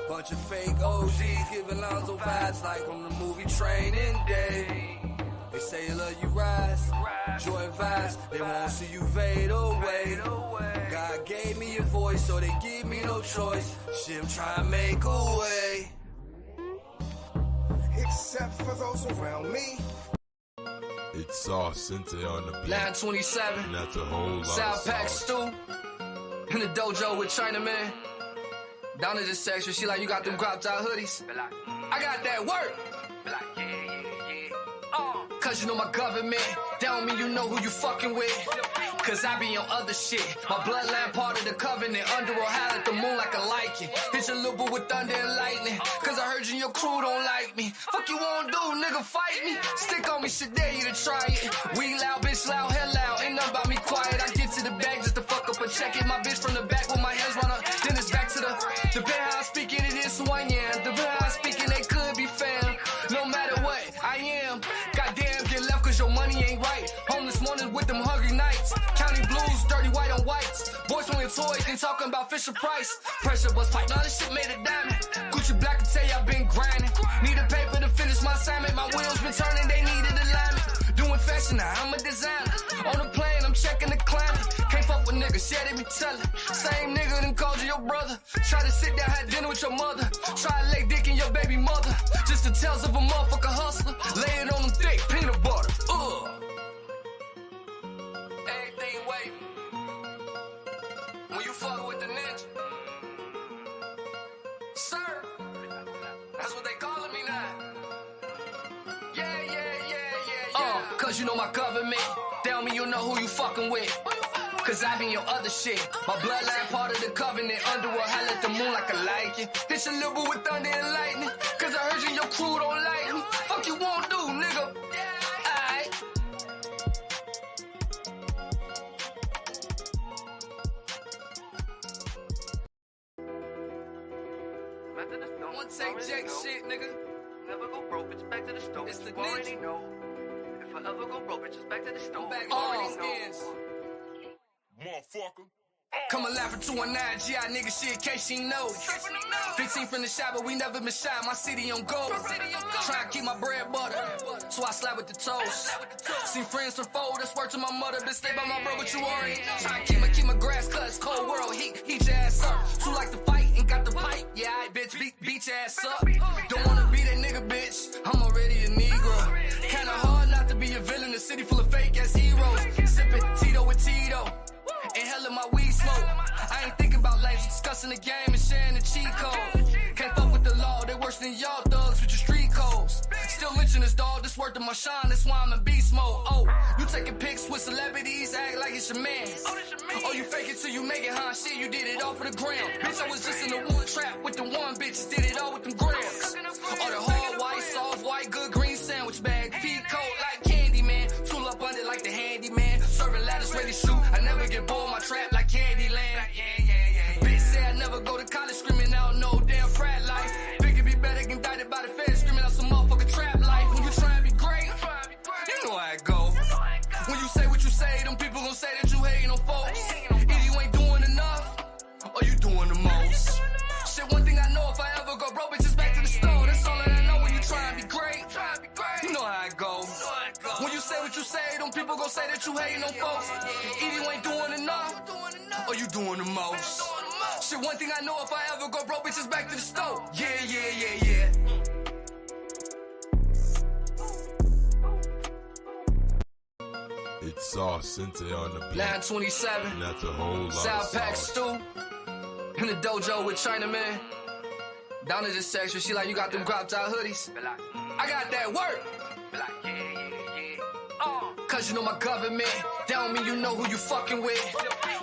Bunch of fake OGs giving Lonzo vibes like on the movie Training Day. They say love you rise, joy vibes, they won't see you fade away. God gave me a voice, so they give me no choice. Shit, I'm trying to make a way. Except for those around me. It's Sauce Cynthia on the beat. 927, And that's a whole lot South of Pack sauce. Stew, in the dojo with Chinaman. Down in this section, she like, you got them cropped out hoodies. I got that work. Cause you know my government, that don't mean you know who you fucking with. Cause I be on other shit. My bloodline part of the covenant. Underworld howl at the moon like a lichen. Hit your little boo with thunder and lightning. Cause I heard you and your crew don't like me. Fuck you won't do, nigga, fight me. Stick on me, shit, dare you to try it. We loud, bitch loud, hell loud. Ain't nothing about me quiet. I get to the bag just to fuck up and check it. My bitch from the back with my hands run up. Then it's back to the band how I'm speaking, it is who I am. The band how I'm speaking, they could be fam. No matter what, I am. Goddamn, get left cause your money ain't right. Homeless mornings with them hungry nights. County blues, dirty white on whites. Boys swinging toys, ain't talking about Fisher Price. Pressure bust pipe, now this shit made a diamond. Gucci Black can tell you I've been grinding. Need a paper to finish my assignment. My wheels been turning, they needed alignment. Doing fashion now, I'm a designer. On the plane, I'm checking the climate. Can't fuck with niggas, yeah, they be telling. Same nigga done called you your brother. Try to sit down, have dinner with your mother. Try to lay dick in your baby mother. Just the tales of a motherfucker hustler. Lay it on them thick, peanut butter. Everything wavy. When you fuck with the ninja. Sir, that's what they calling me now. Yeah. Cause you know my government. Tell me you know who you fucking with. Cause I be your other shit. My bloodline part of the covenant. Underworld howl at the moon like a lichen. Hit your little boo with thunder and lightning. Cause I heard you and your crew don't like me. Fuck you won't do, nigga. Aight. One take Jake shit, nigga. Never go broke, bitch, back to the stove. It's the You already ninja. know. If I ever go broke, bitch, just back to the stove. Back You already on know. skins. Motherfucker. Coming live from 219 GI nigga shit in case she know. 15 from the shop, but we never been shy. My city on gold. Try to keep my bread butter, so I slap with the toast. See friends from fold, that's work to my mother. Been stay by my bro, but you already know. Try to keep my grass cut. It's cold world, heat your ass up. Too like to fight, ain't got the pipe. Yeah, I bitch, beat your ass up. Don't wanna be that nigga, bitch. I'm already a Negro. Kinda hard not to be a villain. A city full of fake ass heroes. Sipping Tito with Tito. Inhaling my weed smoke. I ain't thinking about life, discussing the game and sharing the cheat code. Can't fuck with the law, they worse than y'all thugs with your street codes. Still lynching this dog, this worth of my shine, that's why I'm in beast mode. Oh, you taking pics with celebrities, act like it's your man. Oh, you fake it till you make it, huh? Shit, you did it all for the gram. Bitch, I was just in the one trap with the one bitch, did it all with them grams. All the hard white, soft white, good green sandwich bag, feet cold like Candyman. ready to shoot. I never get bored, my trap like Candyland. Bitch say I never go to college, screaming out no damn frat life. Figure be better, get indicted by the feds, screaming out some motherfucking trap life. When you try and be great, you know how it go. When you say what you say, them people gon' say that you hating on folks. Either you ain't doing enough, or you doing the most. Shit, one thing I know, if I ever go broke, bitches back to the store. That's all that I know. When you try and be great, you know how it go. When you say what you say, them people gon' say that you hating on folks. Either you ain't doing enough, or you doing the most. Shit, one thing I know, if I ever go broke, bitches back to the store. Yeah. It's Sauce Cynthia on the beat. 927, And that's a whole lot South of Pack sauce. Stew, in the dojo with Chinaman. Down in this section, she like, you got them cropped out hoodies. I got that work. Cause you know my government, that don't mean you know who you fucking with.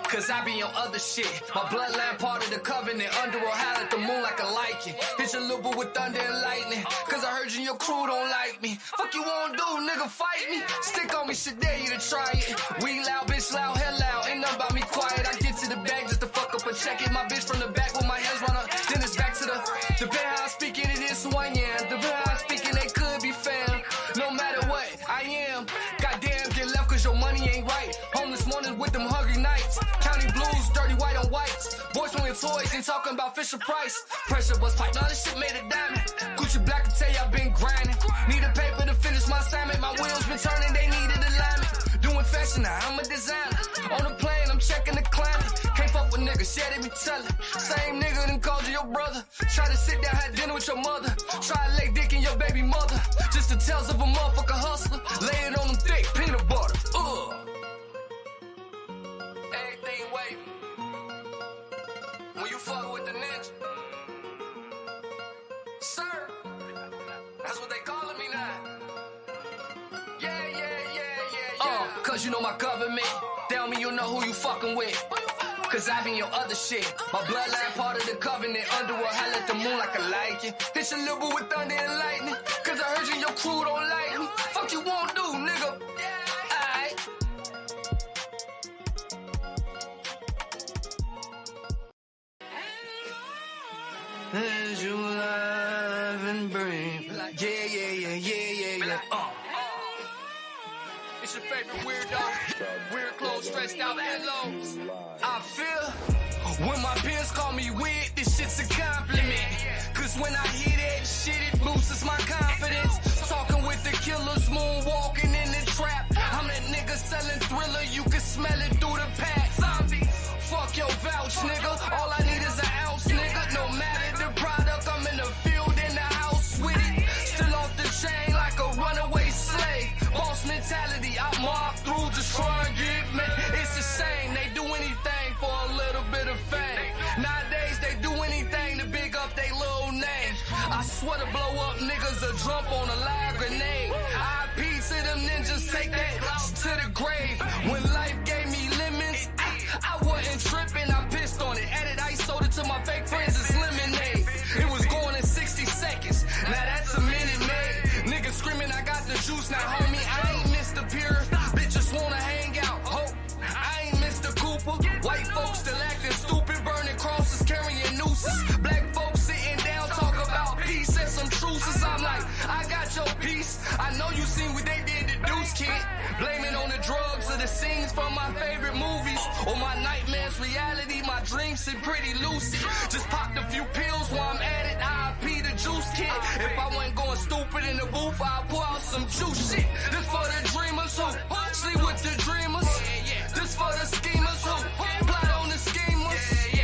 Cause I be on other shit. My bloodline part of the covenant. Underworld howl at the moon like a lichen. Hit your little boo with thunder and lightning. Cause I heard you and your crew don't like me. Fuck you won't do, nigga, fight me. Stick on me, shit, dare you to try it. We loud, bitch loud, hell loud. Ain't nothing about me quiet. I get to the bag just to fuck up and check it. My bitch from the back with my hands run up. Then it's back to the bed how I speaking, it is who I am. The bed how I speaking, they could be fam. No matter what I am. Goddamn, get left cause your money ain't right. Homeless mornings with them hungry nights. County blues, dirty white on whites. Boys playing toys, ain't talking about Fisher Price. Pressure bust pipe, now this shit made a diamond. Gucci Black can tell you I've been grinding. Need a paper to finish my assignment. My wheels been turning, they needed alignment. Doing fashion now, I'm a designer. On the plane, I'm checking the climate. Can't fuck with niggas, yeah, they be telling. Same nigga done called you your brother. Try to sit down, have dinner with your mother. Try to lay dick in your baby mother. Just the tales of a motherfucker hustler. Lay it on them thick, peanut butter. Everything wavy. When you fuck with the ninja. Sir, that's what they calling me now. Yeah. Cause you know my government. Tell me you know who you fucking with. Cause I be in your other shit. My bloodline part of the covenant. Underworld howl at the moon like a lichen. Hit your little boo with thunder and lightning. Cause I heard you and your crew don't like me. Fuck you won't do, nigga. Aight. As you live and breathe. Yeah. It's your favorite weird dog. Weird clothes stretched out and lows. I feel when my peers call me weird, this shit's a compliment. Cause when I hear that shit, it boosts my confidence. Talking with the killers, moonwalking in the trap. I'm that nigga selling Thriller, you can smell it through the pack. Zombie, fuck your vouch, nigga. All I need is an ounce, nigga. No matter the product, I'm in the field, in the house with it. Still off the chain like a runaway slave. Boss mentality, I mob through, just try and get me. It's the same, they do anything for a little bit of fame. Nowadays, they do anything to big up they little name. I swear to blow up niggas a jump on a live grenade. IP to them ninjas, take that to the grave. When life gave me lemons, I wasn't tripping, I pissed on it. Added ice soda to my fake friends, it's lemonade. It was going in 60 seconds, now that's a minute made. Niggas screaming, I got the juice, now homie, I ain't Mr. Pure. Bitches wanna hang out, hope I ain't Mr. Cooper. White folks still acting stupid, burning crosses, carrying nooses. Black folks sitting down, talk about peace and some truces. I'm like, I got your piece. I know you seen what they did to Deuce Kid. Blaming on the drugs or the scenes from my favorite movies. Or my nightmares, reality, my dreams sit pretty lucid. Just popped a few pills while I'm at it. IP the Juice Kid. If I wasn't going stupid in the booth, I'll pour out some juice shit. This for the dreamers who sleep with the dreamers. This for the schemers who plot on the schemers.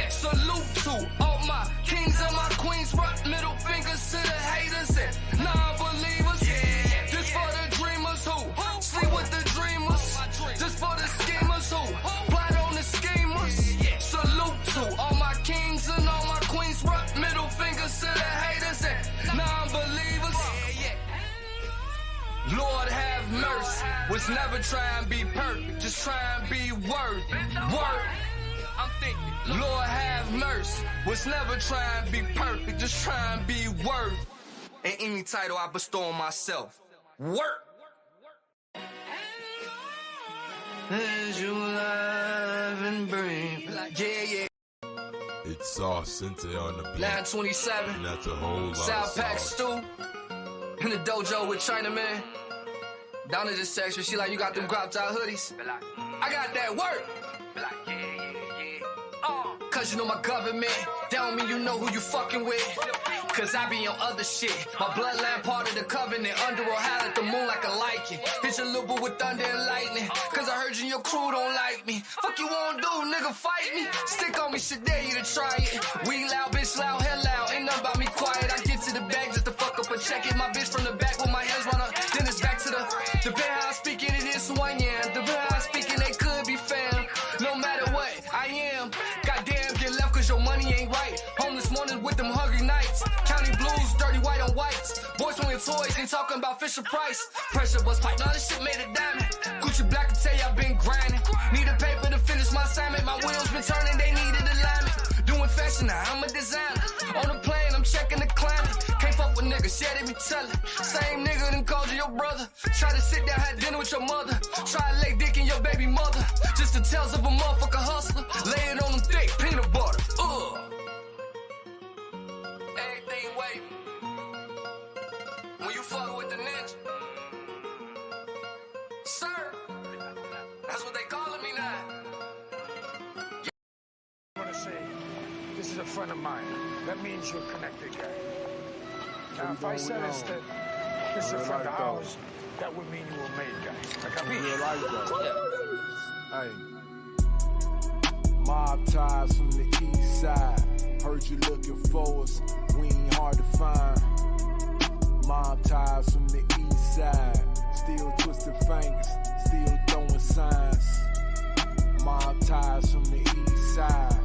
Salute to all my kings and my queens. Rock middle fingers to the haters and non-believers. This for the dreamers who sleep with the dreamers. This for the schemers who plot on the schemers. Salute to all my kings and all my queens. Rock middle fingers to the haters and non-believers. Lord have mercy. Was never trying to be perfect, just trying to be worthy. I'm thinking, Lord have mercy. Was never trying to be perfect, just trying to be worthy. And any title I bestow on myself. Work. as you live and breathe. Yeah. It's Sauce Cynthia on the beat. 927. And that's a whole lot South of Pack sauce. Stew. In the dojo with Chinaman. Down in this section, she like, you got them cropped out hoodies. I got that work. Cause you know my government. That don't mean you know who you fucking with. Cause I be on other shit. My bloodline part of the covenant. Under or howl at the moon like a lichen. Hit your little boo with thunder and lightning. Cause I heard you and your crew don't like me. Fuck you won't do, nigga, fight me. Stick on me, shit, dare you to try it. We loud, bitch loud, hell loud. Ain't nothing about me quiet. I get to the bag just to fuck up and check it. My bitch from the back with my hands run up. Then it's back to the how I speak it is who I am. The how I speak it, they could be fam. No matter what, I am. Goddamn, get left cause your money ain't right. Homeless mornings with them hungry nights. County blues, dirty white on whites. Boys swinging toys, ain't talking about Fisher Price. Pressure bust pipe, now this shit made a diamond. Gucci Black can tell you I've been grinding. Need a paper to finish my assignment. My wheels been turning, they needed alignment. Doing fashion now, I'm a designer. On the plane, I'm checking the climate. Can't fuck with niggas, yeah, they be telling. Same nigga done called you your brother. Try to sit down, have dinner with your mother. Try to lay dick in your baby mother. Just the tales of a motherfucker hustler. Lay it on them thick, peanut butter. Everything wavy. When you fuck with the ninja. Sir, that's what they calling me now. I want to say, this is a friend of mine. That means you're connected, guy. Now, if I said it's that this is a friend of ours, that would mean you were made, guy. Like I mean, real life, though. Hey. Mob ties from the east side. Heard you looking for us. We ain't hard to find. Mob ties from the east side. Still twisting fingers. Still throwing signs. Mob ties from the east side.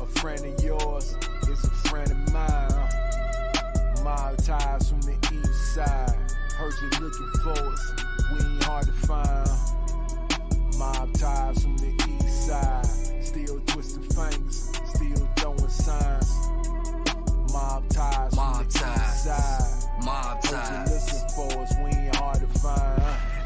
A friend of yours is a friend of mine. Mob ties from the east side. Heard you looking for us. We ain't hard to find. Mob ties from the east side. Still twisting fingers. Still throwing signs. Mob ties from the east side. Mob ties. Heard you looking for us. We ain't hard to find.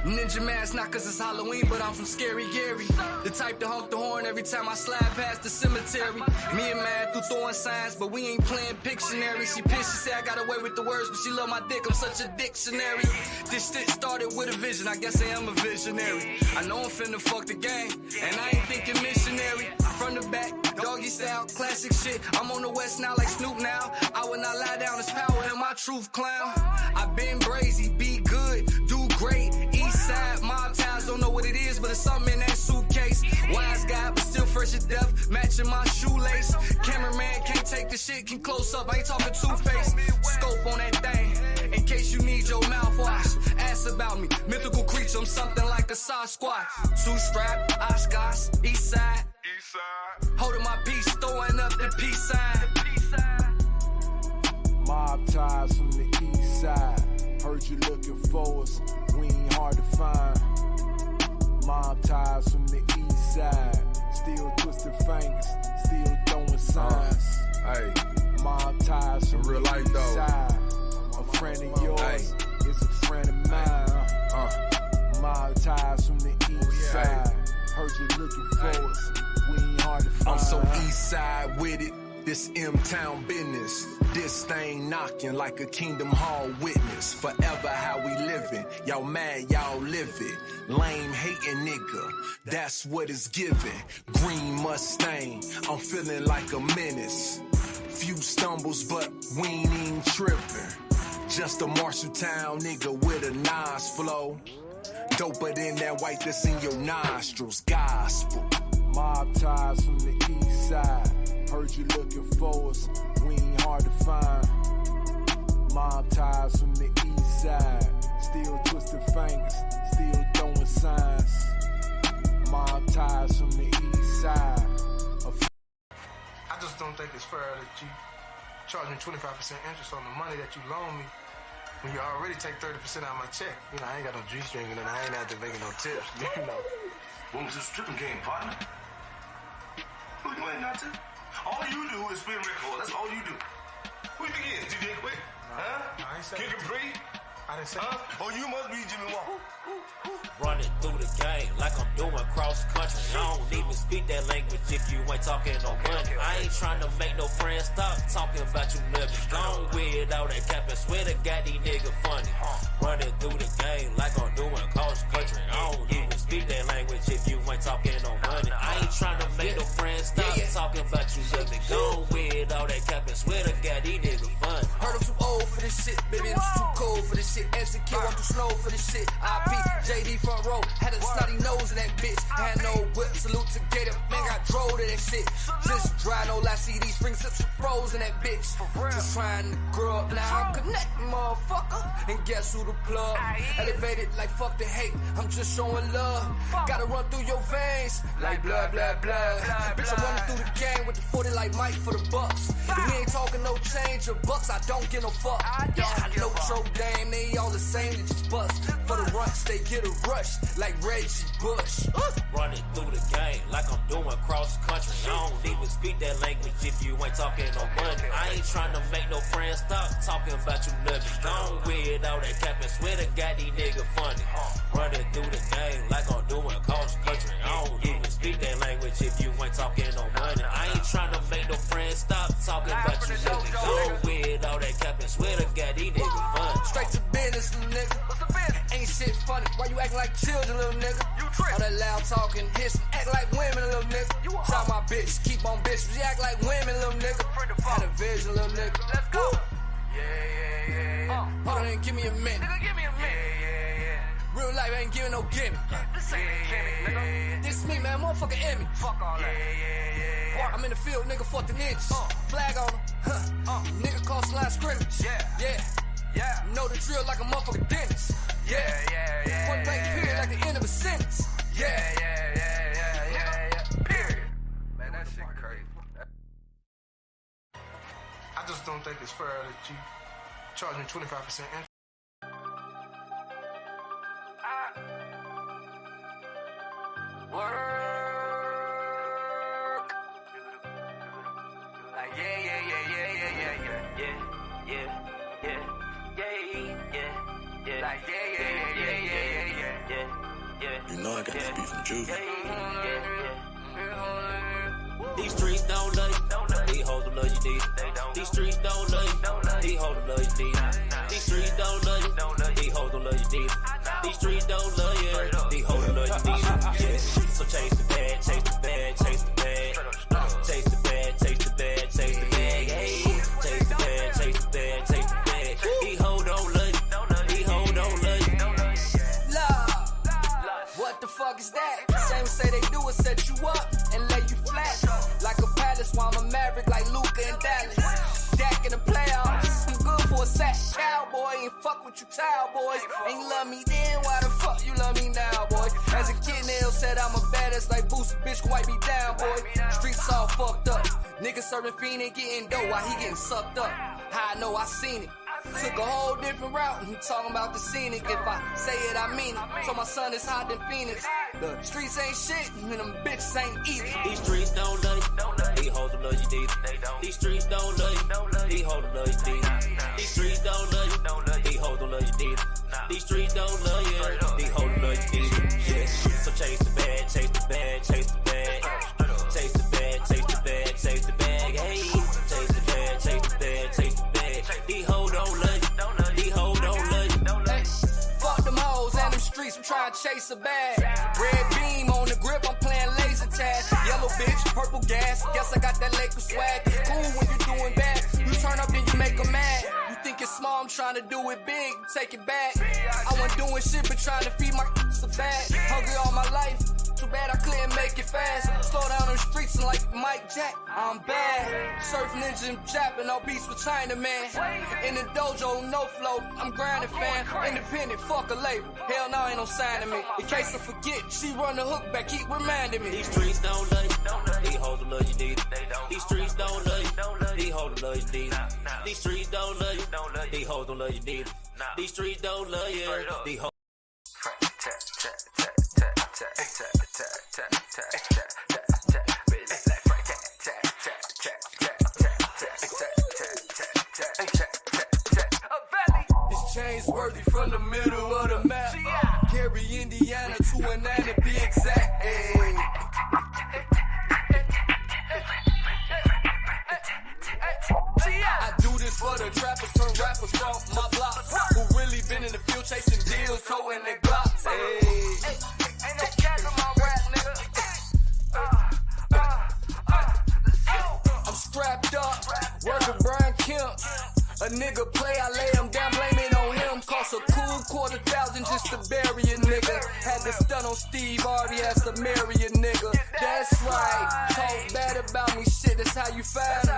Ninja mask, not cause it's Halloween, but I'm from Scary Gary. The type to honk the horn every time I slide past the cemetery. Me and Mad through throwing signs, but we ain't playing Pictionary. She pissed, she said I got away with the words, but she love my dick, I'm such a dictionary. This shit started with a vision, I guess I am a visionary. I know I'm finna fuck the game, and I ain't thinking missionary. From the back, doggy style, classic shit. I'm on the west now like Snoop now. I will not lie down, it's power in my truth, clown. I been brazy, be good, do great. East side, mob ties, don't know what it is, but it's something in that suitcase. Wise guy, but still fresh as death, matching my shoelace. Cameraman can't take the shit, can close up, I ain't talking toothpaste. Scope on that thing, in case you need your mouthwash. Ask about me, mythical creature, I'm something like a Sasquatch. Two-strap, Oshkosh, east side. Holding my peace, throwing up the peace sign. Mob ties from the east side. Heard you looking for us. We ain't hard to find. Mob ties from the east side. Still twisting fingers. Still throwing signs. Hey. Mob ties from real the life, east though. side. A friend of yours is a friend of mine. Mob ties from the east side. Heard you looking for us. We ain't hard to find. I'm so east side with it. This M-Town business. This thing knocking like a Kingdom Hall witness. Forever how we living. Y'all mad, y'all live it. Lame hating nigga. That's what it's giving. Green Mustang. I'm feeling like a menace. Few stumbles, but we ain't even tripping. Just a Marshalltown nigga with a nice flow. Doper than that white that's in your nostrils. Gospel. Mob ties from the east side. Heard you looking for us. We ain't hard to find. Mob ties from the east side. Still twisting fingers. Still throwing signs. Mob ties from the east side. I just don't think it's fair that you charge me 25% interest on the money that you loan me when you already take 30% out of my check. You know, I ain't got no G-string and I ain't out there making no tips. You know. What was this stripping game, partner? Who you ain't not to? All you do is spin record. That's all you do. Who you think is? DJ Quick? No, Huh? I ain't saying Kid Capri? I didn't say Huh? Oh, you must be Jimmy Walker. Running through the game like I'm doing cross country. I don't even speak that language if you ain't talking no money. I ain't trying to make no friends stop talking about you niggas. Gone with all that cap and swear to God these niggas funny. Running through the game like I'm doing cross country. I don't even speak that language if you ain't talking no money. I ain't trying to make no friends stop talking about you niggas. Gone with all that cap and swear to God these niggas funny. Heard I'm too old for this shit, baby, I'm too cold for this shit. MCQ, I'm too slow for this shit. IP, JD front row, had a snotty nose in that bitch. Had no whip, salute to Gator, man got drove to that shit. Just dry, no last CD, spring slips froze in that bitch. Just trying to grow up now, I'm connecting, motherfucker. And guess who the plug? Elevated like fuck the hate, I'm just showing love. Gotta run through your veins like blood, blood, blood. Bitch, I'm running through the game with the 40 like Mike for the bucks. If we ain't talking no change or bucks, I don't get no fuck. Yeah, I know Tro Dame, they all the same, they just bust. For the rush, they get a rush like Reggie Bush. Running through the game like I'm doing cross country. I don't even speak that language if you ain't talking no money. I ain't trying to make no friends stop talking about you niggas. Gone with all that cap and swear to God these niggas funny. Running through the game like I'm doing cross country. I don't even speak that language if you ain't talking no money. I ain't trying to make no friends stop talking about you niggas. Gone with all that cap and swear to God these niggas funny. Straight to business, little nigga. Ain't shit funny. Why you acting like children, little nigga? All that loud talking, hiss, act like women, little nigga. Tell my bitch, keep on bitch. She act like women, little nigga. Had a vision, little nigga. Let's go. Yeah. Hold on, give me a minute. Nigga, give me a minute. Yeah. Real life ain't giving no gimme. This ain't a gimme, nigga. This me, man. Motherfucker Emmy. Fuck all that. Yeah. I'm in the field, nigga, 14 inches. Flag on him. Nigga cross the line scrimmage. Yeah. You know the drill like a motherfucker dentist. Yeah. Point blank period like the end of a sentence. Yeah. Period. Man, that shit crazy. I just don't think it's fair that you charge me 25% interest. Work. Like, yeah. Like, yeah. You know I got this beat from Juvie. These streets don't love you. These hoes don't love you, need it. These streets don't love you. These hoes don't love you, need it. These streets don't love you. These hoes don't love you, need it. These streets don't love you. These hoes don't love you, need it. Yeah. So chase the bag, chase the bag, chase the bag. Chase the bag, chase the bag, chase the bag. Hey, chase the bag, chase the bag, chase the bag. These hoes don't love you. These hoes don't love you. What the fuck is that? Same say they do is set you up and lay you flat. Like a palace while I'm a maverick like Luka and Dallas. Dak in the playoffs, I'm good for a sack. Cowboy, ain't fuck with you towel boys. Ain't love me then, why the fuck you love me now, boy? As a kid, Neil said I'm a badass like Boosie, bitch, can wipe me down, boy. Streets all fucked up. Niggas serving fiend and getting dough while he getting sucked up. How I know I seen it. Took a whole different route, and talking about the scenic. If I say it, I mean it. So my son is hot than Phoenix. The streets ain't shit, and them bitches ain't either. These streets don't love you. These hoes don't love you, neither. These streets don't love you. These hoes don't love you, neither. These streets don't love you. These hoes don't love you, neither. These streets don't love you. These hoes don't love you, neither. Yeah. So chase the bag, chase the bag, chase the bag. Chase the bag, chase the bag, chase the bag. Hey, chase the bag, chase the bag, chase the bag. These hoes don't love you. These hoes don't love you. Hey, fuck them hoes and them streets, I'm trying to chase a bag. Red beam on the grip, I'm playing laser tag. Yellow bitch, purple gas. Guess I got that Laker swag. It's cool when you're doing bad. You turn up, then you make them mad. You think it's small, I'm trying to do it big. Take it back. I wasn't doing shit, but trying to feed my so bad. Hungry all my life. Too bad I couldn't make it fast. Slow down the streets and like Mike Jack, I'm bad. Surf ninja and chapping all beats with China, man. In the dojo, no flow, I'm grinding fan. Independent, fuck a label. Hell no, ain't no signing me. In case I forget, she run the hook back, keep reminding me. These streets don't love you. These hoes don't love you, neither. These streets don't love you. These hoes don't love you, neither. These streets don't love you. These hoes don't love you, neither. These streets don't love you. These hoes. This chain's worthy from the middle of the map. Carry Indiana, 219 to be exact. Ayy. I do this for the trappers, turn rappers from my blocks, who really been in the field chasing deals, toting their glocks. Ayy. Ain't no cap in my rap, nigga. I'm strapped up, working Brian Kemp. A nigga play, I lay him down, blame it on him. Cost a cool $250,000 just to bury a nigga. Had to stun on Steve Harvey, has to marry a nigga. That's right, talk bad about me, shit, that's how you find me.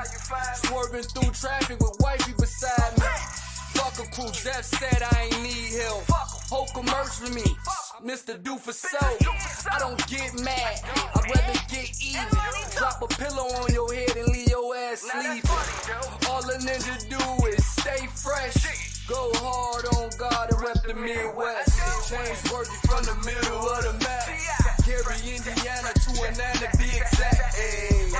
Swerving through traffic with wifey beside me. Fuck a crew, Jeff said I ain't need help. Whole commercial for me, Mr. Do for so. I don't get mad, I'd rather get even. Drop a pillow on your head and leave your ass sleeping. All a ninja do is stay fresh. Go hard on God and rep the Midwest. Change worthy from the middle of the map. Gary, Indiana, 219 to be exact. Ayy.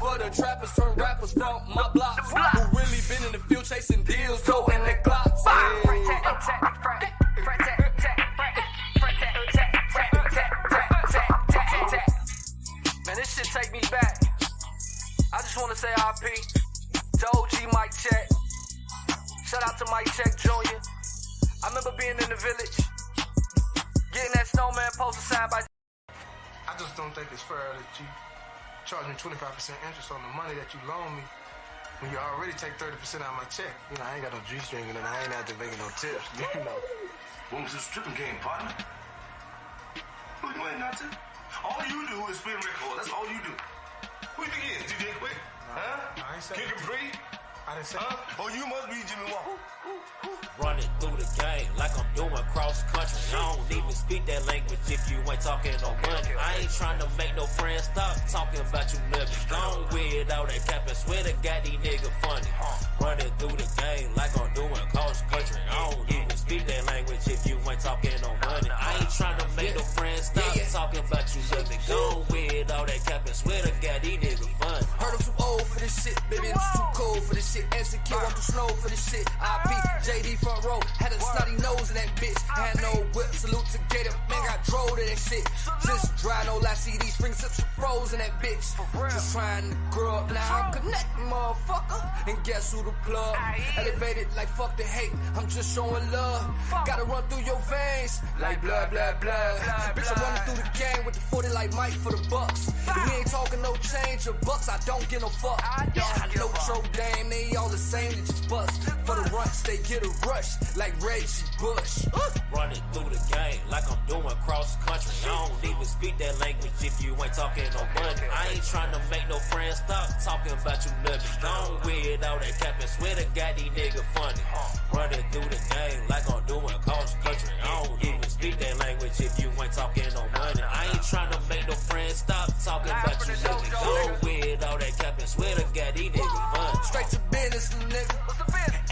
For the trappers, turn rappers from my blocks, who really been in the field chasing deals, toting their glocks. Man, this shit take me back. I just wanna say RP to OG Mike Check. Shout out to Mike Check Jr. I remember being in the village, getting that snowman poster signed by. I just don't think it's fair that you charge me 25% interest on the money that you loan me when you already take 30% out of my check. You know, I ain't got no G-string and I ain't out there making no tips, you know. What was this stripping game, partner? Well, you ain't not to. All you do is spin record. That's all you do. Who you think it is? DJ Quick? Huh? I ain't saying Kick and Free? I didn't say Huh? Oh, you must be Jimmy Walker. Running through the game like I'm doing cross country. I don't even speak that language if you ain't talking no money. I ain't trying to make no friends stop talking about you niggas. Gone with all that cap and swear to God these niggas funny. Running through the game like I'm doing cross country. I don't even speak that language if you ain't talking no money. I ain't trying to make no friends stop talking about you niggas. Gone with all that cap and swear to God these niggas funny. Heard I'm too old for this shit, baby, I'm too cold for this shit. Insecure, I'm too snow for this shit. IP, JD front row, had a snotty nose in that bitch. Had no whip, salute to Gator, man got drove to that shit. Just dry, no last CD, spring sips froze in that bitch. Just trying to grow up, now I'm connecting, motherfucker. And guess who the plug? Elevated like fuck the hate, I'm just showing love. Gotta run through your veins like blood, blood, blood. Bitch, I'm running through the game with the 40 like Mike for the bucks. If we ain't talking no change or bucks, I don't get no fuck. Yeah, I know Tro Dame, they all the same, they just bust. For the runs, they get a rush like Reggie Bush. Running through the game like I'm doing cross country. I don't even speak that language if you ain't talking no money. I ain't trying to make no friends stop talking about you niggas. Gone with all that cap and swear to God these niggas funny. Running through the game like I'm doing cross country. I don't even speak that language if you ain't talking no money. I ain't trying to make no friends stop talking about you niggas. Gone with all that cap and swear to God these niggas funny. Straight to business, little nigga.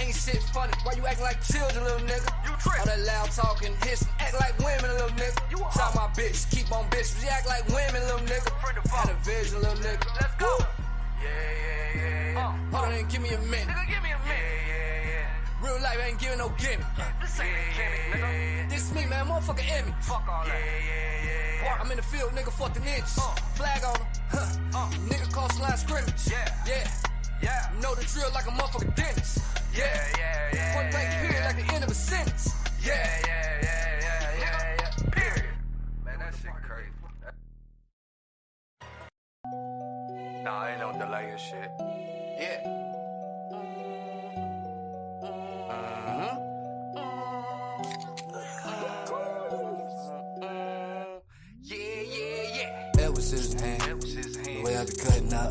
Ain't shit funny. Why you acting like children, little nigga? All that loud talking, hissing, act like women, little nigga. Tell my bitch, keep on bitch. You act like women, little nigga. Had a vision, little nigga. Let's go. Yeah. Hold on, give me a minute. Nigga, give me a minute. Real life ain't giving no gimme. This ain't a gimmick, nigga. This me, man, motherfucker Emmy. Fuck all that. I'm in the field, nigga, fuck the ninjas. Flag on him. Nigga cross the line scrimmage. Yeah. You know the drill like a motherfucker dentist. Yeah. Point blank period like the end of a sentence. Yeah. Period. Man, that shit crazy. Nah, ain't no delay and shit. Yeah. Edward Scissorhands, the way I be cutting up.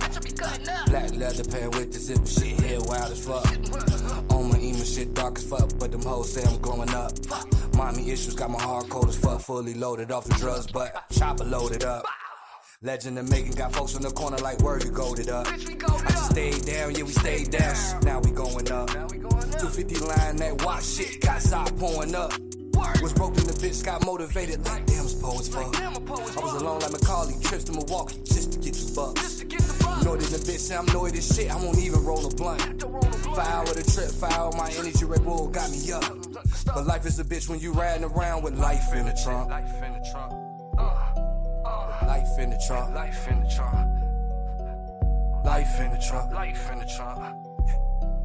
Black leather pair with the zipper shit, head wild as fuck. On my emo shit dark as fuck, but them hoes say I'm glowing up. Mommy issues got my heart cold as fuck, fully loaded off the drugs, but chopper loaded up. Legend of Megan got folks in the corner like word, you golded up. I just stayed down, yeah, we stayed down. Now we going up. 250 line, that watch shit, got side pouring up. Was broke in the bitch, got motivated like damn, it's poets fuck. I was alone like Macaulay, trips to Milwaukee just to get the bucks. Know that the bitch say I'm annoyed as shit, I won't even roll a blunt. 5 with a trip, 5 my energy, Red Bull got me up. But life is a bitch when you riding around with life in the trunk. Life in the trunk. Life in the trunk. Life in the trunk. Life in the trunk. Life in the trunk.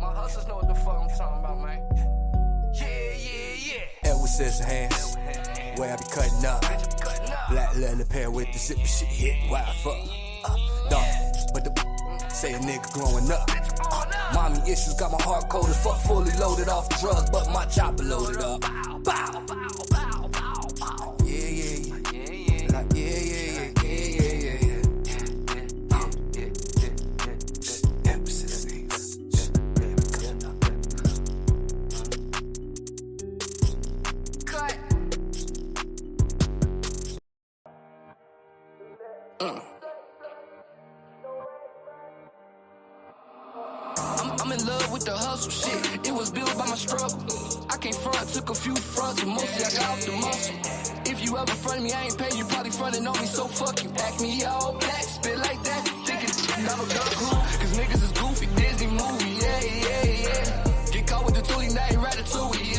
My hustlers know what the fuck I'm talking about, man. Yeah. Edward Scissorhands, where I be cutting up. Black leather pair with the zipper shit hit wild fuck. Dog, but the say a nigga growing up. Mommy issues got my heart cold as fuck, fully loaded off drugs, but my chopper loaded up. Bow. I'm in love with the hustle shit. It was built by my struggle. I came front, took a few fronts, and mostly I got off the muscle. If you ever front me, I ain't pay you, probably frontin' on me, so fuck you. Act me all black, spit like that, thinking I'm a duck who, cause niggas is goofy, Disney movie, yeah. Get caught with the toolie, now you ratatouille,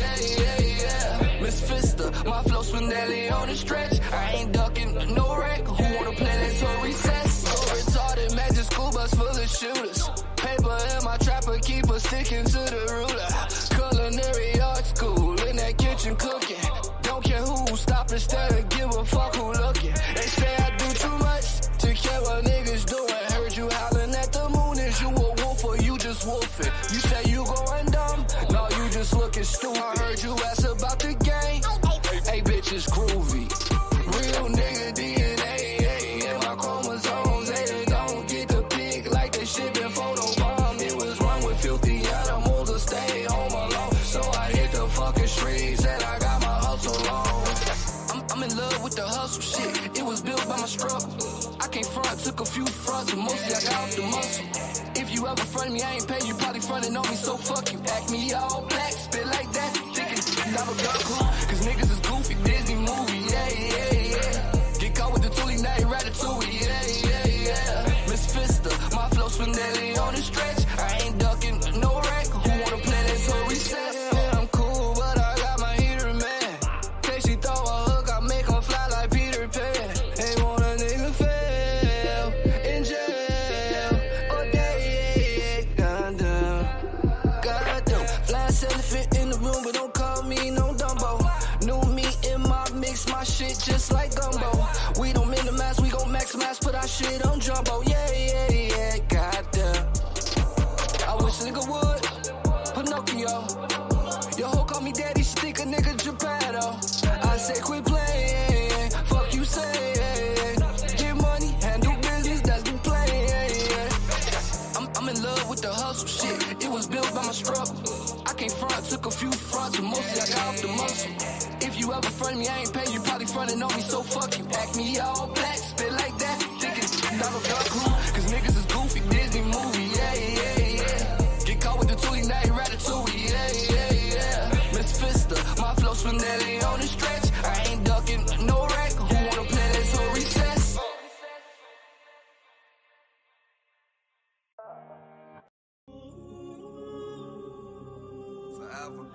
yeah. Miss Fister, my flow Spinelli on the stretch. I ain't ducking no wreck, who wanna play that so recess? So retarded, magic school bus full of shooters. Paper in my trapper, keep her sticking to the ruler. Culinary art school, in that kitchen cooking. Don't care who, stop instead of give a fuck who looking. They say I do too much to care what niggas doing. Heard you howling at the moon, is you a wolf or you just wolfing? You say you going dumb, no you just looking stupid. I heard you ask about the game, hey bitch it's groovy. Real nigga DNA, and my chromosomes, they don't get the pig like the shit been photobomb. It was run with filthy animals to stay home alone. So I hit the fucking streets and I got my hustle on. I'm in love with the hustle shit. It was built by my struggle. I came front, took a few fronts, and mostly I got off the muscle. If you ever front me, I ain't pay you, probably frontin' on me, so fuck you. Act me all black, spit like that, thinking I'm a duck who, cause niggas is goofy, Disney movie, yeah. Get caught with the toolie, now you ratatouille, yeah. Miss Fister, my flow Spinelli on the stretch. I ain't ducking no wreck, who wanna play that so recess? Yeah, I'm cool, but I got my heater, man. Case she throw a hook, I make her fly like Peter Pan. Ain't want a nigga fail in jail all day, goddamn. Last elephant in the room, but don't call me no Dumbo. New meat in my mix, my shit just like gumbo. We don't minimize, we gon' maximize, put our shit on jumbo, yeah, goddamn. I wish a nigga would, Pinocchio. Your hoe call me daddy, stick a nigga Geppetto. I say quit playing, fuck you say. Get money, handle business, that's the play. I'm in love with the hustle shit. It was built by my struggle. I came front, took a few fronts, and mostly I got off the muscle. If you ever front me, I ain't pay you, probably frontin' on me, so fuck you. Act me all black, spit like that, thinking I'm a duck who, cause niggas is goofy, Disney movie, yeah. Get caught with the toolie, now you ratatouille, yeah. Miss Fister, my flow Spinelli on the stretch. I ain't ducking no wreck, who wanna play that so recess? Forever.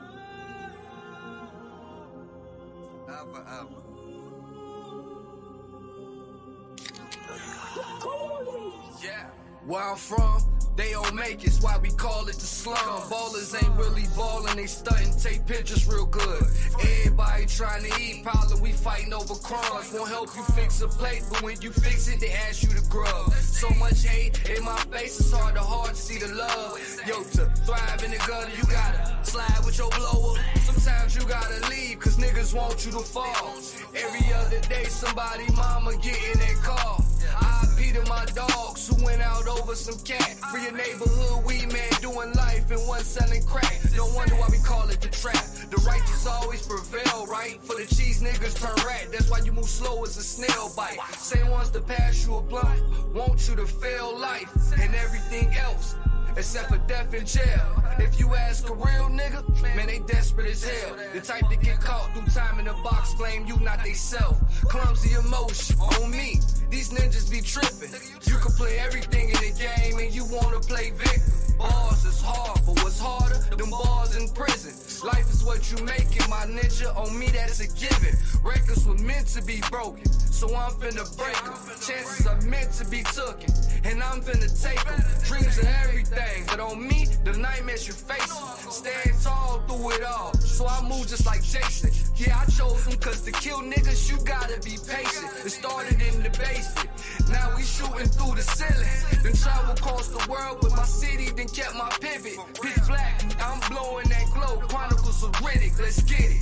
Yeah. Where I'm from, they don't make it's why we call it the slum. Ballers ain't really ballin', they stuntin', take pictures real good. Everybody trying to eat, problem we fighting over crumbs. Won't help you fix a plate, but when you fix it, they ask you to grub. So much hate in my face, it's hard to see the love. Yo, to thrive in the gutter, you gotta slide with your blower. Sometimes you gotta leave, cause niggas want you to fall. Every other day, somebody mama getting that call. R.I.P. to my dogs who went out over some cat. Free a neighborhood weed man doing life and one selling crack. No wonder why we call it the trap. The righteous always prevail, right? For the cheese niggas turn rat. That's why you move slow as a snail bite. Same ones to pass you a blunt, want you to fail life and everything else, except for death in jail. If you ask a real nigga, man, they desperate as hell. The type that get caught through time in the box, blame you, not they self. Clumsy emotion on me. These ninjas be tripping. You can play everything in the game and you wanna play victim. Bars is hard, but what's harder? Them bars in prison. Life is what you make it, my ninja. On me, that's a given. Records were meant to be broken, so I'm finna break them. Chances are meant to be taken, and I'm finna take them. Dreams are everything, but on me, the nightmares you face. Stand tall through it all, so I move just like Jason. Yeah, I chose them cause to kill niggas, you gotta be patient. It started in the basement, now we shooting through the ceiling. Then travel across the world with my city, then kept my pivot. Pitch black, I'm blowing that glow. Chronicles of Riddick, let's get it.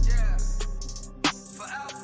Yeah, forever.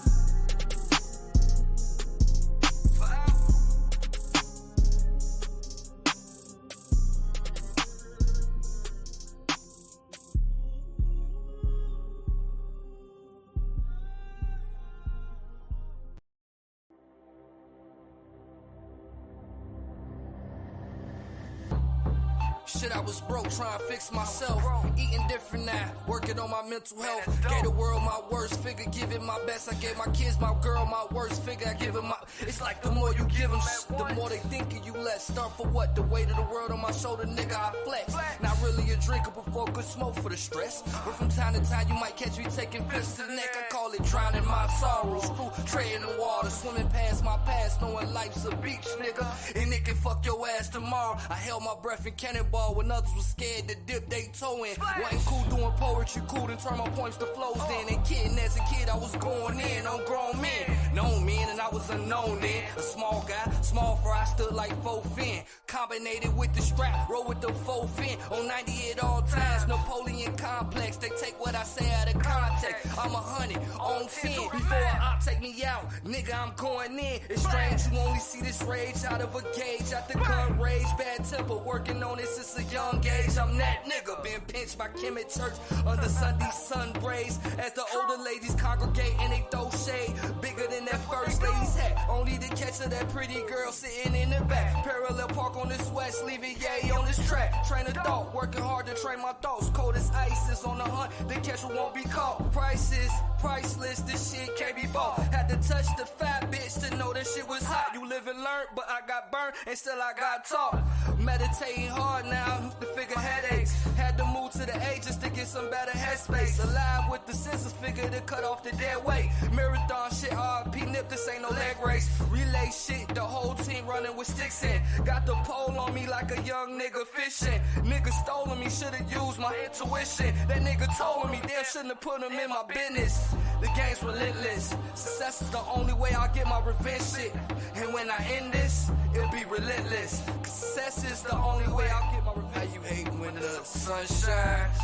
Shit, I was broke, trying to fix myself. Eating different now, working on my mental health. Gave the world my worst figure, give it my best. I gave my kids, my girl, my worst figure. I give it my. It's like the more you give them, the more they think of you less. Start for what? The weight of the world on my shoulder, nigga, I flex. Not really a drinker before good smoke for the stress. But from time to time, you might catch me taking fists to the neck. I call it drowning my sorrows. Through treading the water, swimming past my past, knowing life's a beach, nigga. And it can fuck your ass tomorrow. I held my breath in cannonball when others was scared to dip they toe in. Wasn't cool doing poetry, cool to turn my points to flows then. And kidding, as a kid, I was going in on grown men. Known men, and I was unknown then. A small guy, small fry, stood like 4 fin. Combinated with the strap, roll with the 4 fin. On 90 at all times, Napoleon complex. They take what I say out of context. I'm 100 on 10. Before I take me out, nigga, I'm going in. It's strange, you only see this rage out of a gauge. Out the gun rage, bad temper, working on it since a young age. I'm that nigga, being pinched by Kim at church under Sunday sun rays. As the older ladies congregate and they throw shade, bigger than that first lady's hat. Only to catch her, that pretty girl sitting in the back. Parallel park on this west, leave it yay on this track. Train a thought, working hard to train my thoughts. Cold as ice is on the hunt, the catcher won't be caught. Prices, priceless, this shit can't be bought. Had to touch the fat bitch to know that shit was hot. You live and learn, but I got burnt and still I got taught. Meditating hard now to figure headaches. Had to move to the A just to get some better headspace. Alive with the scissors, figure to cut off the dead weight. Marathon shit, RP nip, this ain't no leg race. Relay shit, the whole team running with sticks in. Got the pole on me like a young nigga fishing. Nigga stolen me, should've used my intuition. That nigga told me, damn, shouldn't have put him in my business. The game's relentless. Success is the only way I'll get my revenge shit. And when I end this, it'll be relentless. Success is the only way I'll get my revenge. How you hate when the sun shines,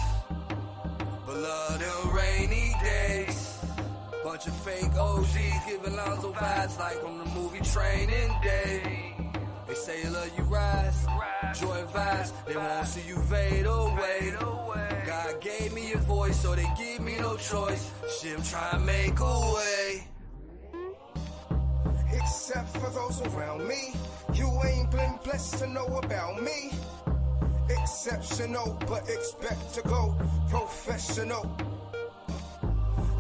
but love them rainy days. Bunch of fake OGs giving Lonzo vibes like on the movie Training Day. They say love you rise, joy vibes, they won't see you fade away. God gave me a voice, so they give me no choice. Shit, I'm trying to make a way. Except for those around me, you ain't been blessed to know about me. Exceptional, but expect to go professional.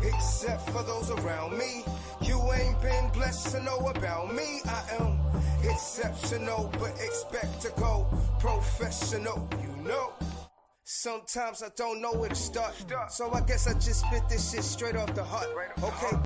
Except for those around me, you ain't been blessed to know about me. I am exceptional, but expect to go professional, you know. Sometimes I don't know where to start, so I guess I just spit this shit straight off the heart. Okay.